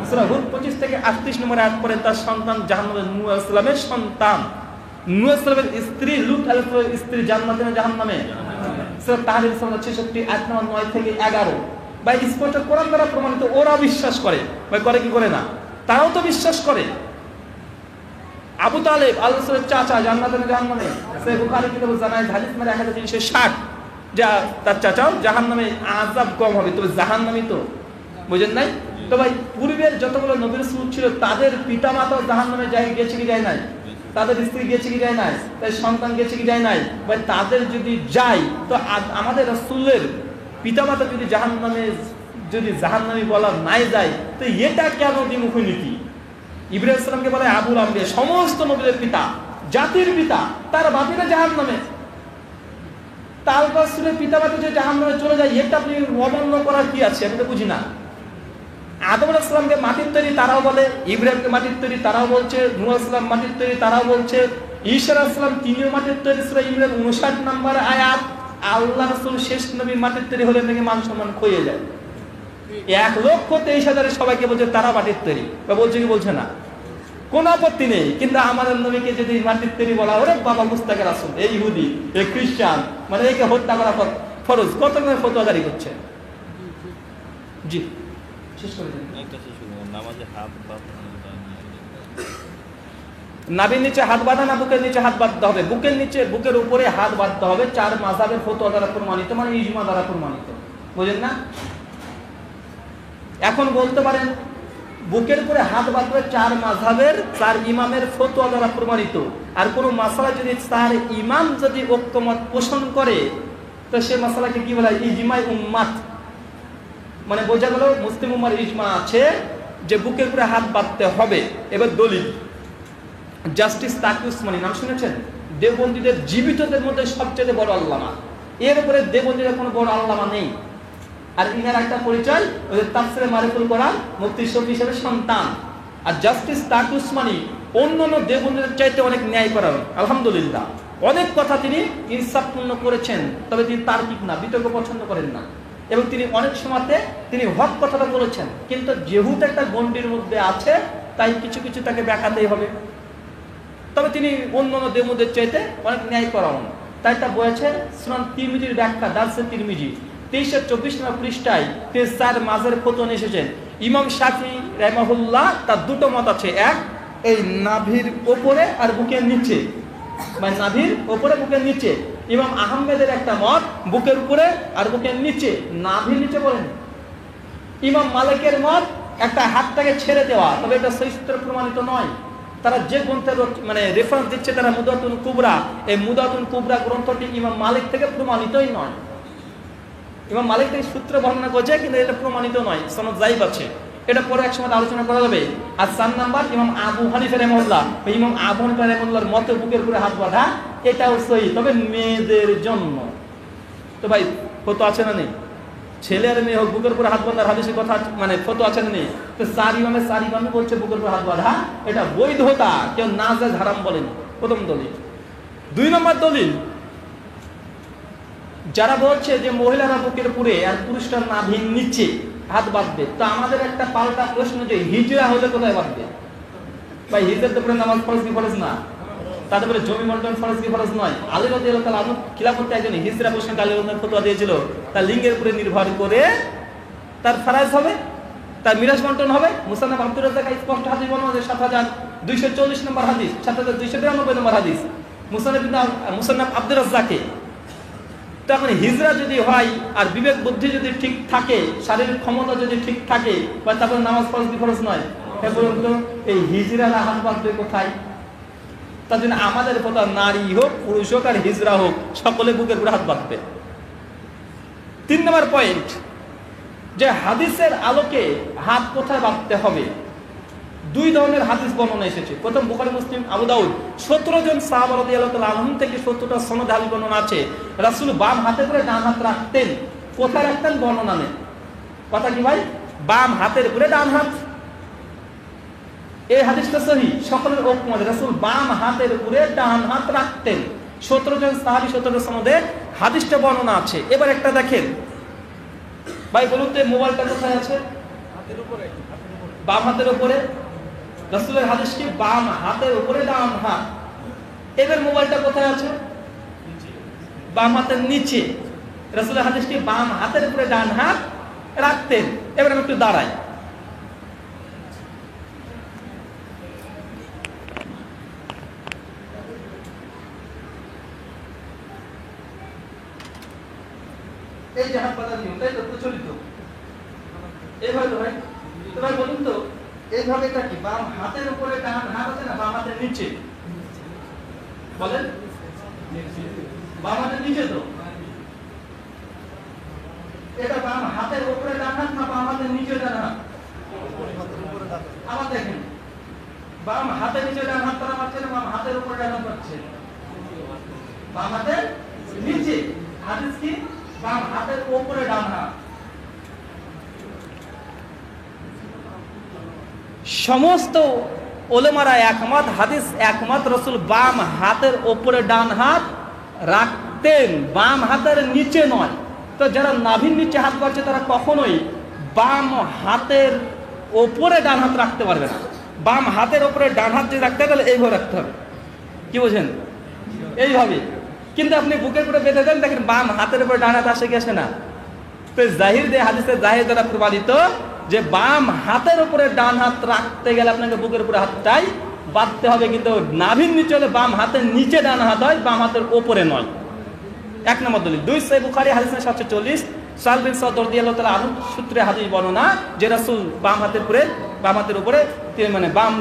সূরা হুদ 25 থেকে 38 নম্বর আয়াত পড়েন, তার সন্তান জাহান্নামে, নূহ আলাইহিস সালামের সন্তান। নূহ আলাইহিস সালামের স্ত্রী লূত আলাইহিস সালামের স্ত্রী জান্নাতে না জাহান্নামে? সূরা তাহরিম 66 আয়াত নম্বর 9 থেকে 11। ভাই স্পষ্ট কোরআন দ্বারা প্রমাণিত, ওরা বিশ্বাস করে। ভাই করে কি করে না? তারাও তো বিশ্বাস করে। আবু তালেব আল্লাহ রাসূলের চাচা জান্নাতে না জাহান্নামে? সহিহ বুখারী কিতাবুল জানায়েজ হাদিস নম্বর 1360, যা তার চাচাও জাহান্নামে, আযাব কম হবে, তবে জাহান্নামী তো। বুঝেন নাই? তো ভাই পূর্বের যতগুলো নবী রাসূল ছিল তাদের পিতামাতা জাহান্নামে গেছে কি যায় নাই? তাদের স্ত্রী গেছে কি যায় নাই? তাদের সন্তান গেছে কি যায় নাই? ভাই তাদের যদি যায়, তো আমাদের রাসূলের পিতামাতা যদি জাহান্নামী বলা নাই যায়, তো এটা কেন দ্বিমুখী নীতি? ইব্রাহিম আলাইহিস সালামকে বলে আবুল আম্বিয়া, সমস্ত নবীদের পিতা, জাতির পিতা, তার বাতিরা জাহান্নামে। তার রাসূলের পিতামাতা যে জাহান্নামে চলে যায়, এটা আপনি অমান্য করার কি আছে? আমি তো বুঝি না। আদম আলাইহিস সালামকে মাটির তৈরি তারাও বলে, ইব্রাহিমকে মাটির তৈরি তারাও বলছে, নূহ আলাইহিস সালাম মাটির তৈরি তারাও বলছে, ঈসা আলাইহিস সালাম তিনিও মাটির তৈরি। সূরা ইমরান 59 নম্বর আয়াত, আল্লাহ রাসূল শেষ নবী মাটির তৈরি হলে নাকি মান সম্মান ক্ষয়ে যায়। 1,23,000 সবাইকে বলছে তারা মাটির তৈরি, বলছে কি বলছে না? কোন আপত্তি নেই, কিন্তু আমাদের নবীকে যদি মাটির তৈরি বলা, ওরে বাবা মুস্তাকের রাসূল, এই ইহুদি, এই খ্রিস্টান, মানে একে হত্যা করা ফরজ, কত করে ফতোয়াদারি করছে। জি শেষ করে দিন। নামাজে হাত নাভির নিচে হাত বাঁধা না বুকের নিচে হাত বাঁধতে হবে? বুকের নিচে, বুকের উপরে হাত বাঁধতে হবে, 4 মাযহাবের ফতোয়া দ্বারা প্রমাণিত, মানে ইজমা দ্বারা প্রমাণিত। বুঝেন না? এখন বলতে পারেন বুকের উপরে হাত বাঁধবে 4 মাযহাবের 4 ইমামের ফতোয়া দ্বারা প্রমাণিত, আর কোন মাসআলা যদি 4 ইমাম যদি ঐক্যমত পোষণ করে, তো সে মাসআলাকে কি বলা হয়? ইজমাই উম্মাত। মানে বোঝা গেল মুসলিম উম্মার ইজমা আছে যে বুকের উপরে হাত বাঁধতে হবে। এবার দলিল, জাস্টিস তাকি উসমানী নাম শুনেছেন? দেওবন্দীদের জীবিতদের মধ্যে সবচেয়ে বড় আল্লামা, এর উপরে দেওবন্দীদের কোনো বড় আল্লামা নেই। আর ইনার একটা পরিচয়, ওই তাফসিরে মারিফুল কোরআন মুফতি শফি হিসেবে সন্তান। আর জাস্টিস তাকি উসমানী অন্যান্য দেওবন্দীদের চাইতে অনেক ন্যায়পরায়ণ, আলহামদুলিল্লাহ। অনেক কথা তিনি ইনসাফপূর্ণ করেছেন, তবে তিনি তার্কিক না, বিতর্ক পছন্দ করেন না। এবং তিনি অনেক সময়তে তিনি হক কথাটা বলেছেন, কিন্তু যেহেতু একটা গণ্ডির মধ্যে আছে, তাই কিছু কিছু তাকে ব্যাখ্যাতেই হবে। তবে তিনি অন্যান্য দেওবন্দের চাইতে অনেক ন্যায়পরায়ণ। তাই তা বলেছে সুনান তিরমিজির ব্যাখ্যা, দারসে তিরমিজি 2324 নম্বর পৃষ্ঠায় তিনি 4 মাযহাবের ফতোয়া নিয়ে এসেছেন। ইমাম শাফিঈ রাহিমাহুল্লাহ তার দুটো মত আছে, এক এই নাভির উপরে আর বুকের নিচে, মানে নাভির উপরে বুকের নিচে। ইমাম আহমেদের একটা মত বুকের উপরে আর বুকের নিচে, নাভির নিচে বলেন। ইমাম মালিকের মত একটা হাতটাকে ছেড়ে দেওয়া, তবে এটা সহিহ প্রমাণিত নয়। তারা যে গ্রন্থের মানে রেফারেন্স দিচ্ছে তারা মুদাতুন কুবরা, এই মুদাতুন কুবরা গ্রন্থটি ইমাম মালিক থেকে প্রমাণিতই নয়। ইমাম মালিক থেকে সূত্র বর্ণনা করছে, কিন্তু এটা প্রমাণিত নয়, সনদ যায়িফ আছে। এটা পরে এক সময় আলোচনা করা যাবে। আর 4 নাম্বার ইমাম আবু হানিফা রাহিমাহুল্লাহ, ইমাম আবু হানিফা রাহিমাহুল্লাহর মতে বুকের উপরে হাত বাঁধা এটাও সহি, তবে মেয়েদের জন্য। তো ভাই ফতোয়া আছে না নেই? ছেলে আর মেয়ে হোক বুকের উপরে হাত বাঁধার হাদিসের কথা মানে ফতোয়া আছে না নেই? তো 4 ইমামে বলছে বুকের উপরে হাত বাঁধা এটা বৈধতা, কেউ না যায় হারাম বলেন। প্রথম দলিল। 2 নম্বর দলিল, যারা বলছে যে মহিলারা বুকের উপরে আর পুরুষরা নাভির নিচে হাত বাঁধবে, তো আমাদের একটা পাল্টা প্রশ্ন, যে হিজরা হলে কোথায় বাঁধবে? ভাই হিজরার উপরে নামাজ ফরজ কি ফরজ না? তাদের উপরে জমি বন্টন ফরজ কি ফরজ নয়? আলী রাদিয়াল্লাহু তাআলা আনহু খিলাফতে একজন হিজরা প্রশ্নে আলী রাদিয়াল্লাহু ফতোয়া দিয়েছিল, তার লিঙ্গের উপরে নির্ভর করে তার ফরজ হবে, তার মিরাজ বন্টন হবে। মুসান্নাফ আব্দুর রাজ্জাক স্পষ্ট হাদিস বর্ণনা, 7240 নম্বর হাদিস, 7292 নম্বর হাদিস, মুসান্নাফ আব্দুর রাজ্জাকে। তখন হিজরা যদি হয় আর বিবেক বুদ্ধি যদি ঠিক থাকে, শারীরিক ক্ষমতা যদি ঠিক থাকে, বা তারপর নামাজ ফরজ ফরজ নয়, বলুন এই হিজরারা হাত বাঁধবে কোথায়? তার জন্য আমাদের কথা, নারী হোক পুরুষ হোক আর হিজরা হোক, সকলে বুকের উপরে হাত বাঁধবে। 3 নম্বর পয়েন্ট, যে হাদিসের আলোকে হাত কোথায় বাঁধতে হবে। 2 ধরনের হাদিস বর্ণনা এসেছে। প্রথম বুখারী, মুসলিম, আবু দাউদ। 17 জন সাহাবা রাদিয়াল্লাহু তাআলা আনহুম থেকে 17টা সনদ হাদিস বর্ণনা আছে। রাসূল বাম হাতে করে ডান হাত রাখতেন। কোথায় রাখতেন বর্ণনা নেই। কথা কি ভাই? বাম হাতের উপরে ডান হাত। এই হাদিসটা সহিহ, সকলের ঐকমত, রাসূল বাম হাতের উপরে ডান হাত রাখতেন। 17 জন সাহাবী 17 সনদে হাদিসটা বর্ণনা আছে। এবার একটা দেখেন ভাই, বলুন তো মোবাইলটা কোথায় আছে? হাতের উপরে, বাম হাতের উপরে। রাসূলের হাদিস কি বাম হাতের উপরে ডান হাত। এবার মোবাইলটা কোথায় আছে? বাম হাতের নিচে। রাসূলের হাদিস কি বাম হাতের উপরে ডান হাত রাখতেন। এবার আমি একটু দাঁড়াই। এই যে হাত পাতা নিয়ম, তাই তো প্রচলিত এইভাবে তো ভাই। তো ভাই বলুন তো এইভাবে এটা কি? বাম হাতের উপরে ডান হাত আছে না বাম হাতের নিচে? বলেন, বাম হাতের নিচে তো। এটা বাম হাতের উপরে ডান হাত না বাম হাতের নিচে ডান হাত? আবার দেখেন, বাম হাতের নিচে ডান হাত তারা পাচ্ছে না, বাম হাতের উপরে ডান হাত পাচ্ছে। বাম হাতের নিচে। হাদিস কি বাম হাতের উপরে ডান হাত। সমস্ত ওলেমারা একমত, হাদিস একমত, রাসূল বাম হাতের উপরে ডান হাত রাখতেন, বাম হাতের নিচে নয়। তো যারা নাভির নিচে হাত পাচ্ছে তারা কখনোই বাম হাতের উপরে ডান হাত রাখতে পারবে না। বাম হাতের উপরে ডান হাত যদি রাখতে গেলে এইভাবে রাখতে হবে। কি বোঝেন? এইভাবে। কিন্তু আপনি বুকের উপরে বেঁধে দেন, দেখেন বাম হাতের উপরে ডান হাত আসে কি আসে না? তো জাহির দিয়ে হাদিসের জাহির দ্বারা প্রমাণিত যে বাম হাতের উপরে ডান হাত রাখতে গেলে আপনাকে বুকের উপরে হাতটাই বাঁধতে হবে। কিন্তু নাভির নিচে হলে বাম হাতের নিচে ডান হাত হয়, বাম হাতের উপরে নয়। 1 নম্বর দলিল। 2 সহিহ বুখারী হাদিস 740, সাল বিন সাদ রাদিয়াল্লাহু তাআলা আনহু সূত্রে হাদিস বর্ণনা, যে রাসূল বাম হাতের উপরে মানে বাম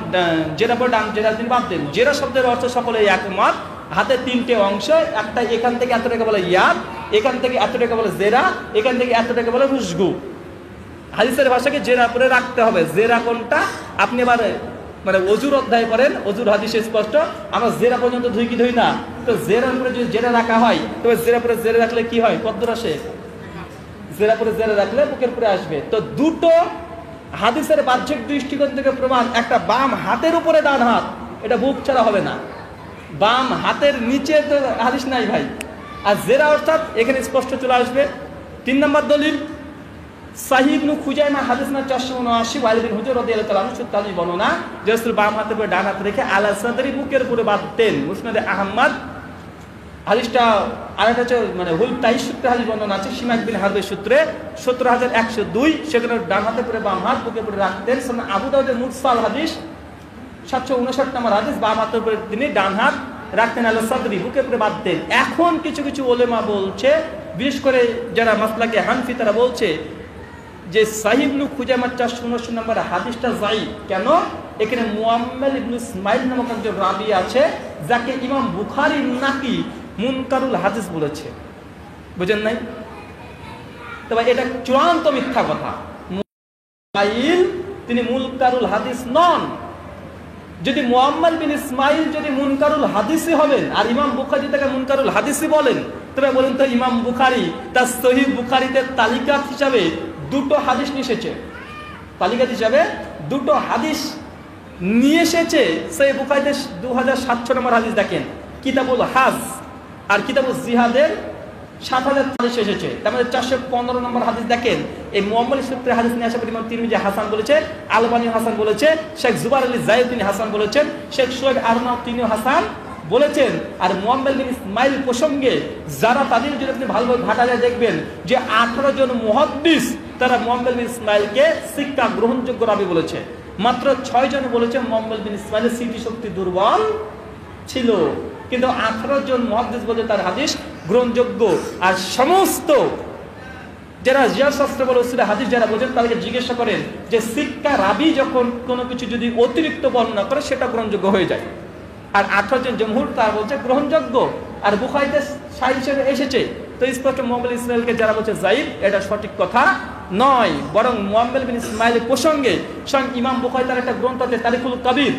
জেরা পরে ডান জেরা তিনি বাঁধতেন। জেরা শব্দের অর্থ সকলে একমত। হাতে 3টে অংশ, একটা এখান থেকে এতটাকে বলে ইয়াদ, এখান থেকে এতটাকে বলে জেরা, এখান থেকে এতটাকে বলে রুশগু। হাদিসের ভাষাকে জেরা পরে রাখতে হবে। জেরা কোনটা আপনি এবার মানে অজুর অধ্যায় করেন, অজুর হাদিসে স্পষ্ট। আমরা জেরা পর্যন্ত ধুই কি ধুই না? তো জেরার উপরে যদি জেরা রাখা হয়, তবে জেরা পরে জেরা রাখলে কি হয়? কদ্দুর আসে? জেরা পরে জেরা রাখলে বুকের উপরে আসবে। তো দুটো হাদিসের বাহ্যিক দৃষ্টিকোণ থেকে প্রমাণ, একটা বাম হাতের উপরে ডান হাত, এটা বুক ছাড়া হবে না। বাম হাতের নিচে তো হাদিস নাই ভাই। আর জেরা অর্থাৎ এখানে স্পষ্ট চলে আসবে। 3 নম্বর দলিল, সাহিহ ইবনে খুজাইমা হাদিস না 479, ওয়ালিদ বিন হুজর রাদিয়াল্লাহু তাআলা আনহু সূত্রে হাদিস বর্ণনা, যে রাসূল বাম হাতের উপরে ডান হাত রেখে আলা সাদরি বুকের উপরে বাঁধতেন। মুসনাদে আহমদ হাদিসটা আরেকটা হচ্ছে মানে হুল তাইশ সূত্রে হাদিস বর্ণনা আছে, সিমাক বিন হারবের সূত্রে 17102, সেখানে ডান হাতের উপরে বাম হাত বুকের উপরে রাখতেন। সুনান আবু দাউদের মুরসাল হাদিস 759 নম্বর হাদিস, বাম হাতের উপরে তিনি ডান হাত রাখতেন, আলা সাদরি বুকের উপরে বাঁধতেন। এখন কিছু কিছু ওলেমা বলছে, বিশেষ করে যারা মাসলাকে হানফি, তারা বলছে যে সাহিহ ইবনে খুজাইমা 479 নম্বর হাদিসটা যায়িফ। কেন? এখানে মুআম্মাল ইবনে ইসমাইল নামক একজন রাবী আছে, যাকে ইমাম বুখারী নাকি মুনকারুল হাদিস বলেছে। বুঝেন নাই? তবে এটা চূড়ান্ত মিথ্যা কথা। ইসমাইল তিনি মুনকারুল হাদিস নন। যদি মুআম্মাল বিন ইসমাইল যদি মুনকারুল হাদিসই হবেন আর ইমাম বুখারী তাকে মুনকারুল হাদিসই বলেন, তবে বলুন তো ইমাম বুখারী তার সহিহ বুখারীতে তালিকা হিসাবে 2টো হাদিস নিয়ে এসেছে। তালিকা হিসাবে 2টো হাদিস নিয়ে এসেছে। সেই বুখারীতে 2700 নম্বর হাদিস দেখেন, কিতাবুল হাজ আর কিতাবুল জিহাদের 7000 হাদিস এসেছে। তার মধ্যে 415 নম্বর হাদিস দেখেন, এই মুআম্মাল সূত্রে হাদিস নিয়ে আসা ইমাম তিরমিজি হাসান বলেছে, আলবানী হাসান বলেছে, শেখ জুবার আলী জায়েদ তিনি হাসান বলেছেন, শেখ শোয়েব আরনাউত তিনিও হাসান বলেছেন। আর মুআম্মাল বিন ইসমাইল প্রসঙ্গে যারা তাদের যদি আপনি ভালোভাবে ঘাটালে দেখবেন যে 18 জন মুহাদ্দিস তারা মুআম্মাল বিন ইসমাইলকে শিক্ষা গ্রহণযোগ্য রাবী বলেছে। মাত্র 6 জন বলেছে মুআম্মাল বিন ইসমাইলের স্মৃতিশক্তি দুর্বল ছিল। কিন্তু 18 জন মুহাদ্দিস বলে তার হাদিস গ্রহণযোগ্য। আর সমস্ত যারা জিয়াদ শাস্ত্র বলে উসুলে হাদিস যারা বোঝেন তাদেরকে জিজ্ঞাসা করেন যে সিক্কা রাবি যখন কোনো কিছু যদি অতিরিক্ত বর্ণনা করে সেটা গ্রহণযোগ্য হয়ে যায়। আর 18 জন জমহুর তার বলছে গ্রহণযোগ্য। আর বুখারীতে সাহিহ হিসেবে এসেছে। তো স্পষ্ট মুহাম্মদ ইসমাইলকে যারা বলছে যায়িফ, এটা সঠিক কথা নয়। বরং মুহাম্মদ বিন ইসমাইলের প্রসঙ্গে স্বয়ং ইমাম বুখারী তার একটা গ্রন্থ আছে তারিখুল কবির,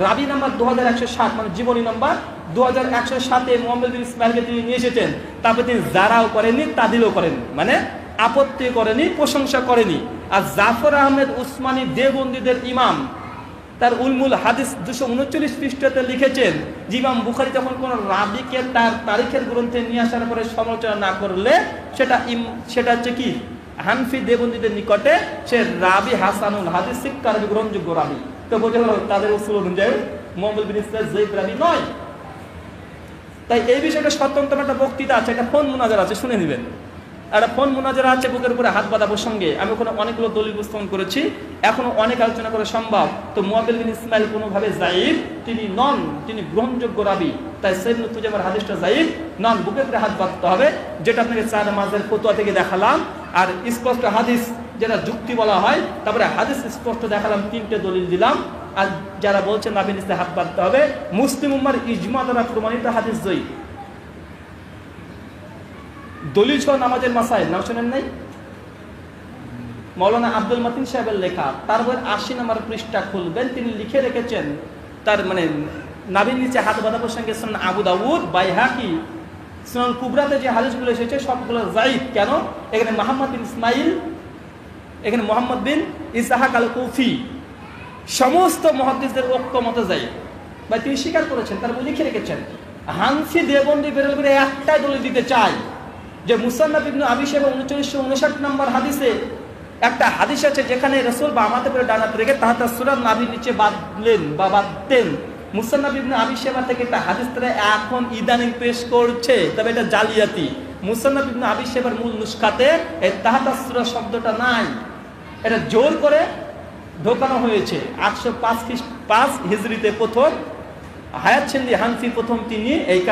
রাবি নাম্বার 2107, মানে জীবনী নাম্বার 2107-এ মুহাম্মদ বিন ইসমাইলকে তিনি নিয়ে এসেছেন। তারপর তিনি জারাও করেননি, তাদিলও করেননি, মানে আপত্তি করেনি, প্রশংসা করেনি। আর জাফর আহমেদ উসমানী দেওবন্দীদের ইমাম তার উলমুল হাদিস 239 পৃষ্ঠাতে লিখেছেন যে ইমাম বুখারী যখন কোন রাবিকে তার তারিখের গ্রন্থে নিয়ে আসার পরে সমালোচনা না করলে সেটা হচ্ছে কি হানফি দেওবন্দীদের নিকটে সে রাবি হাসানুল হাদিস সিক্কা রাবি গ্রহণযোগ্য রাবি। তো বোঝা গেল তাদের উসুল অনুযায়ী মুহাম্মদ বিন ইসমাইল যায়িফ রাবি নয়। তাই এই বিষয়টা স্বতন্ত্র একটা বক্তৃতা আছে, একটা ফোন মুনাজারা আছে, শুনে নেবেন। একটা ফোন মুনাজারা আছে বুকের উপরে হাত বাঁধা প্রসঙ্গে। আমি ওখানে অনেকগুলো দলিল উপস্থাপন করেছি, এখনো অনেক আলোচনা করা সম্ভব। তো মুহাম্মদ বিন ইসমাইল কোনোভাবে যায়িফ তিনি নন, তিনি গ্রহণযোগ্য রাবি। তাই সাইদ ইবনে তুজাইমার হাদিসটা যায়িফ নন, বুকের উপরে হাত বাঁধতে হবে, যেটা আপনাকে 4 নামাজের ফতোয়া থেকে দেখালাম। আর স্পষ্ট হাদিস যেটা যুক্তি বলা হয়, তারপরে হাদিস স্পষ্ট দেখালাম, 3টে দলিল দিলাম। আর যারা বলছেন নাবির নিচে হাত বাঁধতে হবে, মুসলিম উম্মার ইজমা দ্বারা প্রমাণিত হাদিস যায়িফ। দলিল সহ নামাজের মাসাইল নাম শোনেন নাই? মাওলানা আব্দুল মতিন সাহেবের লেখা, তার বই 80 নম্বর পৃষ্ঠা খুলবেন, তিনি লিখে রেখেছেন তার মানে নাবির নিচে হাত বাঁধা প্রসঙ্গে সুনান আবু দাউদ, বাইহাকি, সুনান কুবরাতে যে হাদিসগুলো এসেছে সবগুলো যায়িফ। কেন? এখানে মুহাম্মদ বিন ইসমাইল, এখানে মুহাম্মদ বিন ইসহাক আল কুফি, সমস্ত মুহাদ্দিসদের ঐক্যমতে যায়িফ বা তিনি স্বীকার করেছেন, তার বই লিখে রেখেছেন। হানফি দেওবন্দি বেরোল করে একটাই দলিল দিতে চাই যে মুসান্নাফ ইবনে আবি শাইবা 3959 নম্বর হাদিসে একটা হাদিস আছে যেখানে রাসূল বা আমাদের উপরে ডানাত রেখে তাহাতা সূরার নাভির নিচে বাঁধলেন বা বাঁধতেন। মুসান্নাফ ইবনে আবি শাইবা থেকে একটা হাদিস তারা এখন ইদানিং পেশ করছে, তবে এটা জালিয়াতি। মুসান্নাফ ইবনে আবি শাইবার মূল নুসখাতে এই তাহাতা সূরা শব্দটা নাই, এটা জোর করে ঢোকানো হয়েছে। 805 হিজরিতে প্রথম হায়াত সিন্ধি হানফি প্রথম তিনি এই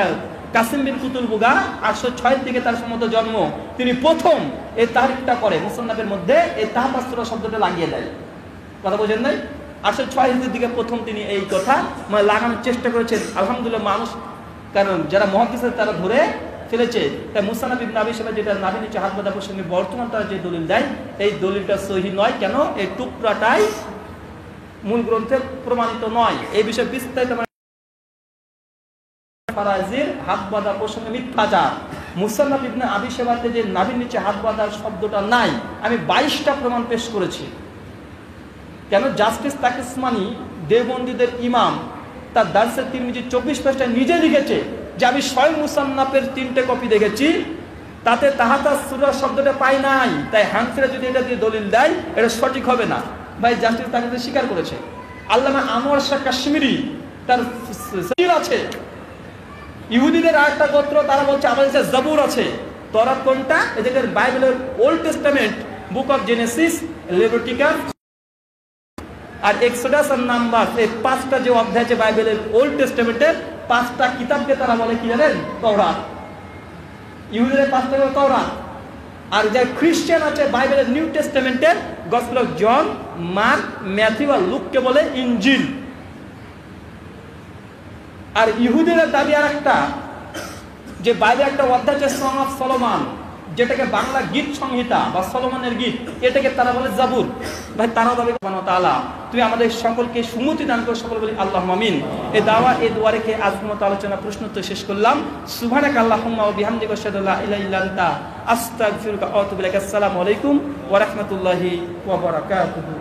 কাসিম বিন কুতুলবুগা 806 থেকে তার সম্মত জন্ম, তিনি প্রথম এই তাহরিকটা করে মুসান্নাফের মধ্যে এই তাহাতাসুরা শব্দটা লাগিয়ে দেয়। কথা বোঝেন নাই? 806 হিজরির দিকে প্রথম তিনি এই কথা মানে লাগানোর চেষ্টা করেছেন। আলহামদুলিল্লাহ মানুষ, কারণ যারা মুহাদ্দিস তারা ধরে ফেলেছে। তাই মুসান্নাফ ইবনে আবি শাইবা যেটা নাভির নিচে হাত বাঁধা প্রসঙ্গে বর্তমান তারা যে দলিল দেয়, এই দলিলটা সহিহ নয়। কেন? এই টুকরাটাই মূল গ্রন্থে প্রমাণিত নয়। এই বিষয়ে বিস্তারিত ফারাজির হাত বাঁধা প্রসঙ্গে মিথ্যাচার। মুসান্নাফ ইবনে আবি শাইবাতে যে নাভির নিচে হাত বাঁধার শব্দটা নাই, আমি 22টা প্রমাণ পেশ করেছি। কেন? জাস্টিস তাকিসমানি দেওবন্দীদের ইমাম তার দারসে তিরমিজি 24 পৃষ্ঠায় নিজে লিখেছে যে আমি স্বয়ং মুসান্নাফের 3টে কপি দেখেছি, তাতে তাহাতা সূরা শব্দটা পাই নাই। তাই হানফিরা যদি এটা দিয়ে দলিল দেয় এটা সঠিক হবে না। ভাই জাস্টিস তাকিসমানি স্বীকার করেছে। আল্লামা আনোয়ার শাহ কাশ্মীরি তার আছে। ইহুদিদের আরেকটা গোত্র, তারা বলছে আমাদের কাছে জাবুর আছে। তওরাত কোনটা? এদের বাইবেলের Old Testament, Book of Genesis, Leviticus আর এক্সোডাস আর নাম্বারস, এই 5টা যে অধ্যায় আছে বাইবেলের ওল্ড টেস্টামেন্টের 5টা কিতাবকে তারা বলে কি জানেন? তওরাত। ইহুদিদের 5টা হলো তওরাত। আর যে খ্রিস্টান আছে বাইবেলের নিউ টেস্টামেন্টের gospel of John, Mark, Matthew আর লুককে বলে ইনজিল। আর ইহুদিদের দাবি আর একটা, যে বাইরে একটা অধ্যায় আছে সং অফ সলোমন, যেটাকে বাংলা গীত সংহিতা বা সলোমনের গীত, এটাকে তারা বলে জাবুর। ভাই তারা দাবি তাআলা তুমি আমাদের সকলকে সুমতি দান করে, সকল বলি আল্লাহুম্মা আমিন। এই দাওয়া এই দোয়া রেখে আজকের মতো আলোচনা প্রশ্নোত্তর শেষ করলাম। সুবহানাকা আল্লাহুম্মা ওয়া বিহামদিকা আশহাদু আল্লা ইলাহা ইল্লা আনতা আস্তাগফিরুকা ওয়া আতুবু ইলাইক। আসসালামু আলাইকুম ওয়া রাহমাতুল্লাহি ওয়া বারাকাতুহু।